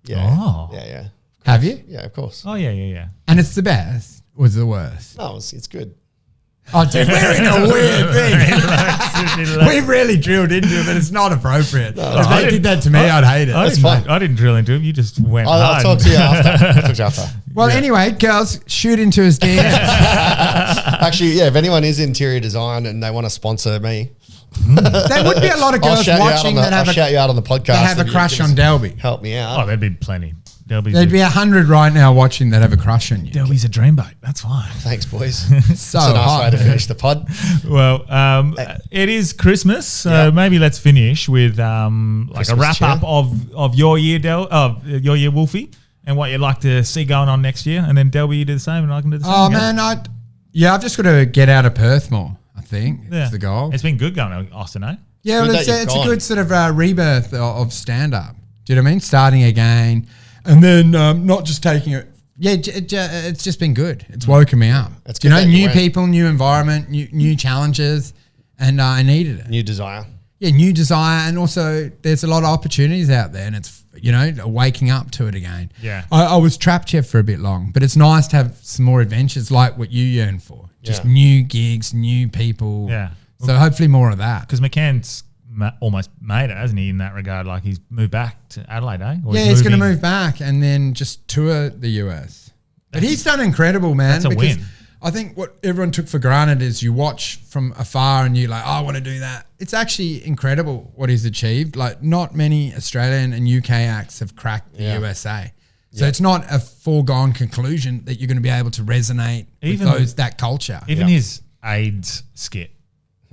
Yeah. Oh. Yeah. Have you? Yeah, of course. Oh yeah. And it's the best or it's the worst? No, it's good. Oh, dude, we're in a weird thing. We've really drilled into it, but it's not appropriate. If they did that to me, I'd hate it. I didn't drill into him. You just went I'll hard. talk to you after. I'll talk to you after. Well, anyway, girls, shoot into his DMs. Actually, yeah, if anyone is interior design and they want to sponsor me, There would be a lot of I'll girls shout you out watching on the, that I'll shout you out on the podcast. have if a you crush can on Delby. Help me Oh, out. there'd be plenty. Delby's There'd be 100 right now watching that have a crush on you. Delby's a dreamboat. That's fine. Thanks, boys. So It's a nice hot. way to finish the pod. Well, it is Christmas, so maybe let's finish with like a Christmas wrap up cheer. of your year, your year, Wolfie, and what you'd like to see going on next year, and then Delby, you do the same, and I can do the same. Oh, yeah? man, I've just got to get out of Perth more, I think. Yeah. Is the goal. It's been good going to Austin, eh? Yeah, good well, that you've it's a gone. good sort of rebirth of stand-up. Do you know what I mean? Starting again. And then not just taking it. Yeah, it's just been good. It's woken me up. It's Do you good know, that you new went. people, new environment, new challenges, and I needed it. New desire. Yeah, new desire, and also there's a lot of opportunities out there, and it's waking up to it again. Yeah. I was trapped here for a bit long, but it's nice to have some more adventures like what you yearn for. Just Yeah. new gigs, new people. Yeah. So hopefully more of that. Because McCann's almost made it, hasn't he, in that regard? Like he's moved back to Adelaide, eh? Or Yeah, he's going to moving- move back and then just tour the US. But he's done incredible, man. That's a because win. I think what everyone took for granted is you watch from afar and you're like, oh, I want to do that. It's actually incredible what he's achieved. Like not many Australian and UK acts have cracked the USA. So it's not a foregone conclusion that you're going to be able to resonate Even- with that culture. Even his AIDS skit.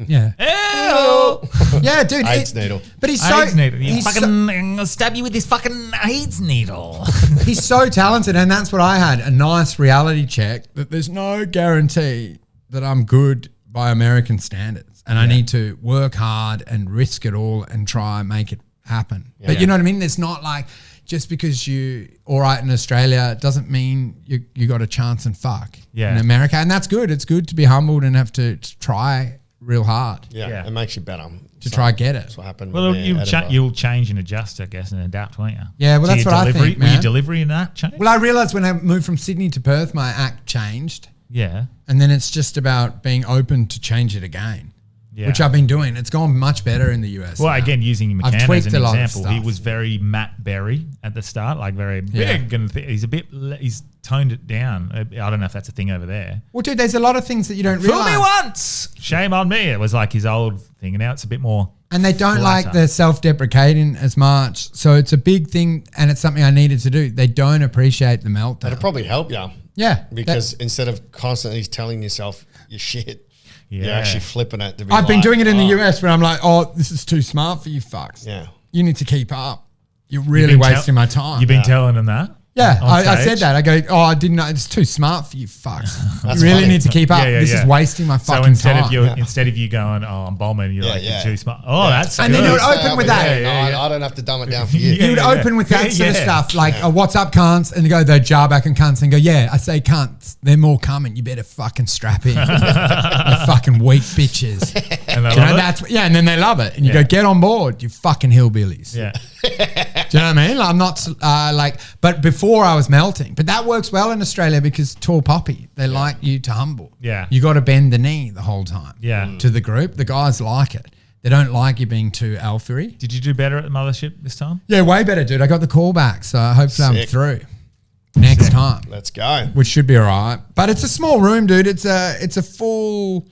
Yeah. Ew! Yeah, dude. AIDS needle. But he's so AIDS needle. You he's so- fucking I'll stab you with this fucking AIDS needle. he's so talented, and that's what I had, a nice reality check that there's no guarantee that I'm good by American standards, and I need to work hard and risk it all and try and make it happen. But you know what I mean? It's not like just because you all right in Australia doesn't mean you got a chance and fuck in America, and that's good. It's good to be humbled and have to try real hard Yeah, it makes you better. to try get it. That's what happened. Well, with Edinburgh. you'll change and adjust, I guess, and adapt, won't you? Yeah, well, To that's your what I delivery. think, Will man. your delivery in that change? Well, I realized when I moved from Sydney to Perth, my act changed. Yeah. And then it's just about being open to change it again, Yeah. which I've been doing. It's gone much better in the US. Well, now. again, using I've McCann as tweaked an a lot of example, he stuff. was very Matt Berry at the start, like very big, and he's a bit. He's toned it down. I don't know if that's a thing over there. Well, dude, there's a lot of things that you don't Fool realize. me once, shame on me. It was like his old thing, and now it's a bit more. And they don't like flatter. the self-deprecating as much. So it's a big thing, and it's something I needed to do. They don't appreciate the meltdown. That'll probably help you. Yeah. Because instead of constantly telling yourself you're shit, you're Yeah. actually flipping it to be I've been like, doing it in the oh, US where I'm like, oh, this is too smart for you fucks. Yeah. You need to keep up. You're You've really been wasting my time. You've been telling them that. Yeah, on I stage. said that. I go, oh, I didn't know. It's too smart for you fucks. That's You really funny. need to keep up. This is wasting my So fucking instead time. of you, instead of you going, oh, I'm bombing, you're like, yeah. you're too smart. Oh, that's And then good. you would open with that. I don't have to dumb it down for you. Yeah. You would open with that sort of Yeah. stuff, like, what's up, cunts? And you go, they jar back and cunts and go, yeah, I say cunts. They're more coming. You better fucking strap in. You fucking weak bitches. And they Do you know, love it? and then they love it. And you Yeah. go, get on board, you fucking hillbillies. Yeah. Do you know what I mean? Like, I'm not but before I was melting. But that works well in Australia because tall poppy, they like you to humble. Yeah. You got to bend the knee the whole time. Yeah. To the group. The guys like it. They don't like you being too alpha-y. Did you do better at the mothership this time? Yeah, way better, dude. I got the call back, so hopefully I'm Sick. through next time, Let's go. which should be all right. But it's a small room, dude. It's a full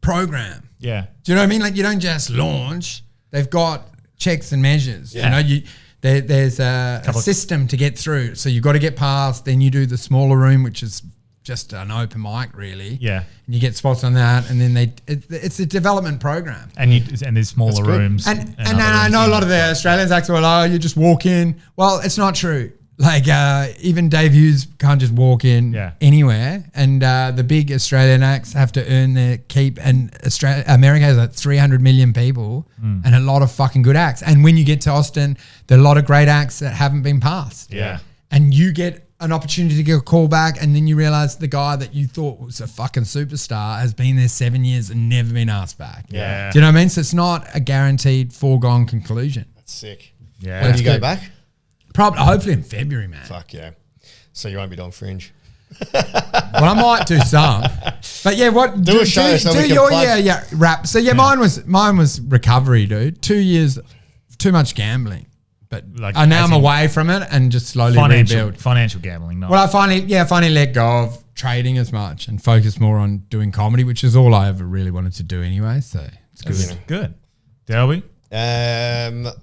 program. Yeah. Do you know what I mean? Like, you don't just launch. They've got checks and measures. Yeah. You know, there's a system to get through. So you've got to get past. Then you do the smaller room, which is just an open mic, really. Yeah. And you get spots on that, and then it's a development program. And there's smaller good. rooms. And other I rooms know a in lot of the it. Australians act well, oh, you just walk in. Well, it's not true. Like, even Dave Hughes can't just walk in anywhere. And the big Australian acts have to earn their keep. And America has like 300 million people and a lot of fucking good acts. And when you get to Austin, there are a lot of great acts that haven't been passed. Yeah. And you get an opportunity to get a call back, and then you realize the guy that you thought was a fucking superstar has been there 7 years and never been asked back. Yeah. Do you know what I mean? So it's not a guaranteed foregone conclusion. That's sick. Yeah. When do you go good. back? Probably, hopefully in February, man. Fuck yeah. So you won't be doing Fringe. Well, I might do some, but yeah, Do a show so we can your plug. rap. So yeah, mine was recovery, dude. 2 years, too much gambling, but Like, now as I'm in away from it and just slowly rebuild. Financial gambling. Not. Well, I finally let go of trading as much and focus more on doing comedy, which is all I ever really wanted to do anyway. So it's good. That's good. Delby?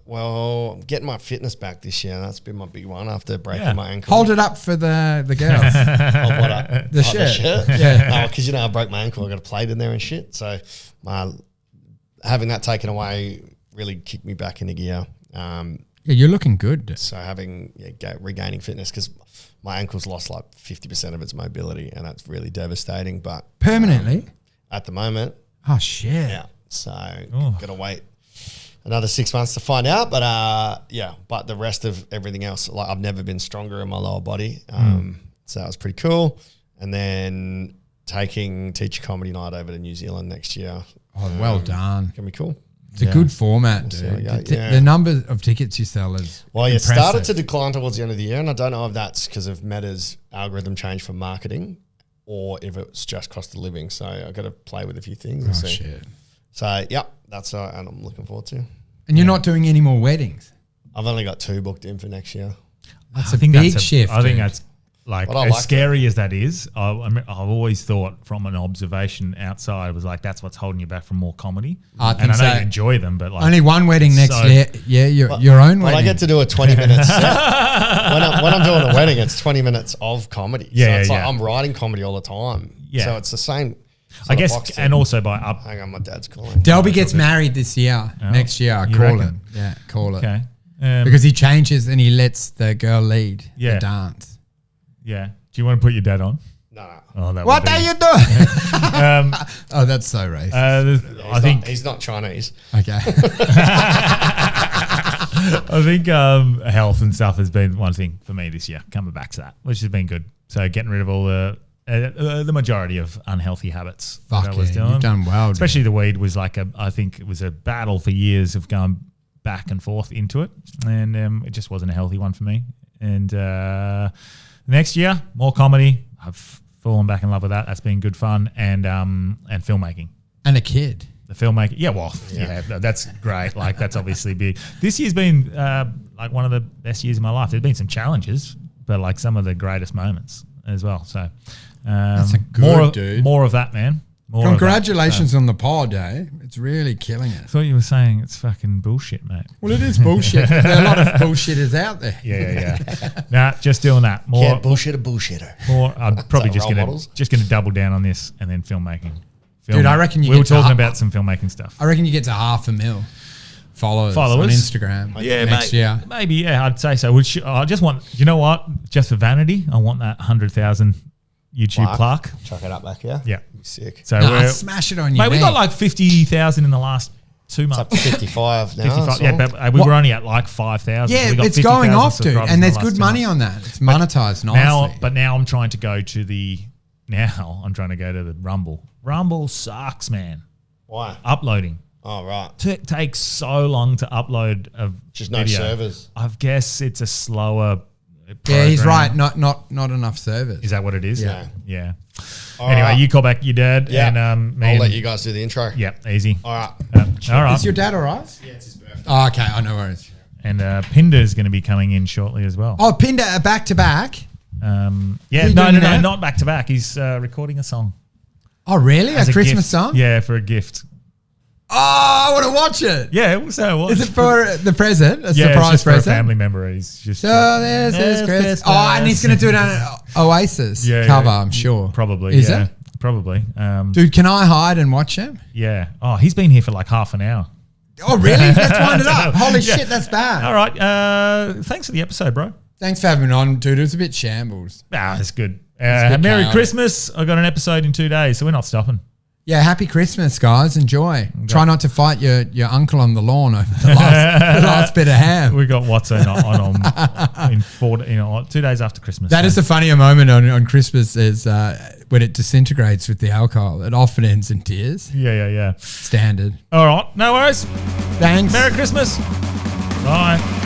Well, I'm getting my fitness back this year. That's been my big one after breaking my ankle. Hold it up for the girls. Oh, what up? The shirt. Yeah. Because I broke my ankle. I got a plate in there and shit. So having that taken away really kicked me back into gear. Yeah, you're looking good. So regaining fitness, because my ankle's lost like 50% of its mobility, and that's really devastating. But Permanently? at the moment, Oh shit. yeah. So gotta wait another 6 months to find out. But but the rest of everything else, like I've never been stronger in my lower body. So that was pretty cool. And then taking Teacher Comedy Night over to New Zealand next year. Oh, well done. Can be cool. It's a good format, see how we dude. go. Yeah. The number of tickets you sell is Well, it impressive. started to decline towards the end of the year, and I don't know if that's because of Meta's algorithm change for marketing or if it's just cost of living. So I've got to play with a few things and Oh see. shit. So, that's and I'm looking forward to. And you're not doing any more weddings. I've only got 2 booked in for next year. That's a big shift. I think dude. that's like But I as like scary as that is. I've always thought from an observation outside was like that's what's holding you back from more comedy. I And think I know so. you enjoy them, but like Only one wedding next so- year. Yeah, your own Well, wedding. I get to do a 20-minute set. When I'm doing a wedding, it's 20 minutes of comedy. Yeah, so it's yeah, like yeah. I'm writing comedy all the time. Yeah. So it's the same. I sort of guess, box and set. also by up. Hang on, my dad's calling. Delby gets married this year. Oh, Next year, I you call reckon? it. Yeah, call it. Okay. Because he changes and he lets the girl lead Yeah. the dance. Yeah. Do you want to put your dad on? No. Oh, that What would are be- you doing? Um, Oh, that's so racist. I think he's not Chinese. Okay. I think health and stuff has been one thing for me this year. Coming back to that, which has been good. So getting rid of all the majority of unhealthy habits Fuck that I was yeah, doing. you've done well, dude. Especially the weed was like I think it was a battle for years of going back and forth into it, and it just wasn't a healthy one for me. And next year, more comedy. I've fallen back in love with that. That's been good fun, and filmmaking. And a kid. The filmmaking, yeah, that's great. Like that's obviously big. This year's been like one of the best years of my life. There's been some challenges, but like some of the greatest moments as well. So That's a good dude. More of that, man. More of that. Congratulations on the pod, eh? It's really killing it. I thought you were saying it's fucking bullshit, mate. Well, it is bullshit. There are a lot of bullshitters out there. Yeah. Nah, just doing that. More. Can't bullshit a bullshitter. More. I'm probably that just role gonna models? double down on this and then filmmaking. Dude, I reckon you we were get to talking half- about some filmmaking stuff. I reckon you get to $500,000. followers on Instagram next year. Maybe, yeah, I'd say so. I just want, you know what? Just for vanity, I want that 100,000 YouTube plaque. Chuck it up back here. Yeah. Sick. So smash it on you. Mate, we got like 50,000 in the last 2 months. It's up to 55 now. 55, yeah, but we were only at like 5,000. Yeah, we got it's going off, dude. And there's good money on on that. It's monetized nicely. Now I'm trying to go to the Rumble. Rumble sucks, man. Why? Uploading. Oh, right. It takes so long to upload a Just video. no servers. I guess it's a slower Yeah, he's program. right. Not enough servers. Is that what it is? Yeah. Yeah. All Anyway, right. you call back your dad. Yeah. And I'll let you guys do the intro. Yeah, easy. All right. All right. Is your dad all right? Yeah, it's his birthday. Oh, okay. Oh, no worries. And Pinder's going to be coming in shortly as well. Oh, Pinder, back to back. Yeah, he no, doing it now? not back to back. He's recording a song. Oh, really? As A Christmas gift. song? Yeah, for a gift. Oh, I want to watch it. Yeah, so what? Is it for the present? A Yeah, it's surprise just for a present? family member. He's just So there's Chris. Oh, and he's going to do it on an Oasis cover, I'm sure. Probably. Is yeah, it? Probably. Dude, can I hide and watch him? Yeah. Oh, he's been here for like half an hour. Oh, really? Let's wind it up. Holy shit, that's bad. All right. Thanks for the episode, bro. Thanks for having me on, dude. It was a bit shambles. That's good. bit Merry chaotic. Christmas. I got an episode in 2 days, so we're not stopping. Yeah, happy Christmas, guys. Enjoy. Try not to fight your uncle on the lawn over the last bit of ham. We got Watson on in 2 days after Christmas. That is a funnier moment on Christmas is when it disintegrates with the alcohol. It often ends in tears. Yeah. Standard. All right. No worries. Thanks. Merry Christmas. Bye.